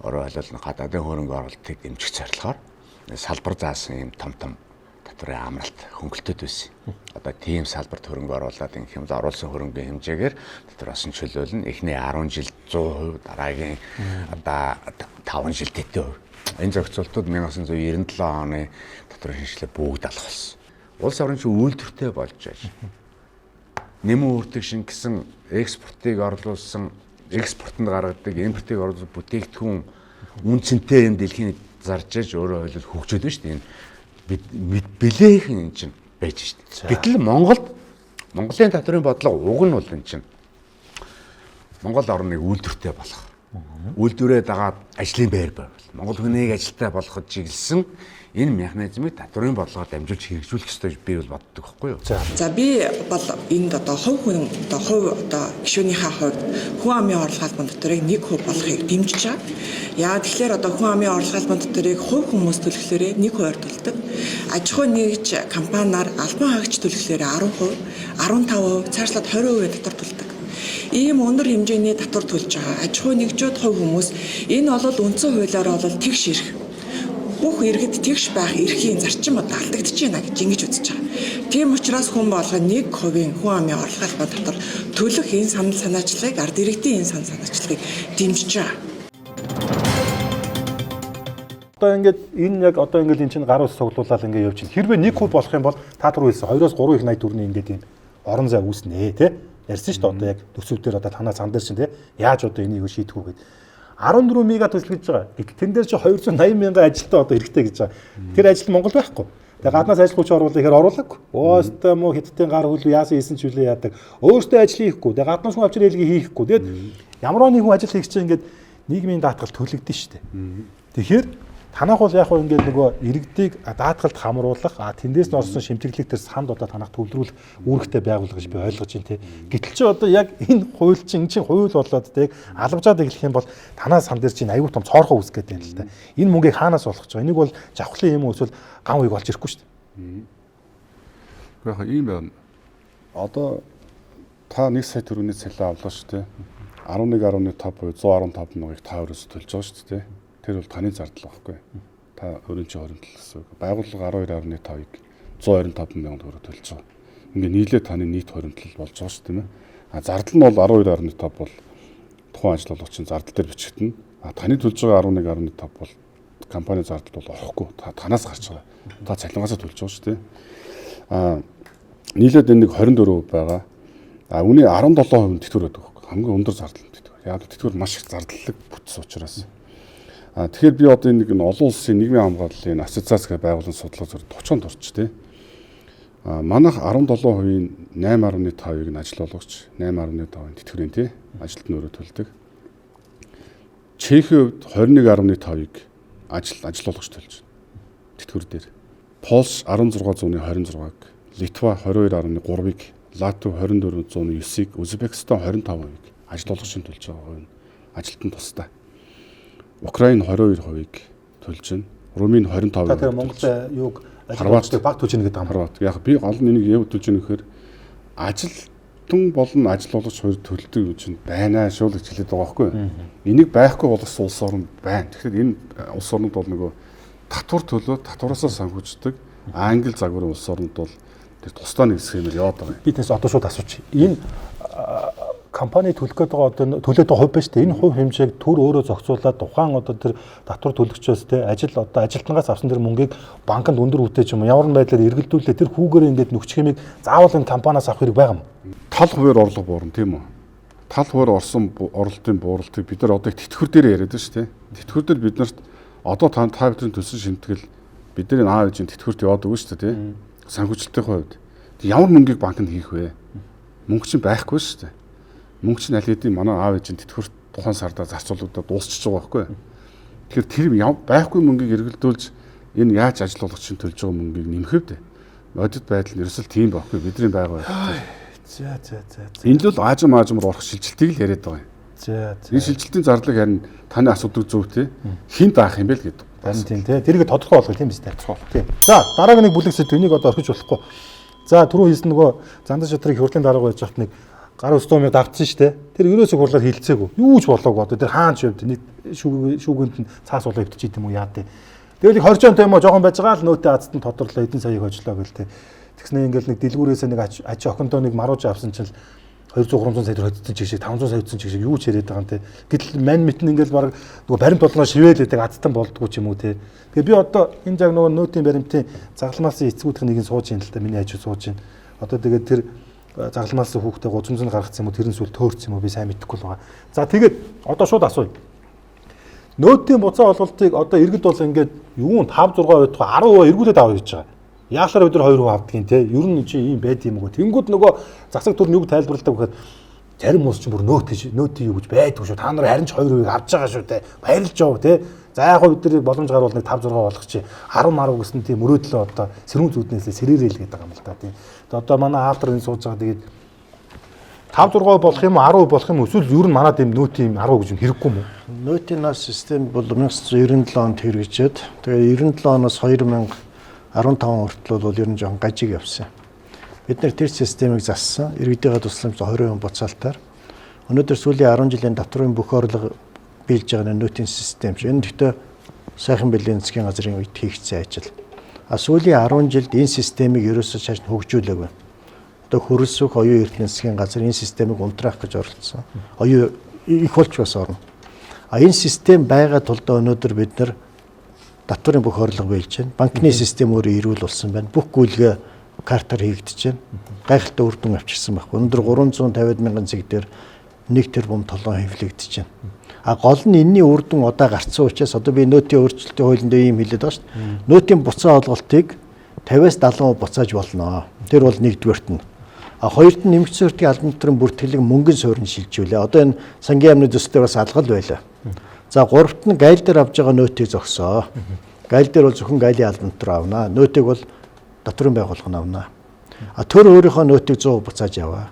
өөрөө хэлбэл гадаадын хөрөнгө оруулалтыг дэмжих зорилгоор салбар заасан юм том татварын амралт хөнгөлтөд байсан. Одоо тийм салбарт хөрөнгө оруулаад ингэх юм оруулсан хөрөнгөний хэмжээгээр татвар осон чөлөөлнө. Эхний 10 жил 100%, дараагийн одоо 5 жил тэтэй%. Энэ зохицуултууд 1997 оны татварын шинжилгээ бүгд алах болсон. Улс орон чинь үйлдвэртэй болж байна. Нэмэн өөртөг шингэсэн экспортыг орлуулсан, экспортод гаргадаг, импортыг оруулах бүтээгдэхүүн үнцэнтэй юм дэлхийн зарж иж өөрөө хэлбэл хөгжөөд байна шүү дээ. Билээхэн энэ чинь байж шүү дээ. Гэтэл Монголын татварын бодлого уг нь бол энэ чинь Монгол орныг үйлдвэртэй болгох. Үйлдвэрээ дагаад ажлын байр байвал Монгол хүнийг ажилтай болгоход чиглэсэн энэ механизмыг татварын бодлогоор дамжуулж хэрэгжүүлэх ёстой би бол боддог байхгүй юу? За би бол энд одоо хувь гишүүнийхээ хувьд хүн амын орлогын албан дотоорыг 1% болохыг дэмжиж байгаа. Яа тэгэхээр одоо хүн амын орлогын албан дотоорыг хувь хүмүүс төлөхлөөр 1% төлдөг. Аж ахуй нэгж компаниар албан хаагч төлөхлөөр 10%, 15%, цаашлаад 20% татвар төлдөг. Ийм өндөр хэмжээний татвар төлж байгаа аж ахуй нэгжүүд хувь хүмүүс энэ бол үндсэн хуулиар бол тэгш ирэх. Бүх иргэд тэгш байх эрхийн зарчим алдагдаж байна гэж ингэж үзэж байгаа. Тийм учраас хүн болгоо 1% хүн амын орлогын албан дотор төлөх энэ санал санаачлагыг ард иргэдийн энэ санал санаачлагыг дэмжиж байгаа. Одоо ингээд энэ яг одоо ингээд эн чинь гар ус цуглуулаад ингээд явж байна. Хэрвээ 1% болох юм бол та түр хэлсэн 2-3 их 80 төгрөгийн ингээд энэ орон зай үүснэ тий. Ярьсан шүү дээ одоо яг төсөв дээр одоо танаа цан дээр чинь тий. Яаж одоо энийг шийдэх үү гэдэг. 14 мега төсөл гэж байгаа. Гэтэл тэн дээр чи 280 мянган ажилтаа одоо хэрэгтэй гэж байгаа. Тэр ажил Монгол байхгүй. Тэгээ гаднаас ажил хүч оруулах ихээр оруулаагүй. Оостой мó хиттийн гар хөл яасан хийсэн ч үлээ яадаг. Өөртөө ажил хийхгүй. Тэгээ гаднаас хүн авчир хэлгийг хийхгүй. Тэгээд ямар нэг хүн ажил хийх чинь ингээд нийгмийн даатгал төлөгдөн шүү дээ. Тэгэхээр танах бол яг ингээд нөгөө иргэдийг даатгалд хамруулах, тэндээс нь орсон шимтгэлэг төр санд одоо танах төвлөрүүлэх үүрэгтэй байгуулга гэж би ойлгож байна тий. Гэтэл чи одоо яг энэ хууль чинь хууль болоод тий албажаад эхлэх юм бол танаа сан дээр чинь аюу тум цоорхоо үүсгэж байна л да. Энэ мөнгийг хаанаас болох ч байгаа. Энийг бол завхлын юм уу эсвэл ган үеиг олж ирэхгүй шүү дээ. Яг ийм байна. Одоо та 1 сая төгрөгийн цалин авлаа шүү дээ. 11.5% 115 мянгыг та өрөөс төлж байгаа шүү дээ. Тэр бол таны зардал байхгүй. Та өөрийн чинь хоримтлал гэсэн үг. Байгууллага 12.5-ыг 125 мянган төгрөг төлж байгаа. Ингээ нийлээ таны нийт хоримтлал болж байгаа шүү тийм ээ. Зардал нь бол 12.5 бол тухайн ажил олгогчийн зардал дээр бичигдэнэ. Таны төлж байгаа 11.5 бол компани зардал бол орохгүй. Танаас гарч байгаа. Та цалингаасаа төлж байгаа шүү тийм. Нийлээд энэ нэг 24% байгаа. Үүний 17% тэтгэвэр байдаг. Хамгийн өндөр зардал тэтгэвэр. Яг тэтгэвэр маш их зардлаг бүтсэн учраас. Тэгэхээр би одоо нэг олон улсын нийгмийн хамгааллын ассоциац гэх байгууллагын судлага зөв 30-нд орч тий. Манайх 17%-ийн 8.5%-ыг нь ажил олгогч, 8.5%-ийн тэтгэврийн тий ажилтны өрөө төлдөг. Чехийн хувьд 21.5-ыг ажил олгогч төлж байна. Тэтгэвэр дээр. Польш 16.26-г, Литва 22.3-ыг, Латви 24.9-ыг, Узбекистан 25%-ыг ажил олгогчийн төлж байгаа нь ажилтан тусдаа. Украин 22%-ыг төлж байна. Румын 25%. Тэгэхээр Монгол юуг ажил баг төлж байгаа гэдэг юм. Хорват. Яг би гол нь энийг яв төлж байгаа нөхөр ажилтан болон ажил олгогч хоёр төлдөг юм чинь байна шүү л гэж хэлээд байгаа байхгүй юу? Энийг байхгүй болгосон улс орн байна. Тэгэхээр энэ улс орнууд бол нөгөө татвар төлөө татвараасаа санхүүждэг англи загварын улс орнууд бол тэр тусдаа нэг схемээр яваад байгаа юм. Би тэс одоо шууд асуучих. Энэ компани төлөх гээд байгаа одоо төлөөд байгаа хувь байна шүү дээ. Энэ хувь хэмжээг төр өөрөө зохицуулаад тухайн одоо тэр татвар төлөгчөөс те ажилтнаас авсан тэр мөнгийг банкнд өндөр үтээж юм ямар нэгэн байдлаар эргэлдүүлээ тэр хүүгээр ингээд нөхчих юмыг заавал энэ компаниас авах хэрэг байгаа юм. Тал хуваар орлого буурна тийм үү? Тал хуваар орсон оролтын бууралтыг бид нар одоо тэтгэвэр дээр яриад байна шүү дээ. Тэтгэвэр дээр бид нарт одоо та бүхэн төлсөн шимтгэл бидний аав ээжийн тэтгэвэрт яваад өгнө шүү дээ тийм. Санхүүжилтийн хувьд ямар мөнгийг банкнд хийх вэ? Мөнгө чинь байхгүй шүү дээ. Мөнгө чинь аль хэдийн манай аав ээжийн тэтгэвэрт тухайн сарда зарцуулагдаад дуусчихж байгаа байхгүй. Тэгэхээр тэр байхгүй мөнгийг эргэлдүүлж энэ яаж ажил олгогчийн төлж байгаа мөнгийг нэмэхэд дээ. Бодит байдал нь ерөөсөл тийм байхгүй бидний байгаа. За. Энэ л аажмаар орох шилжилтийг л яриад байгаа юм. За. Энэ шилжилтийн зарлаг харин таны асуудаг зөв те. Хин даах юм бэ л гэдэг. Харин тийм те. Тэрийг тодорхой болгох тийм биз дээ. Тийм. За, дараагийн нэг бүлэг сэдв энийг одоо орхиж болохгүй. За, түрүү хийсэн нөгөө зандан шатрыг хурдлын дараагаа яж хат нэг гар өстөөмийг давтсан шүү дээ. Тэр ерөөсөө хурлаар хилцээгүй. Юу ч болоогүй одоо тэр хаан ч явд нэг шүүгэнд нь цаас болоо өвтчих юм уу яа дээ. Тэгэл их 20 он тайм жоохон байж байгаа л нөөтэ азад нь тодорлоо эдэн саяыг хожлоо гэл те. Тэгснэ ингээл нэг дэлгүүрээсээ нэг аж охиндоо нэг марууж авсан чинь 200-300 сая төгрөг хөдөлсөн чиг шиг 500 сая хөдөлсөн чиг шиг юу ч яриад байгаа юм те. Гэтэл мань мэтэн ингээл баг нөгөө баримт болгоо шивээлээдэг азтан болдгоо ч юм уу те. Тэгээ би одоо энэ яг нөгөө нөөтийн баримтын загламалсан эцгүүдх нэг нь сууж ийн л та миний хажуу сууж ийн. Одоо тэгээд тэр загламалсан хүүхдээ гузамжинд гаргацсан юм уу тэрэн сүл төөрсөн юм уу би сайн мэдэхгүй л байгаа. За тэгээд одоо шууд асууя. Нөөтийн буцаа олголтыг одоо иргэд бол ингээд юу 5 6 удаа 10% эргүүлээд авах гэж байгаа. Яахлаар өдөр 2% авдгийн те. Ер нь чи ийм байд юм уу? Тэнгүүд нөгөө засаг төр нь юу тайлбарладаг гэхэд зарим хүмүүс ч бүр нөөтийн юу гэж байдгүй шүү. Та нар харин ч 2% авч байгаа шүү те. Баярлж яав те. За яг бид нар боломж гарвал нэг 5 6 болох чи 10 гэсэн тийм мөрөөдлөө одоо сэрүүн зүуднээсээ сэрээрэл гэдэг юм л та тийм. Одоо манай хаалтар энэ сууж байгаа тэгээд 5 6 болох юм уу 10 болох юм эсвэл ер нь манай тийм нөөтийн 10 гэж хэрэггүй юм уу? Нөөтийн нас систем бол 1997 онд хэрэгжээд тэгээд 97 оноос 2015 хүртэл бол ер нь жоохон гажиг явсан. Бид нэр тэр системийг зассан. Иргэдийн тусламж 20% буцаалтаар. Өнөөдөр сүүлийн 10 жилийн татврын бүх орлого биелж байгаа нөөтийн систем. Энэ гэхдээ сайхан бэлгийн засгийн газрын үед хийгдсэн ажил. Сүүлийн 10 жилд энэ системийг ерөөсөө цааш нь хөгжүүлээгүй. Одоо хөрөлсөх оюун эрдэнэ засгийн газар энэ системийг унтраах гэж оролцсон. Оюун их болж бас орно. Энэ систем байгаа тулд өнөөдөр бид нар татврын бүх орлого биелж байна. Банкны систем өөрөө эрүүл болсон байна. Бүх гүйлгээ картаар хийгдэж байна. Гайхалтай үр дүн авчирсан байхгүй. Өнөөдөр 350 мянган цэг дээр 1 тэрбум толгой хэвлэгдэж байна. Гол нь энэний үр дүн удаа гарцсан учраас одоо би нөөтийн өөрчлөлтийн хуулинд ийм хэлээд байгаа шүү дээ. Нөөтийн буцаа олголтыг 50-аас 70% буцааж болно. Тэр бол нэгдүгээрт нь. Хоёрт нь нэмэгдсэн суурьтын албан татврын бүртгэлийг мөнгөн суурин шилжүүлээ. Одоо энэ сангийн яамны төс дээр бас алгал байлаа. За гуравт нь гайл дээр авж байгаа нөөтийг зогсоо. Гайл дээр бол зөвхөн гайлын албан татвар авна. Нөөтийг бол татврын байгууллага авна. Төр өөрийнхөө нөөтийг 100% буцааж яваа.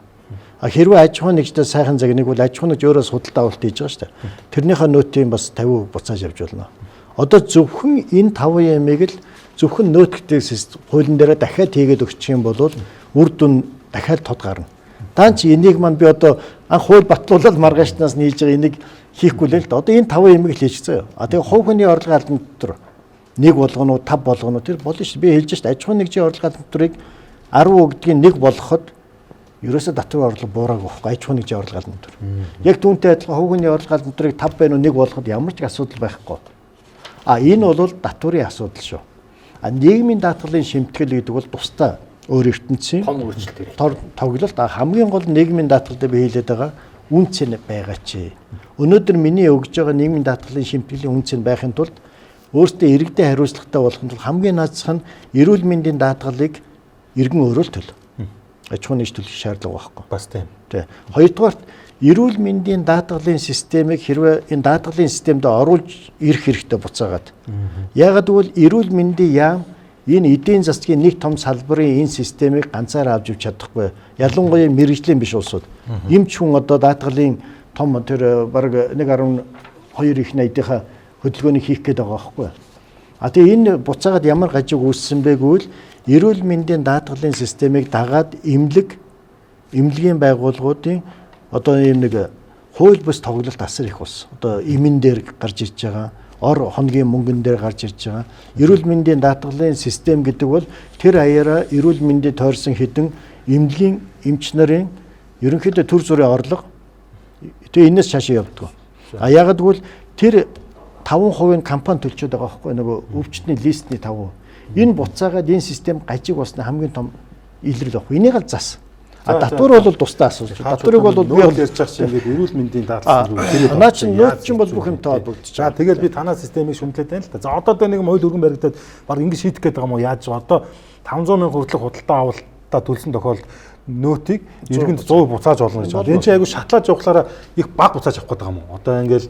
Хэрвээ аж ахуйн нэгжтэй сайхан загныг бол аж ахуйн нэгж өөрөө судалт авалт хийж байгаа шүү дээ. Тэрнийхээ нөөтийн бас 50% буцааж явж болно. Одоо зөвхөн энэ 5%-ыг л зөвхөн нөөтгтэй хуулийн дээр дахиад хийгээд өгчих юм бол үр дүн дахиад тод гарна. Даан чи энийг маань би одоо анх хууль батлуулаад маргаашнаас нийлж байгаа энийг хийхгүй л дээ. Одоо энэ 5%-ыг л хийчих заяа. Тэгээ хувь хүний орлогын албан татвар 1 болгоно уу 5 болгоно тэр болно шүү. Би хэлж шээ аж ахуйн нэгжийн орлогын албан татварыг 10 гэдгийг 1 болгоход ерөөсөө татврын орлого буураагүй байхгүй аж ахуйн нэгжийн орлогын албан татвар. Яг түүнтэй адилхан хувь хүний орлогын албан татварыг 5 байна уу 1 болгоход ямар ч асуудал байхгүй. Энэ бол татврын асуудал шүү. Нийгмийн даатгалын шимтгэл гэдэг бол тусдаа өөр ертөнцийн том өөрчлөлт тоглолт хамгийн гол нийгмийн даатгал дээр би хэлээд байгаа үн цэн байгаа чи. Өнөөдөр миний өгж байгаа нийгмийн даатгалын шимтгэлийн үн цэн байхын тулд өөртөө иргэдэд хариуцлагатай болохын тулд хамгийн наацхан эрүүл мэндийн даатгалыг иргэн өөрөө л төлөв. Аж ахуйн нэгж төлөх шаардлага байхгүй. Бас тийм. Хоёрдугаарт эрүүл мэндийн даатгалын системийг хэрвээ энэ даатгалын системд оруулж ирэх хэрэгтэй буцаагаад. Яагаад гэвэл эрүүл мэндийн яам энэ эдийн засгийн нэг том салбарын энэ системийг ганцаараа авч явж чадахгүй. Ялангуяа мэрэгжлийн биш улсууд. Эмч хүн одоо даатгалын том тэр бараг 1.2 их найдынхаа хөдөлгөөнийг хийх гээд байгаа байхгүй. А тэгээ энэ буцаагаад ямар гажиг үүссэн бэ гэвэл эрүүл мэндийн даатгалын системийг дагаад эмнэлгийн байгууллагуудын одоо ийм нэг хууль бус тоглолт асар их ус. Одоо эмэн дээр гарч ирж байгаа, ор хоногийн мөнгөн дээр гарч ирж байгаа. Эрүүл мэндийн даатгалын систем гэдэг бол тэр аяараа эрүүл мэндэд тойрсон хэдэн эмнэлгийн эмч нарын ерөнхийдөө төр зүрийн орлого тэгээ энэс цаашаа явдаг. А ягаад гэвэл тэр 5% компани төлчөөд байгаа байхгүй нөгөө өвчтний листний 5%. Энэ буцаагаад энэ систем гажиг болсны хамгийн том илрэл баг. Энийг л зас. А татвар бол тусдаа асууж. Татварыг бол би ярьж байгаа чинь ингээд эрүүл мэндийн даатгал руу тэр наа чинь нөөц чинь бол бүх юмтай холбогдож байгаа. За тэгэл би танаа системийг шүмжлээд байна л да. За одоо нэг хууль өргөн баригдаад баг ингэ шийдэх гээд байгаа юм уу? Яаж одоо 500 сая хүртэлх худалдаа авалтаа төлсөн тохиолдолд нөөтийг иргэнд 100% буцааж болно гэж байна. Энэ чинь айгүй шатлаад явахлаараа их баг буцааж авах гэдэг юм уу? Одоо ингээл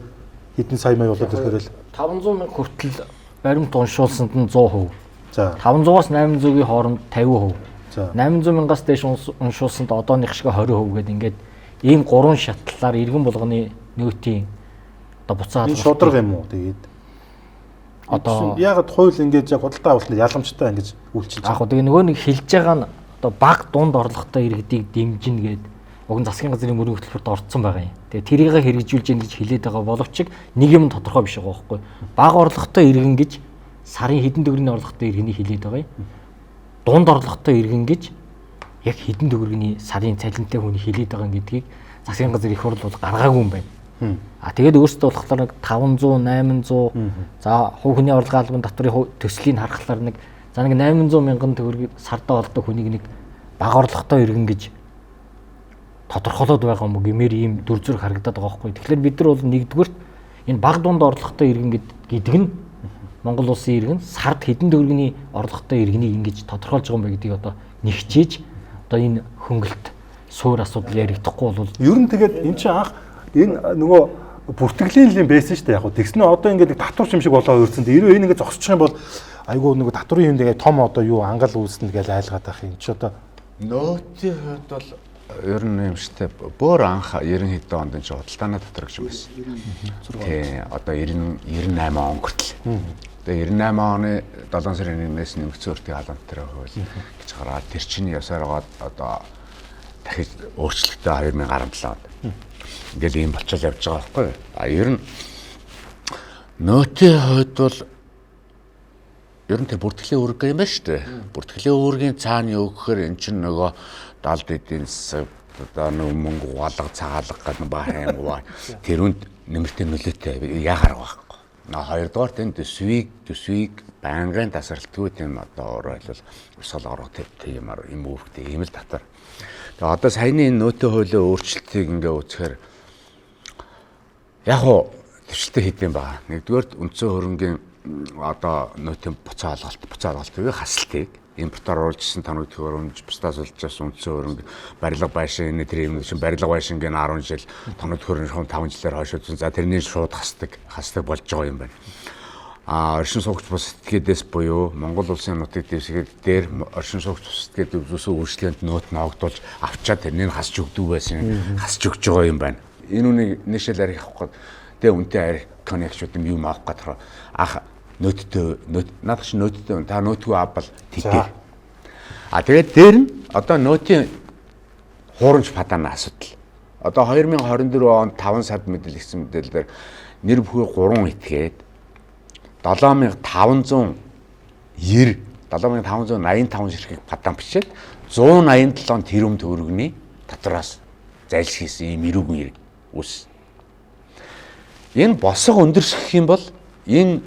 хэдэн сая мая болоод ирэхээр л 500 мянга хүртэл баримт уншуулсанд нь 100%. За 500-аас 800-ийн хооронд 50%. 800 мянгаас дээш уншуулсанд одооных шиг 20% гэдэг ингээд ийм 3 шатлалаар иргэн болгоны нөөтийн одоо буцаад энэ шудраг юм уу тэгээд одоо ягаад хууль ингээд яг худалдаа авалтанд яламжтай ингэж үйлчилж байгаа. Яг нөгөө нэг хэлж байгаа нь одоо баг дунд орлоготой иргэдийг дэмжинэ гэдэг уг нь засгийн газрын мөрийн хөтөлбөрт орцсон байгаа юм. Тэгээ тэрийг хэрэгжүүлж ийн гэж хэлээд байгаа боловч нэг юм тодорхой биш байгаа байхгүй. Баг орлоготой иргэн гэж сарын хэдэн төгрөгийн орлоготой иргэнийг хэлээд байгаа юм. Дунд орлоготой иргэн гэж яг хэдэн төгрөгийн сарын цалинтай хүний хэлээд байгаа гэдгийг засгийн газар их хурл бол гаргаагүй юм байна. А тэгээд өөрсдөө болохоор 500 800 за хувь хүний орлогын албан татврын төслийг харахаар нэг 800 мянган төгрөг сардаа олдог хүнийг нэг бага орлоготой иргэн гэж тодорхойлоод байгаа юм уу гэмээр ийм дүр зураг харагдаад байгаа байхгүй. Тэгэхээр бид нар бол нэгдүгürt энэ бага дунд орлоготой иргэн гэдэг нь Монгол улсын иргэн сард хэдэн төгрөгийн орлоготой иргэнийг ингэж тодорхойлж байгаа юм бэ гэдгийг одоо нэгчээж одоо энэ хөнгөлт суур асуудал яригдахгүй бол ер нь тэгээд эн чинь анх энэ нөгөө бүртгэлийн байсан шүү дээ. Яг тэгснэ одоо ингээд татвар юм шиг болоо өрцөнд эрөө энэ ингээд зогсчих юм бол айгүй нөгөө татврын юм ингээд том одоо юу ангал үүснэ гэж айлгаад байх юм чи одоо нөөтийн хувьд бол ер нь юм штэ бүр анх 90 хэдэн онд энэ худалдааны татвар гэж байсан. Тий одоо 98 он хүртэл. Тэгээ 98 оны 7 сарын 1-ээс нэмэгдсэн өртгийн албан татвар хууль гэж гараад тэр чинь ясаар гоод одоо дахиж өөрчлөлтөө 2017 онд. Ингээл ийм болчиход явж байгаа байхгүй. А ер нь нөөтийн хувьд бол ер нь тэр бүртгэлийн үүрэг юм байна шүү дээ. Бүртгэлийн үүргийн цаана юу гэхээр эн чинь нөгөө далд эдийн засаг одоо нөгөө мөнгө угаалга цагаалга гэдэг бахан тэрүүнд нэмэртэй нөлөөтэй яагаар байхгүй. Хоёрдугаар энэ төсвийг байнгын тасралтгүй тийм одоо өөрөөр хэлбэл урсгал орох тийм юм үүрэгтэй ийм л татвар. Тэгээ одоо саяны энэ нөөтийн хуулийн өөрчлөлтийг ингээ үзэхээр яг уу төвчлөлтөй хийдэм байгаа. Нэгдүгээр үндсэн хөрөнгийн одоо нөөтийн буцаа алгалтыг хасалтыг импортоор оруулжсэн танууд хөрөмж бусдаас олжсэн үндсэн хөрөнгө барилга байшин энэ тэр юм шиг барилга байшин гэн 10 жил танууд хөрөнгө шууд 5 жилээр хойш үзсэн. За тэрний шууд хасдаг болж байгаа юм байна. Оршин суугч бус этгээдээс буюу Монгол улсын нутаг дэвсгэр дээр оршин суугч бус этгээд үзүүлсэн үйлчлэгэнд нөт ногдуулж авчаад тэрнийг хасч өгдөг байсан. Хасч өгч байгаа юм байна. Энэ үнийг нэшэл арих авах гэдэг үнтэй арих коннекшн юм авах гэдэг ах нөөттэй надад ч нөөттэй та нөөтгөө авбал тэгтээ. Тэгээд дээр нь одоо нөөтийн хуурамч падааны асуудал. Одоо 2024 онд 5 сард мэдээлэгдсэн мэдээлэлээр нэр бүхий 3 этгээд 7585 ширхэг падаан бичээд 187 тэрбум төгрөгийн татвараас зайлшгүй хийсэн ийм эрүүгийн хэрэг үүс. Энэ босго өндөрсөх юм бол энэ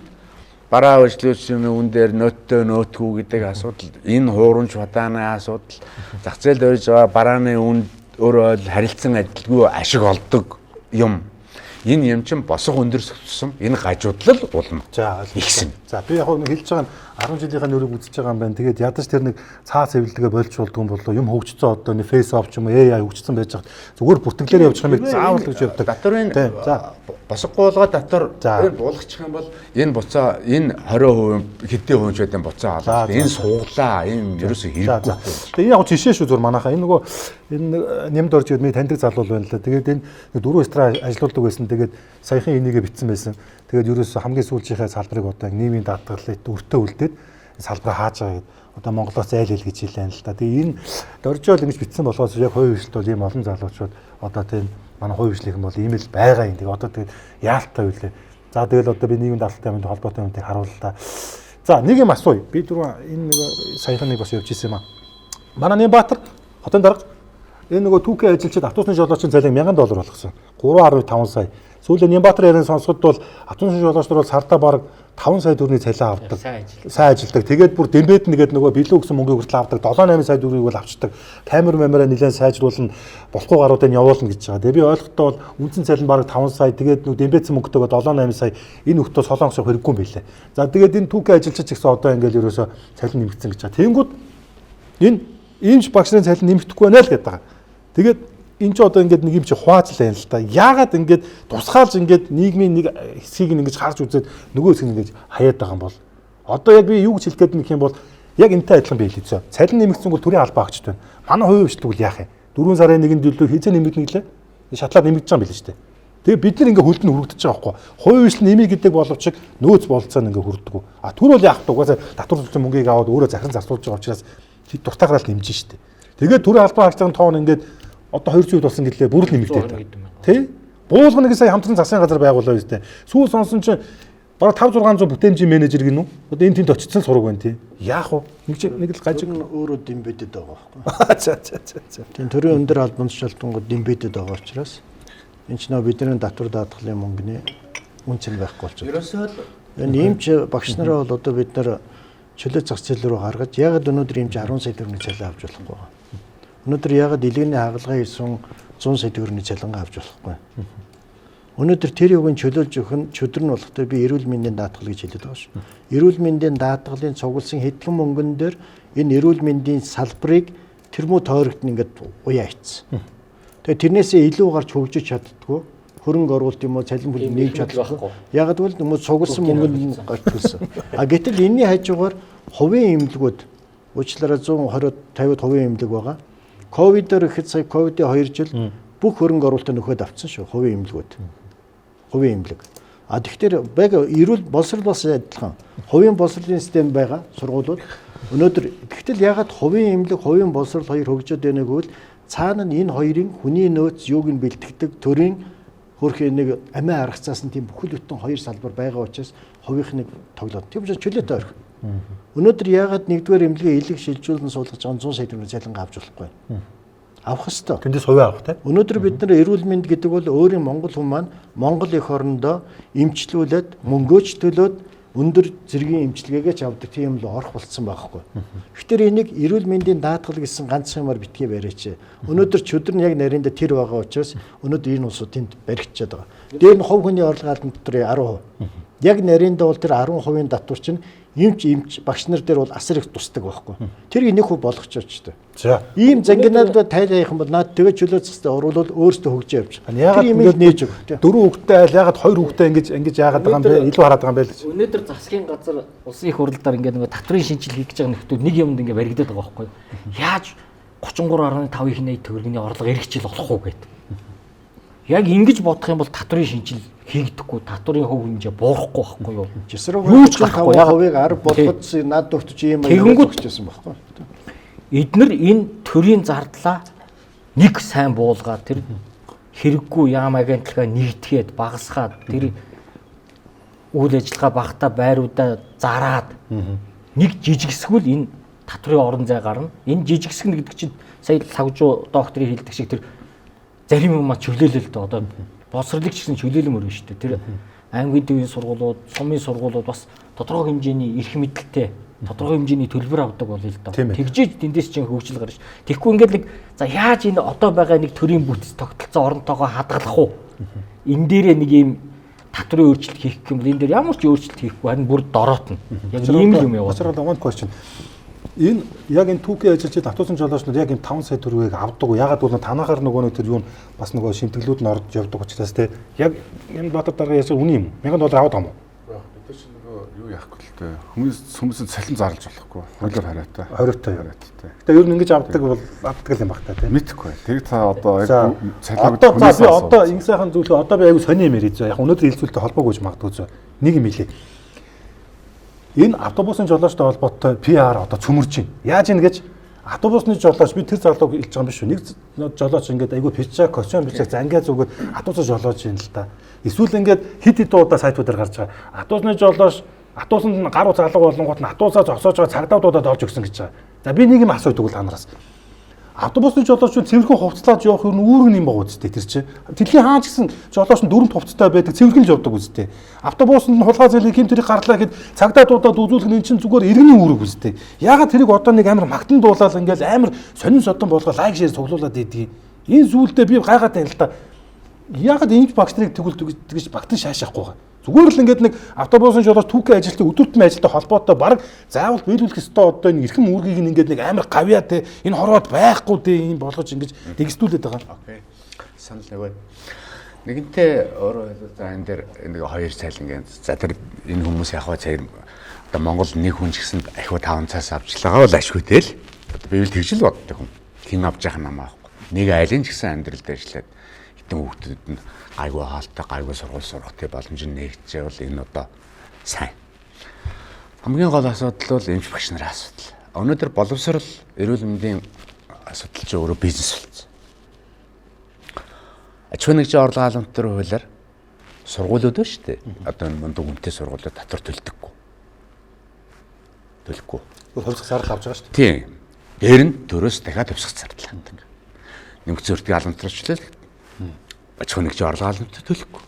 бараа үйлчлүүлсэн үн дээр нөөтгүй гэдэг асуудал, энэ хуурамч падааны асуудал, зах зээлд өрж байгаа барааны үн өөрөө харилцан адилгүй ашиг олдог юм. Энэ юм чинь босго өндөрсөх тусам энэ гажуудлал улам за ихсэн. За би яг хэлж байгаа нь 10 жилийнхаа нөрөг үзэж байгаа юм байна. Тэгээд ядаж тэр нэг цаас эвлэлгээ болж болдгоо болоо юм хөгжсөн одоо нэг фейс оф ч юм уу AI хөгжсөн байж хад зүгээр бүртгэлээр явж байгаа юм би заавал гэж явдаг. Татврын босгохгүй болгоод татвар энэ буулгачих юм бол энэ буцаа энэ 20% хэдийн хувь байдсан буцаа алаад энэ сууглаа энэ ерөөсөө хэрэггүй. Тэгээд энэ яг жишээ шүү зүгээр манайхаа энэ нөгөө энэ нэмд орж ирээд таньдаг залуу байна л да. Тэгээд энэ 4 стра ажиллаулдаг байсан. Тэгээд саяхан энийгээ битсэн байсан. Тэгээд ерөөсөө хамгийн сүүлчийнхээ салбарыг одоо нийгмийн даатгалыг өртөө үлдээд салбараа хааж байгаа гэдэг. Одоо Монголоос айл хэл гэж хэлсэн л да. Тэгээ энэ дөржөөл ингэж битсэн болохоос яг хувийн хвшилт бол ийм олон залуучууд одоо тийм манай хувийн хвшлийнхэн бол ийм л байгаа юм. Тэгээ одоо тэгээд яалтаа үлээ. За тэгэл одоо би нийгмийн даатгалтай юмд холбоотой юмтыг харууллаа. За нэг юм асууя. Би дөрөв энэ нэг саяхан нэг бас явж ирсэн юм аа. Манай Нямбаатар хотын дарга энэ нөгөө түүхий ажилчид автобусны жолоочийн цалин $1000 болгосон. 3.5 сая. Сүүлийн Нямбаатар ярин сонсоход бол автобусны жолооч нар бол сартаа бараг 5 сая төгрөгийн цалин авдаг. Сайн ажилдаг. Тэгээд бүр дэмбэд нэгээд нөгөө билүү гэсэн мөнгөийг хүртэл авдаг. 7-8 сая төгрөгийг бол авчдаг. Камера нэлээд сайжруулна, болохгүй гаруудыг явуулна гэж байгаа. Тэгээ би ойлгохдоо бол үндсэн цалин бараг 5 сая. Тэгээд нөгөө дэмбэдсэн мөнгөтэйгээ 7-8 сая энэ өгтөө солонгосоо хэрэггүй юм билээ. За тэгээд энэ түүхий ажилчид ч гэсэн одоо ингээл ерөөсөө цалин нэмэгдсэн гэж байгаа. Тэнгүүд энэ иймч багш нарын цалин нэмэгдэхгүй байна л гэдэг байгаа. Тэгээд энэ ч одоо ингээд нэг юм чи хуваацлаа юм л та. Яагаад ингээд тусгаалж ингээд нийгмийн нэг хэсгийг ингэж харж үзээд нөгөө хэсгийг ингэж хаяад байгаа юм бол одоо яг би юу гэж хэлэх гээд нэг юм бол яг энэтэй адилхан биелээ зөө. Цалин нэмэгдсэн бол төрийн албаа агчд байна. Манай хувийн хвшлэг бол яах юм? 4 сарын 1-нд төлөө хизээ нэмэгдэнэ гэлээ. Шатлаад нэмэгдэж байгаа юм билээ шүү дээ. Тэгээ бид нар ингээ хөлд нь хүрэгдэж байгаа байхгүй. Хувийн хвшил нэмий гэдэг боловч нөөц болцоо ингээ хүрдэггүй. А түр бол яах вэ? Угаасаа татвар төлсөн мөнгийг аваад өөрөө захиран зарцуулж байгаа учраас дуртай гараал нэмж шүү дээ. Тэгээд төрийн албаа агчдын тоон ингээд одоо 200% болсон гэдлээ бүр л нэмэгдээд. Тэ? Буулганы сая хамтран засгийн газар байгууллаа юу гэдэг. Сүүл сонсон чинь бараг 5-600 бүтээмжийн менежер гинүү. Одоо энэ тэнд очсон сураг байна тий. Яах вэ? Нэг л гажиг өөрөө дэмбэдэд байгаа байхгүй. За. Тийм төрийн өндөр албан тушаалтангууд дэмбэдэд байгаа учраас энэ ч нөө бидний татвар даатгалын мөнгөний үнц нь байхгүй болчихсон. Ерөөсөө энэ ийм ч багш нараа бол одоо бид нар чөлөө зах зээл рүү гаргаж яг өнөөдөр ийм ч 10 сая төгрөгийн цалин авч болохгүй байгаа. Өнөөдөр ягаад дэлгэрний хагалгаа хийсэн 100 сая төгрөгийн цалингаа авч болохгүй. Өнөөдөр тэр юугийн чөлөөлж өгөх нь чөдөр нь болохтой би эрүүл мэндийн даатгал гэж хэлээд байгаа шүү. Эрүүл мэндийн даатгалын цугласан хэдхэн мөнгөн дээр энэ эрүүл мэндийн салбарыг тэрмүү тойрогт нь ингээд уяа хийцэн. Тэгээ тэрнээсээ илүү гарч хөгжиж чаддгүй хөрөнгө оруулалт юм уу цалин бүлэг нэмж чадахгүй. Яг л нөмө цугласан мөнгөнд гарч ирсэн. А гэтэл энэний хажуугаар хувийн эмнэлгүүд уучлаарай 120-50% эмнэлэг байгаа. Ковидээр ихэд сая ковидын 2 жил бүх хөрөнгө оруулалтыг нөхөд авцсан шүү хувийн эмнэлгүүд. Хувийн эмнэлэг. А тэгэхээр баг эрүүл боловсрол бас адилхан. Хувийн боловсролын систем байгаа сургуулиуд. Өнөөдөр тэгтэл ягаад хувийн эмнэлэг, хувийн боловсрол хоёр хөгжөөд байна гэвэл цаана нь энэ хоёрын хүний нөөц юуг нь бэлтгэдэг төрийн хөрх нэг амиа аргацаас нь тийм бүхэл бүтэн хоёр салбар байгаа учраас хувийнх нэг тоглоод. Тийм учраас чөлөөтэй орхи. Өнөөдөр ягаад нэгдүгээр эмнэлгээ илэг шилжүүлэн суулгаж байгаа 100 сая төгрөгийн цалингаа авч болохгүй. Авах ёстой. Тэндээс хувийн авах тийм. Өнөөдөр бид нар эрүүл мэнд гэдэг бол өөрийн монгол хүн маань Монгол эх орондоо эмчлүүлээд мөнгөөч төлөөд өндөр зэргийн эмчилгээгээ ч авдаг тийм л орох болцсон байхгүй. Гэхдээ энийг эрүүл мэндийн даатгал гэсэн ганц юмар битгий барьяач. Өнөөдөр чөдөр нь яг нарийнда тэр байгаа учраас өнөөдөр энэ улсууд тэнд баригчаад байгаа. Дээр нь хувь хүний орлого албан татврын 10%. Яг нарийнда бол тэр 10% татвар чинь эмч багш нар дээр бол асар их тусдаг байхгүй. Тэрийг нэг хөв болгоч очтой. За. Ийм зангинаад тайлах юм бол наад тэгээ чөлөө цэцтэй оруулаад өөрсдөө хөгжиж явж байгаа. Ягаад ингэж нээж өг. 4 хүүхэдтэй айл ягаад 2 хүүхэдтэй ингэж яагаад байгаа юм бэ? Илүү хараад байгаа юм бэ л гэж. Өнөөдөр засгийн газар улсын их хурлаар ингээд нэг татврын шинжил хийж байгаа нөхдүүд нэг юмд ингээд баригдаад байгаа байхгүй. Яаж 33.5% төгрөгийн орлого эх жил олох уу гэдэг. Яг ингэж бодох юм бол татврын шинжил хийгдэхгүй, татврын хөв хэмжээ буурахгүй байхгүй юу? Юу ч гарахгүй. Хувийг 10 болгоод над дөхт чи юм хийчихсэн байхгүй. Эднэр энэ төрийн зардлаа нэг сайн буулгаад тэр хэрэггүй яам агентлагаа нэгтгэхэд багасгаад тэр үйл ажиллагаа багтаа байруудаа зараад нэг жижигсгүүл энэ татврын орон зай гарна. Энэ жижигсгэн гэдэг чинь сая савжуу докторийн хэлдэг шиг тэр зарим юм чөлөөлөл дээ одоо боловсролыг ч гэсэн чөлөөлөн өргөн шүү дээ. Тэр аймгийн төвийн сургуулиуд, сумын сургуулиуд бас тодорхой хэмжээний эрх мэдэлтэй, тодорхой хэмжээний төлбөр авдаг бол л доо. Тэгжиж тэндээс чинь хөгжил гарч. Тэгэхгүй ингээд нэг за яаж энэ одоо байгаа нэг төрийн бүтц тогтолцоо оронтойгоо хадгалах уу? Энэ дээрээ нэг юм татварын өөрчлөлт хийх юм бол энэ дээр ямар ч өөрчлөлт хийхгүй харин бүр дороотно. Яг ийм л юм яваа. Очрол one question. Энэ яг энэ түүхий ажилчид автобусын жолоочнууд яг энэ 5 сая төгрөгийг авдаг уу? Ягаад бол танахаар нөгөө тэр юу бас нөгөө шимтгэлүүд нь орж явдаг учраас те яг энэ Баатар дарга ясаа үний юм. 1000 доллар аваад байгаа юм уу? Бид нар чинь нөгөө юу яахгүй л дээ. Хүмүүсийн цалин зарлж болохгүй. Хуулиар хараатай. Хориотой. Гэтэ ер нь ингэж авдаг бол авдаг юм баг та те. Мэдхгүй. Тэр та одоо яг цалин би одоо ингэ сайхан зүйлээ одоо би аягүй сони юм ярьж байгаа. Яг өнөөдөр хэлцүүлэлтэй холбоогүй гэж магадгүй зөө. Нэг юм хэлээ. Энэ автобусын жолоочтой холбоотой PR одоо цөмөрж байна. Яаж ийн гэж автобусны жолооч би тэр залууг хэлж байгаа юм биш үү? Нэг жолооч ингээд айгүй пижак, костюм бичиг зангиа зүгээд автобусаа жолооч юм л та. Эсвэл ингээд хит хит удаа сайтуудаар гарч байгаа. Автобусны жолооч автобусанд гаруу залуу болонгууд нь автобусаа зогсоож байгаа цагдаа дуудаад орж өгсөн гэж байгаа. За би нэг юм асуудаг л ханараас. Автобусны жолоочууд цэвэрхэн хувцлаад явах юм үүрэг юм байгаа үстэй тэр чинь. Дэлхийн хаан ч гэсэн жолооч нь дөрөв хувцтай байдаг цэвэрхэн л явдаг үстэй. Автобусанд нь хулгай зэлийг хэм тэрийг гарлаа гэхэд цагдаа дуудаад үзүүлэх нь чинь зүгээр иргэний үүрэг үстэй. Ягаад тэрийг одоо нэг амар магтан дуулаад ингээл амар сонин содон болгоо лайк шеэр цуглуулад идэв. Энэ зүйлдээ би гайхаад байна л да. Ягаад энэ багш нарыг тэгж багтан шаашахгүй байгаа. Зүгээр л ингээд нэг автобусын жолооч түүхий ажилтны өдөртмөн ажилтай холбоотой баг заавал биелүүлэх ёстой одоо энэ эрхэм үүргийг ингээд нэг амар гавьяа те энэ хорвоод байхгүй те юм болгож ингэж тэгстүүлээд байгаа. Окей. Санал нэг. Нэгэнтээ өөрөө хэлбэл энэ дээр нэг хоёр цайлангийн за тэр энэ хүмүүс яг цаар одоо Монгол нэг хүн ч гэсэн ахиу 5 цаас авчлаагаа бол ашигтай л. Одоо би л тэгж л боддог хүн. Хин авч яах юм аахгүй. Нэг айлын ч гэсэн амьдралд ажиллаад хитэн хүүхдүүд нь гайгүй хаалттай гайгүй сургууль сурах тий боломж нь нэгжээ бол энэ одоо сайн. Хамгийн гол асуудал бол эмч багш нарын асуудал. Өнөөдөр боловсрол эрүүл мэндийн асуудал ч өөрөө бизнес болсон. Аж ахуйн нэгжийн орлого халамтны хуулиар сургуулиуд байна шүү дээ. Одоо энэ мундаг үнэтэй сургуулиуд татвар төлдөггүй. Хувьсгал зардал авч байгаа шүү дээ. Тийм. Дээр нь төрөөс дахиад хувьсгал зардал авдаг. Нэмэгдсэн өртгийн халамтчлал аж ахуйн нэгжийн орлого халамт төлөхгүй.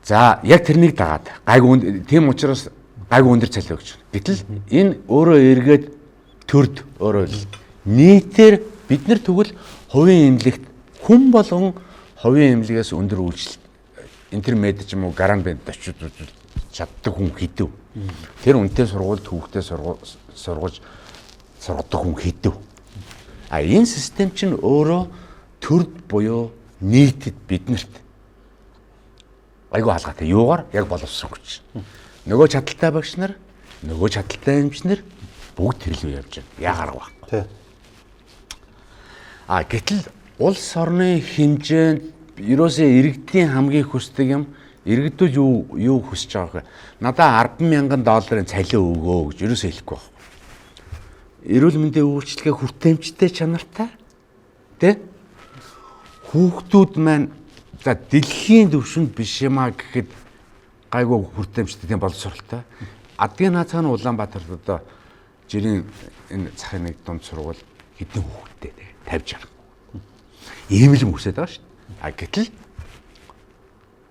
За яг тэрнийг дагаад гайгүй тийм учраас гайгүй өндөр цалин өгч байна. Гэтэл энэ өөрөө эргээд төрд өөрөө нийтээр бид нар тэгвэл хувийн эмнэлэгт хүн болгон хувийн эмнэлгээс өндөр үйлчлэл интермед ч юм уу гарант бэнд очиж чаддаг хүн хэдэв. Тэр үнэтэй сургуульд хүүхдээ сургаж сургадаг хүн хэдэв. А энэ систем чинь өөрөө төрд буюу нийтэд биднэрт айгүй хаалгатай юугаар яг боловсон хүч. Нөгөө чадaltaй багш нар, нөгөө чадaltaй эмч нар бүгд тэрлүү явж байна. Яагаар вэ? Тий. А гэтэл улс орны хэмжээнд ерөөсөө иргэдийн хамгийн хүсдэг юм иргэдүүд юу хүсэж байгаа вэ? Надаа 10,000 долларын цалин өгөө гэж ерөөсөө хэлэхгүй байна. Эрүүл мэндийн үйлчилгээ хүртээмжтэй чанартай. Тэ? Хүүхдүүд маань за дэлхийн түвшинд биш юмаа гэхэд гайгүй хүртээмжтэй тийм боловсролтой. Адгийн наацааны Улаанбаатарт одоо жирийн энэ цахын нэг дунд сургууль хэдэн хүүхдтэй 50-60. Ийм л мөсөд байгаа шүү дээ. А гэтэл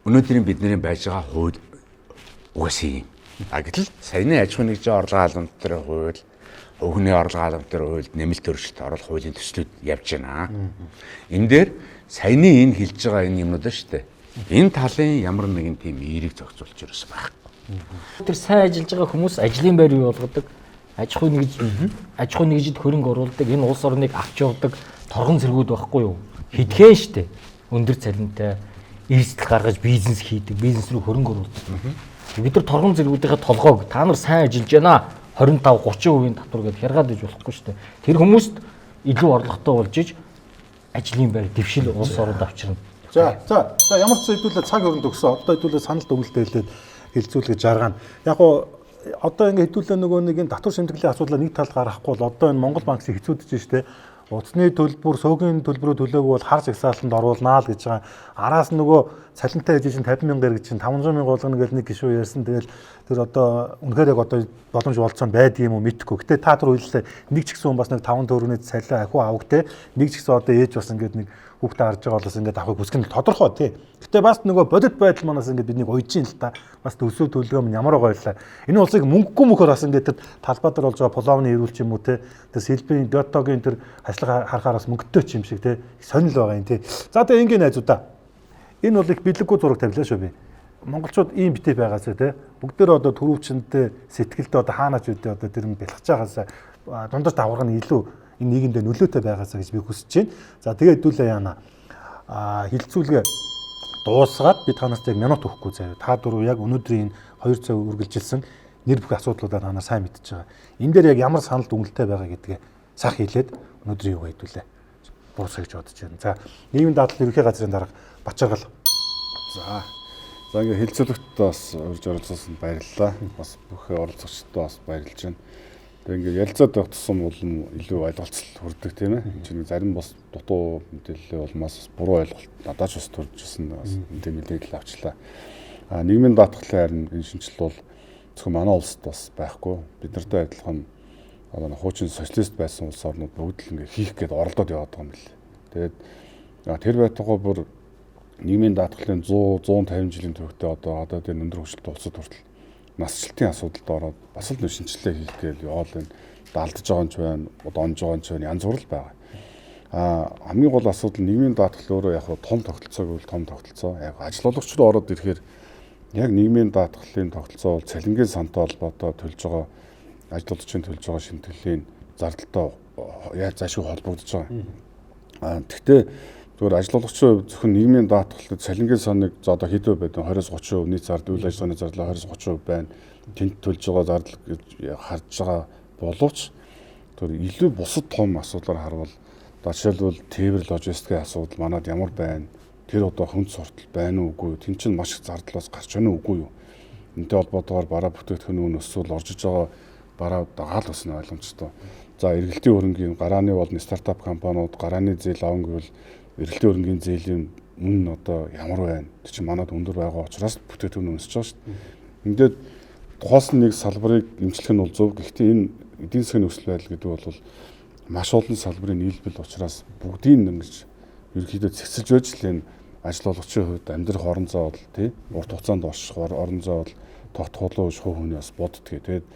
өнөөдрийн бидний байж байгаа хууль угаасаа юм. А гэтэл саяны аж ахуйн нэгжийн орлого халамтны хууль, өвгөний орлого халамтны хуульд нэмэлт өөрчлөлт оруулах хуулийн төслүүд явж байна. Энэ дээр саяны энэ хэлж байгаа энэ юмнууд шүү дээ. Энэ талын ямар нэгэн тийм эерэг зохицуулж ерөөс байхгүй. Тэр сайн ажиллаж байгаа хүмүүс ажлын байр бий болгодог. Аж ахуйн нэгжид хөрөнгө оруулдаг, энэ улс орныг авч явдаг торгон зэргүүд байхгүй юу? Хитгэн штэ. Өндөр цалинтай эрсдэл гаргаж бизнес хийдэг, бизнес рүү хөрөнгө оруулдаг. Бид нар торгон зэргүүдийнхээ толгойг та нар сайн ажиллаж байна. 25-30% татвар гэдээ хяргаад иж болохгүй штэ. Тэр хүмүүст илүү орлоготой болж иж ажлын байр дэвшил улс орнд авчирна. За ямар ч хэдүүлээ цаг өрөнд өгсөн. Одоо хэдүүлээ санал дүгнэлтээ хэлцүүлэх жаргана. Яг гоо одоо ингэ хэдүүлээ нөгөө нэг энэ татвар шимтгэлийн асуудлаа нэг талд гаргахгүй бол одоо энэ Монгол банк шиг хэцүүдэж штэ. Утасны төлбөр, сөөгийн төлбөрөө төлөөгүй бол хар жагсаалтанд оруулнаа л гэж байгаа. Араас нөгөө цалинтай хийж чинь 50,000 гэж чинь 500,000 болгоно гэж нэг гишүү ярьсан. Тэгэл тэр одоо үнэхээр яг одоо боломж болцсон байдгийг юм уу мэдэхгүй. Гэтэ та түр үйлээ нэг ч гэсэн бас нэг 5 төгрөний цалин ахиу авах те. Нэг ч гэсэн одоо ээж бас ингээд нэг хүүхдээ харж байгаа болоос ингээд авахыг хүсгэн тодорхой тий. Гэтэ бас нөгөө бодит байдал манаас ингээд биднийг уйж ийн л та. Бас төсөв төлгөө минь ямар байгаа байлаа. Энэ улсыг мөнгөгүй мөхөр бас ингээд тэр талбай дээр болж байгаа половны ирүүлч юм уу те. Тэр Сэлбийн Гётогийн тэр хашлага харахаар бас мөнгөтэй ч юм шиг те. Сонирхол байгаа юм тий. За тэгээ ингээд найзуудаа. Энэ бол их бэлэггүй зураг тавилаа шүү би. Монголчууд ийм битээ байгаасаа те бүгдээр одоо төрөвчөндөө сэтгэлдээ одоо хаанаач үдээ одоо тэр нь бэлгэж байгаасаа дундаж давгарга нь илүү энэ нийгэмдээ нөлөөтэй байгаасаа гэж би хүсэж байна. За тэгээд хэдүүлээ яана. Хилцүүлгээ дуусгаад би танаас яг минут өгөхгүй заяа. Та дөрөв яг өнөөдрийн 2 цаг үргэлжилсэн нэр бүх асуудлуудаа танаа сайн мэдчихэж байгаа. Энэ дээр яг ямар санал дүгнэлттэй байгаа гэдгээ сах хэлээд өнөөдрийн юу хэдүүлээ. Буусгаж бодож байна. За нийгмийн даатгал ерөнхий газрын дарга Бачаргал. За ингээ хэлцүүлэгт бас урьж оролцсон баярлалаа. Бас бүх оролцогчдод бас баярлж байна. Тэгээ ингээ ярилцаад байх тусам бол илүү ойлголцол хүрдэг тийм ээ. Энэ чинь зарим бас дутуу мэдээлэл улмаас буруу ойлголт надад ч бас төржсэн бас энэ мэдээлэл авчлаа. Нийгмийн даатгалын харин энэ шинжил бол зөвхөн манай улсад бас байхгүй. Бид нартай адилхан одоо хуучин социалист байсан улс орнууд бүгд л ингээ хийх гээд оролдоод яваад байгаа юм бэл. Тэгээд тэр байтугай бүр нийгмийн даатгалын 100-150 жилийн түүхтэй одоо тэр өндөр хөгжилтэй улсад хүртэл насжилтын асуудалд ороод бас л шинжилгээ хийх гээл яваал энэ далдж байгаа юм ч байна, донж байгаа юм ч байна, янз бүр л байгаа. Хамгийн гол асуудал нийгмийн даатгал өөрөө яг том тогтолцоо гэвэл том тогтолцоо. Яг ажилуулагч руу ороод ирэхээр яг нийгмийн даатгалын тогтолцоо бол цалингийн сантай холбоотой төлж байгаа ажилуулагчийн төлж байгаа шимтгэлийн зардалтай яаж зашгүй холбогдож байгаа. Гэхдээ зүгээр ажилуулагчийн зөвхөн нийгмийн даатгалын цалингийн саныг за одоо хэдөө байдаг 20-30% нийт зардал үйл ажиллагааны зардал 20-30% байна. Тэнд төлж байгаа зардал гэж харж байгаа боловч тэр илүү бусад том асуудлаар харвал жишээлбэл тээвэр логистикийн асуудал манад ямар байна? Тэр одоо хүнд суртал байна уу үгүй юу? Тэн чинь маш их зардлаас гарч байна уу үгүй юу? Энтэй холбоотойгоор бараа бүтээгдэхүүн үн өсвөл орж иж байгаа бараа дагаал өснө ойлгомжтой. За эргэлтийн хөрөнгийн гарааны болон стартап компаниуд гарааны зээл аван гэвэл эргэлтийн хөрөнгийн зээлийн үн одоо ямар байна? Тэр чинь манад өндөр байгаа учраас бүтээгдэхүүн өсөж байгаа шүү дээ. Ингээд тухаас нэг салбарыг эмчлэх нь бол зөв. Гэхдээ энэ эдийн засгийн нөхцөл байдал гэдэг бол маш олон салбарын нийлбэл учраас бүгдийг ингэж ерөнхийдөө цэцэлж байж л энэ ажилуулагчийн хувьд амьдрах орон зай бол тий урт хугацаанд орших орон зай бол тогтхолоо шхуу хүний бас боддгий. Тэгээд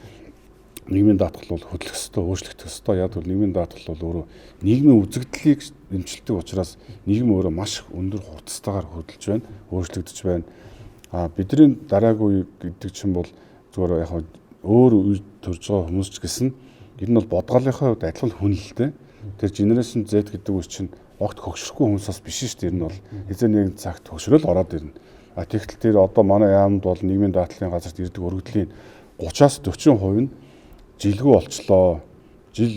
нийгмийн даатгал бол хөдлөх ёстой, өөрчлөгдөх ёстой. Яг бол нийгмийн даатгал бол өөрөө нийгмийн үзэгдлийг эмчилдэг учраас нийгэм өөрөө маш өндөр хурцтайгаар хөдөлж байна, өөрчлөгдөж байна. Бидний дараагийн үе гэдэг чинь бол зүгээр яг өөр үе төрж байгаа хүмүүс ч гэсэн ер нь бол бодгалынхаа хувьд адилхан хүнэлтэй. Тэр генерашн Z гэдэг үе чинь огт хөгшрөхгүй хүмүүсээс биш шүү дээ. Энэ бол хэзээ нэгэн цагт хөгшрөл ороод ирнэ. Тэгтэл тэр одоо манай яамд бол нийгмийн даатгалын газарт ирдэг өргөдлийн 30-аас 40% нь жилгүй болчлоо. Жил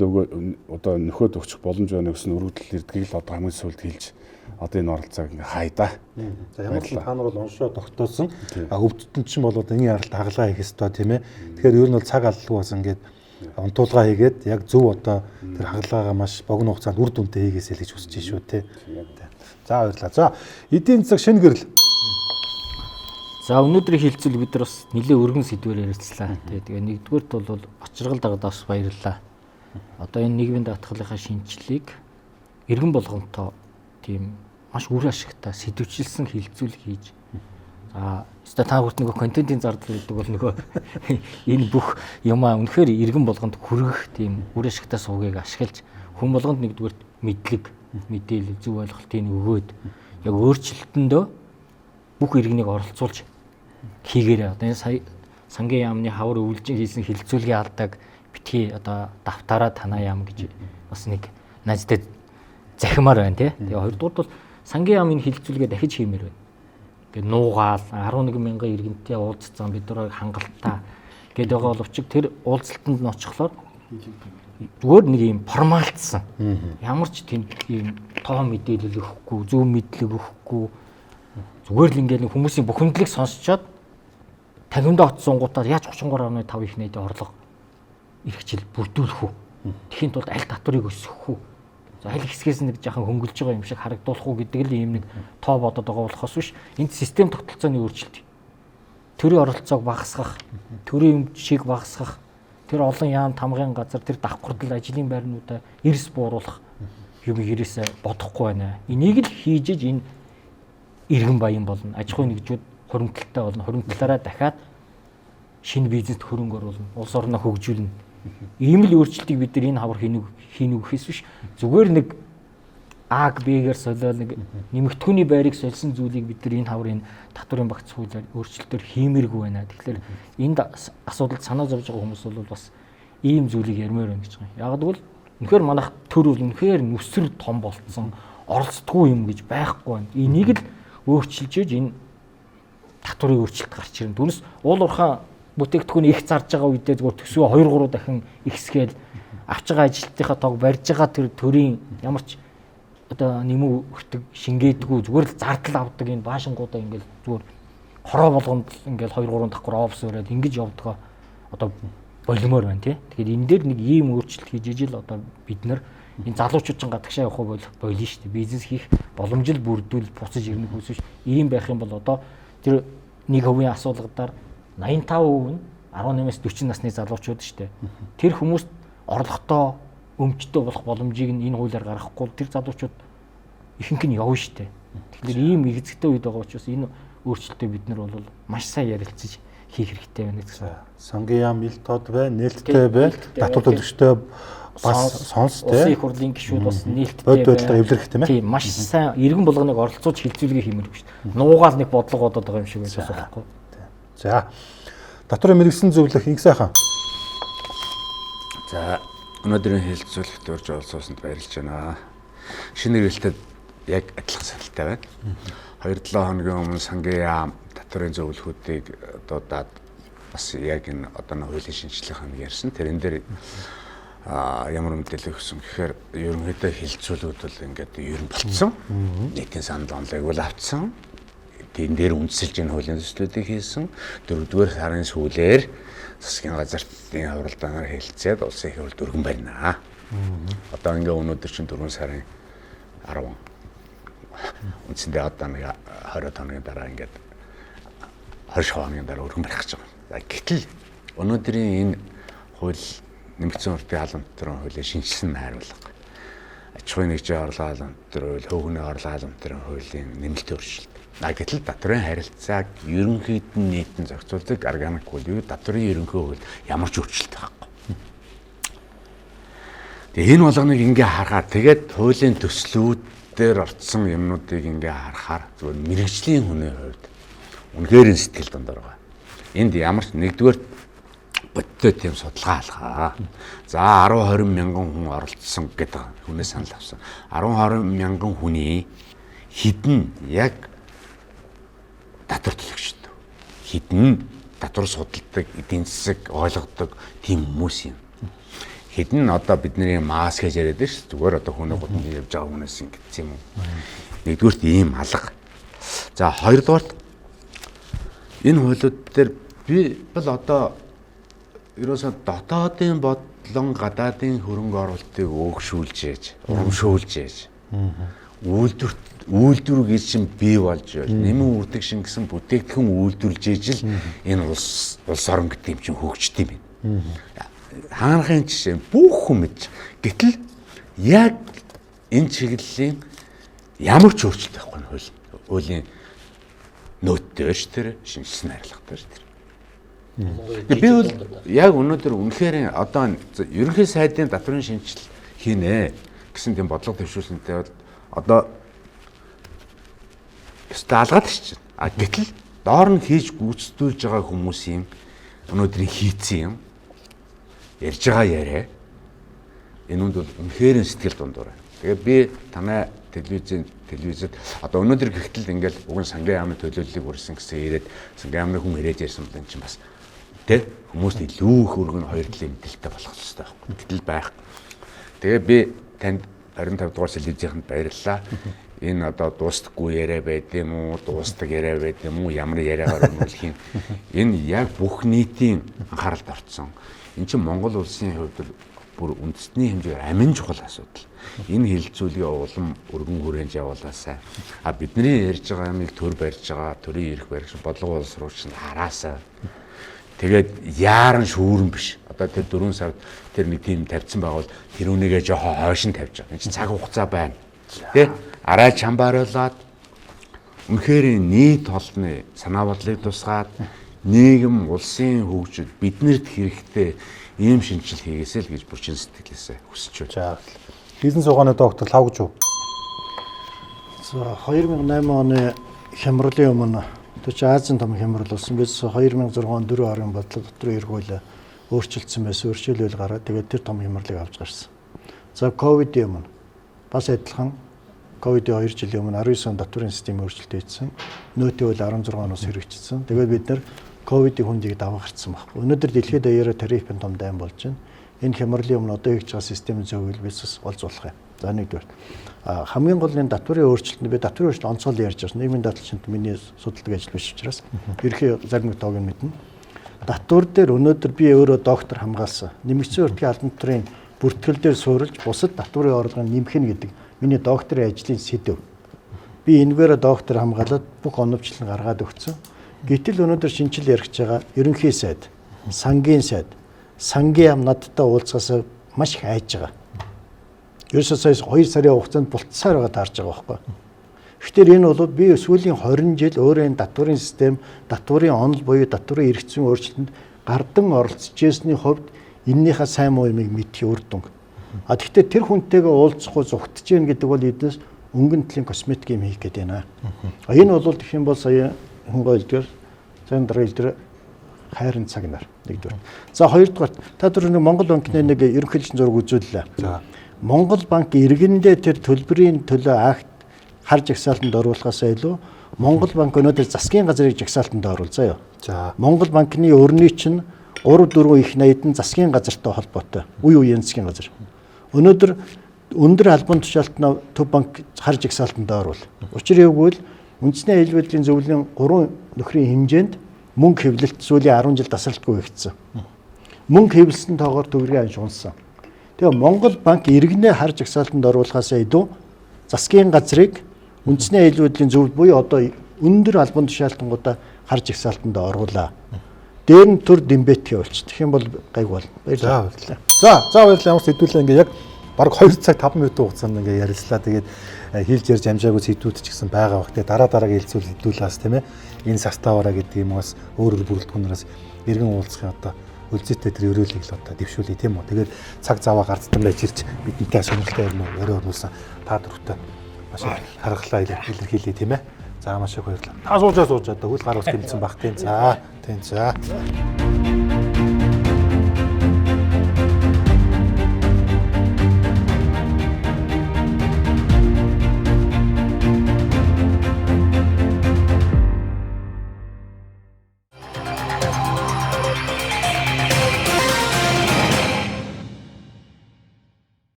одоо нөхөд өгчих боломж байна гэсэн өргөдөл ирдгийг л одоо хамгийн сүүлд хэлж одоо энэ оролцоог ингээ хайдаа. За ямар ч та нар бол оншоо тогтоосон. Өвдөлтөнд чинь бол одоо энэ яралт хагалгаа хийх ёстой тийм ээ. Тэгэхээр ер нь бол цаг аллгүй бас ингээд онтуулгаа хийгээд яг зөв одоо тэр хагалгаагаа маш богино хугацаанд үр дүнтэй хийгээсэй л гэж хүсэж шүү тий. За баярлалаа. За эдийн засаг шинэ гэрэл. За өнөөдрийн хилцэл бид нар бас нэлээд өргөн сэдвээр ярилцлаа. Тэгээ нэгдүгээрт бол очиргал дагадаас баярлалаа. Одоо энэ нийгмийн даатгалынхаа шинжилгээг иргэн болгонтой тийм маш үр ашигтай сэдвчилсэн хилцүүлэг хийж за та бүхэн нөгөө контентын зардал гэдэг бол нөгөө энэ бүх юмаа үнэхээр иргэн болгонд хүргэх тийм үр ашигтай сувгийг ашиглаж хүн болгонд нэгдүгээр мэдлэг, мэдээлэл, зөв ойлголтыг өгөөд яг өөрчлөлтөндөө бүх иргэнийг оролцуулж хийгээрээ одоо энэ сангийн яамны хавар өвлжин хийсэн хилцүүлгийн алдааг битгий одоо давтаараа танаа яам гэж бас нэг найзтай захимаар байна тий. Тэгээ хоёрдугаар бол сангийн яамын хилцүүлгээ дахиж хиймээр байна. Ингээ нуугаал 11,000 иргэнтэй уулзсан бид нар хангалттай гэдэг байгаа боловч тэр уулзалтанд нь очихлоор зүгээр нэг юм формалтсан. Ямар ч тийм ийм тоо мэдээлэл өгөхгүй, зөв мэдлэг өгөхгүй зүгээр л ингээл хүмүүсийн бухимдлыг сонсчоод танхимдаа очсон гутаар яаж 33.5 их нийтийн орлого эрхчил бүрдүүлэх үү? Тэхийн тулд аль татварыг өсгөх үү? За аль хэсгээс нэг жаахан хөнгөлж байгаа юм шиг харагдуулах уу гэдэг л ийм нэг тоо бодоод байгаа болохоос биш энд систем тогтолцооны өөрчлөлт. Төрийн оролцоог багасгах, төрийн өмчийг багасгах, тэр олон яам тамгын газар тэр давхардл ажлын байрнуудаа эрс бууруулах юм хэрэгсээ бодохгүй байна. Энийг л хийж энэ иргэн баян болно. Аж ахуйн нэгжүүд хуримтлалтай болно. Хуримтлалаараа дахиад шинэ бизнест хөрөнгө оруулна. Улс орноо хөгжүүлнэ. Ийм л өөрчлөлтийг бид нар энэ хавар хийнү гэхээс биш зүгээр нэг А-г Б-гээр солиод нэг нэмэгдэхүүний байрыг сольсон зүйлийг бид нар энэ хаврын татварын багц хуулиар өөрчлөлтөөр хиймээргүй байна. Тэгэхээр энд асуудалд санаа зовж байгаа хүмүүс бол бас ийм зүйлийг ярмаар байна гэж байгаа. Яг гэвэл үнэхээр манайх төр бол үнэхээр нүсэр том болцсон, оролцдоггүй юм гэж байхгүй байна. Энийг л өөрчилж ээж энэ татварын өөрчлөлт гарч ирнэ. Түүнээс уул уурхай бүтээгдэхүүн их зарж байгаа үедээ зүгээр төсвөө 2-3 дахин ихсгээл авч байгаа ажилтныхаа тоог барьж байгаа тэр төрийн ямар ч одоо нэмэгдэх шингээдэггүй зүгээр л зардал авдаг энэ баашингуудаа ингээл зүгээр хороо болгонд ингээл 2-3 давхар офс өрөөд ингэж явдгаа одоо болимоор байна тий. Тэгэхээр энэ дээр нэг ийм өөрчлөлт хийж ижил одоо бид нар энэ залуучууд ч гадагшаа явах бол болно шүү дээ. Бизнес хийх боломжтой бүрдүүл буцаж ирнэ хүсвэж ийм байх юм бол одоо тэр 1% асуулгадаар 85% нь 18-аас 40 насны залуучууд шүү дээ. Тэр хүмүүст орлоготой өмчтөй болох боломжийг нь энэ хуулиар гаргахгүй тэр залуучууд ихэнх нь явна шүү дээ. Тэгэхээр ийм эзэгтэй үед байгаа учраас энэ өөрчлөлтөө бид нар бол маш сайн ярилцаж хийх хэрэгтэй байна гэсэн. Сангийн яам ил тод бай, нээлттэй бай, татвар төлөгчтэй бас сонс тий. Улсын их хурлын гишүүд бас нээлттэй бай. Бодлого эвлэрэх тийм ээ. Тийм, маш сайн иргэн болгоныг оролцуулж хилцүүлгээ хиймэргүй шүү дээ. Нуугаал нэг бодлого бодоод байгаа юм шиг байсан байхгүй. За. Татварын мэрэгсэн зөвлөх их сайхан. За, өнөөдрийн хэлэлцүүлэгт урьж олсоосонд баярлж байна. Шинэ нэрэлтэд яг адилхан саналтай байна. 2-7 хоногийн өмнө сангийн яам татварын зөвлөхүүдийг одоо даад бас яг энэ одоо хуулийн шинжилгээ хам ярьсан. Тэрэн дээр ямар мэдээлэл өгсөн гэхээр ерөнхийдөө хэлэлцүүлүүд бол ингээд ер нь болцсон. Нийтийн санал онолыг бол авцсан. Тэн дээр үндэслэж энэ хуулийн төслүүдийг хийсэн. 4-р сарын сүүлээр засгийн газартын хуралдаанаар хэлэлцээд улсын их хурлд өргөн барина. Одоо ингээ өнөөдөр чинь 4 сарын 10 үндсэндээ одоо нэг 20 хоногийн дараа ингээд 20 хоногийн дараа өргөн барих гэж байгаа. Гэтэл өнөөдрийн энэ хууль нэмэгдсэн уртын халамтрын хуулийг шинжилсэн найруулга. Аж ахуйн нэгжийн орлогын халамтрын хууль, хөөгний орлогын халамтрын хуулийн нэмэлт өөрчлөлт. Гэтэл татварын харилцааг ерөнхийд нь нийтэн зохицуулдаг органик хууль юу татварын ерөнхий хууль ямар ч өөрчлөлт байхгүй. Тэгээ энэ болгоныг ингээ харахаар тэгээд хуулийн төслүүдээр орцсон юмнуудыг ингээ харахаар зөвхөн мэрэгжлийн хүний хувьд үнэхээр сэтгэл дундор байгаа. Энд ямар ч нэгдүгээр бодтой тийм судалгаа алгаа. За 10-20 мянган хүн оролцсон гэдэг хүнээс санал авсан. 10-20 мянган хүний хідэн яг татвар төлөгчд. Хідэн татвар судалдаг, эдийн засаг ойлгодог тийм хүмүүс юм. Хідэн одоо бидний маск гэж яриад байна шүү. Зүгээр одоо хүний гудамж явж байгаа хүнээс ингэсэн юм уу? Нэгдүгürt ийм алга. За хоёрдугаарт энэ хуулиуд дээр би бол одоо ерөөсөө дотоодын бодлон гадаадын хөрөнгө оруулалтыг өөгшүүлж яаж, урамшуулж яаж. Үйлдвэр гэж чинь бий болж байна. Нэмэн үрдэг шингэсэн бүтээгдэхүүн үйлдвэрлэж ижил энэ улс орон гэдэг юм чинь хөгждөг юм байна. Хаанхын жишээ бүх хүн мэдж. Гэтэл яг энэ чиглэлийн ямар ч өөрчлөлт байхгүй хуулийн нөттэй ш тэр шинжилсэн харилцагтай ш тэр. Би бол яг өнөөдөр үнэхээр одоо ерөнхий сайдын татварын шинжил хийнэ гэсэн тийм бодлого төвшүүлсэнтэй бол одоо сталгаад шүү. Гэтэл доор нь хийж гүйцэтгүүлж байгаа хүмүүсийн өнөөдрийн хийцэн юм ярьж байгаа яриа энэнд бол үнэхээр сэтгэл дундуур байна. Тэгээ би танай телевизэд одоо өнөөдөр гэхтэл ингээл уг нь сангийн яамны төлөөллийг үрсэн гэсэн ирээд сангийн яамны хүн ирээд ярьсан бол энэ чинь бас тэ хүмүүст илүү их өргөн хоёр талын мэдээлэлтэй болох хэрэгтэй байхгүй. Гэтэл байх. Тэгээ би танд 25 дугаар телевизэнд баярлалаа. Энэ одоо дуустдаггүй яриа байд юм уу, дуустдаг яриа байд юм уу, ямар яриагаар өнөөлөх юм. Энэ яг бүх нийтийн анхааралд орсон. Энд чинь Монгол улсын хувьд бүр үндэсний хэмжээгээр амин чухал асуудал. Энэ хилцүүлгийн улам өргөн хүрээнд явуулаасай. Бидний ярьж байгаа юмыг төр барьж байгаа, төрийн эрх барьж бодлого боловсруулж хараасай. Тэгээд яаран шүүрэн биш. Одоо тэр 4 сард тэр нэг тийм тавьсан байгавал тэр үнийгээ жоохон хойш нь тавьж байгаа. Энд чинь цаг хугацаа байна. Тэ? Арай чамбааруулаад үнэхээр нийт толны санаа бодлыг тусгаад нийгэм улсын хөгжил биднэрт хэрэгтэй ийм шинжил хийгээсэй л гэж бүрчин сэтгэлээсээ хүсэж байна. За. Бизнес ухааны доктор Лавгж юу? За 2008 оны хямралын өмнө төч Азийн том хямрал болсон. Biz 2006 он 4 орон бодлого дотроо эргүүлээ өөрчлөлтсөн байсан. Өөрчлөлөөл гараад тэгээд тэр том хямралыг авч гарсан. За ковидын өмнө бас адилхан ковидын 2 жилийн өмнө 19 он татварын систем өөрчлөлт хийсэн. Нөөтөө бол 16 оноос хэрэгжсэн. Тэгээд бид нэр ковидын хүндийг даваа гарцсан байхгүй. Өнөөдөр дэлхийд даяараа тарифын том дайн болж байна. Энэ хямралын өмнө одоо хийж байгаа систем зөвгөл бизнес олзуулах юм. За нэгдүгээр. Хамгийн гол нь татварын өөрчлөлт би татварын өөрчлөлт онцгой ярьж байна. Нийгмийн даатгалчид миний судалдаг ажил биш учраас ерхий зарим тоог нь мэднэ. Татвар дээр өнөөдөр би өөрөө доктор хамгаалсан. Нэмэгдсэн өртгийн албан татварын бүртгэл дээр суурилж бусад татварын орлогыг нэмэх нь гэдэг миний докторийн ажлын сэдэв. Би энэгээр доктор хамгаалаад бүх оновчлон гаргаад өгсөн. Гэтэл өнөөдөр шинжил ярих байгаа ерөнхий сайд, сангийн сайд, сангийн яам надтай уулзахаас маш их айж байгаа. Ерөөсөө сая 2 сарын хугацаанд бултсаар байгаа таарж байгаа байхгүй. Тэгэхээр энэ бол би сүүлийн 20 жил өөрөө энэ татварын систем, татварын онол буюу татварын эргэцэн өөрчлөлтөнд гардан оролцож ирсний хувьд эннийхээ сайн муу юмыг мэдхий үр дүн. Тэгэхдээ тэр хүнтэйгээ уулзахгүй зүгтж гин гэдэг бол эднээс өнгөн төлөлийн косметик юм хийх гэдэг байна. Энэ бол гэх юм бол сая хөнгөө илдгээр зэн дараа илдгээр хайрын цаг нар нэгдүгээр. За хоёрдугаар та түрүү нэг Монгол банкны нэг ерөнхийлөгчийн зураг үзүүллээ. За Монгол банк иргэндээ тэр төлбөрийн төлөө акт хар жагсаалтанд оруулахаас илүү Монгол банк өнөөдөр засгийн газрыг жагсаалтанд оруулзаа юу. За Монгол банкны өрний чинь 3-4 их найдан засгийн газартай холбоотой. Үе үеийн засгийн газар. Өнөөдөр өндөр албан тушаалтны төв банк хар жагсаалтанд оруул. Учир нь юу гэвэл үндэсний аюул байдлын зөвлөлийн 3 нөхрийн хэмжээнд мөнгө хэвлэлт сүүлийн 10 жил тасралтгүй ихсэн. Мөнгө хэвлэлсэн тоогоор төгрөгийн анш унсан. Тэгээ Монгол банк иргэнээ хар жагсаалтанд оруулахаас илүү засгийн газрыг үндэсний аюул байдлын зөвлөл буюу одоо өндөр албан тушаалтангуудаа хар жагсаалтанд оруулаа. Дээр нь төр дэмбэт явуулчих. Тэгэх юм бол гайг бол. Баярлалаа. За баярлалаа. Ямар сэдвүүлээ ингээ яг бараг 2 цаг 5 минутын хугацаанд ингээ ярилцлаа. Тэгээд хийлж ярьж амжаагүй сэдвүүд ч гэсэн байгаа бах. Тэгээд дараагийн хэлцүүл хэдүүлээс тийм ээ. Энэ саставаараа гэдэг юм уус өөр бүрэлдэхүүнээс иргэн уулзахын одоо үлзээтэй тэр өрөөлийг л одоо дэвшүүлээ тийм үү. Тэгээд цаг заваа гарцсан байж ирж бидэнтэй сонирхолтой юм уу өрөө оруулсан та дөрөвтэй маш харгалаа илэрхийлээ тийм ээ. За маш их баярлалаа. Та суужаа одоо хөл гар ус гимсэн бах тийм. За тийм. За.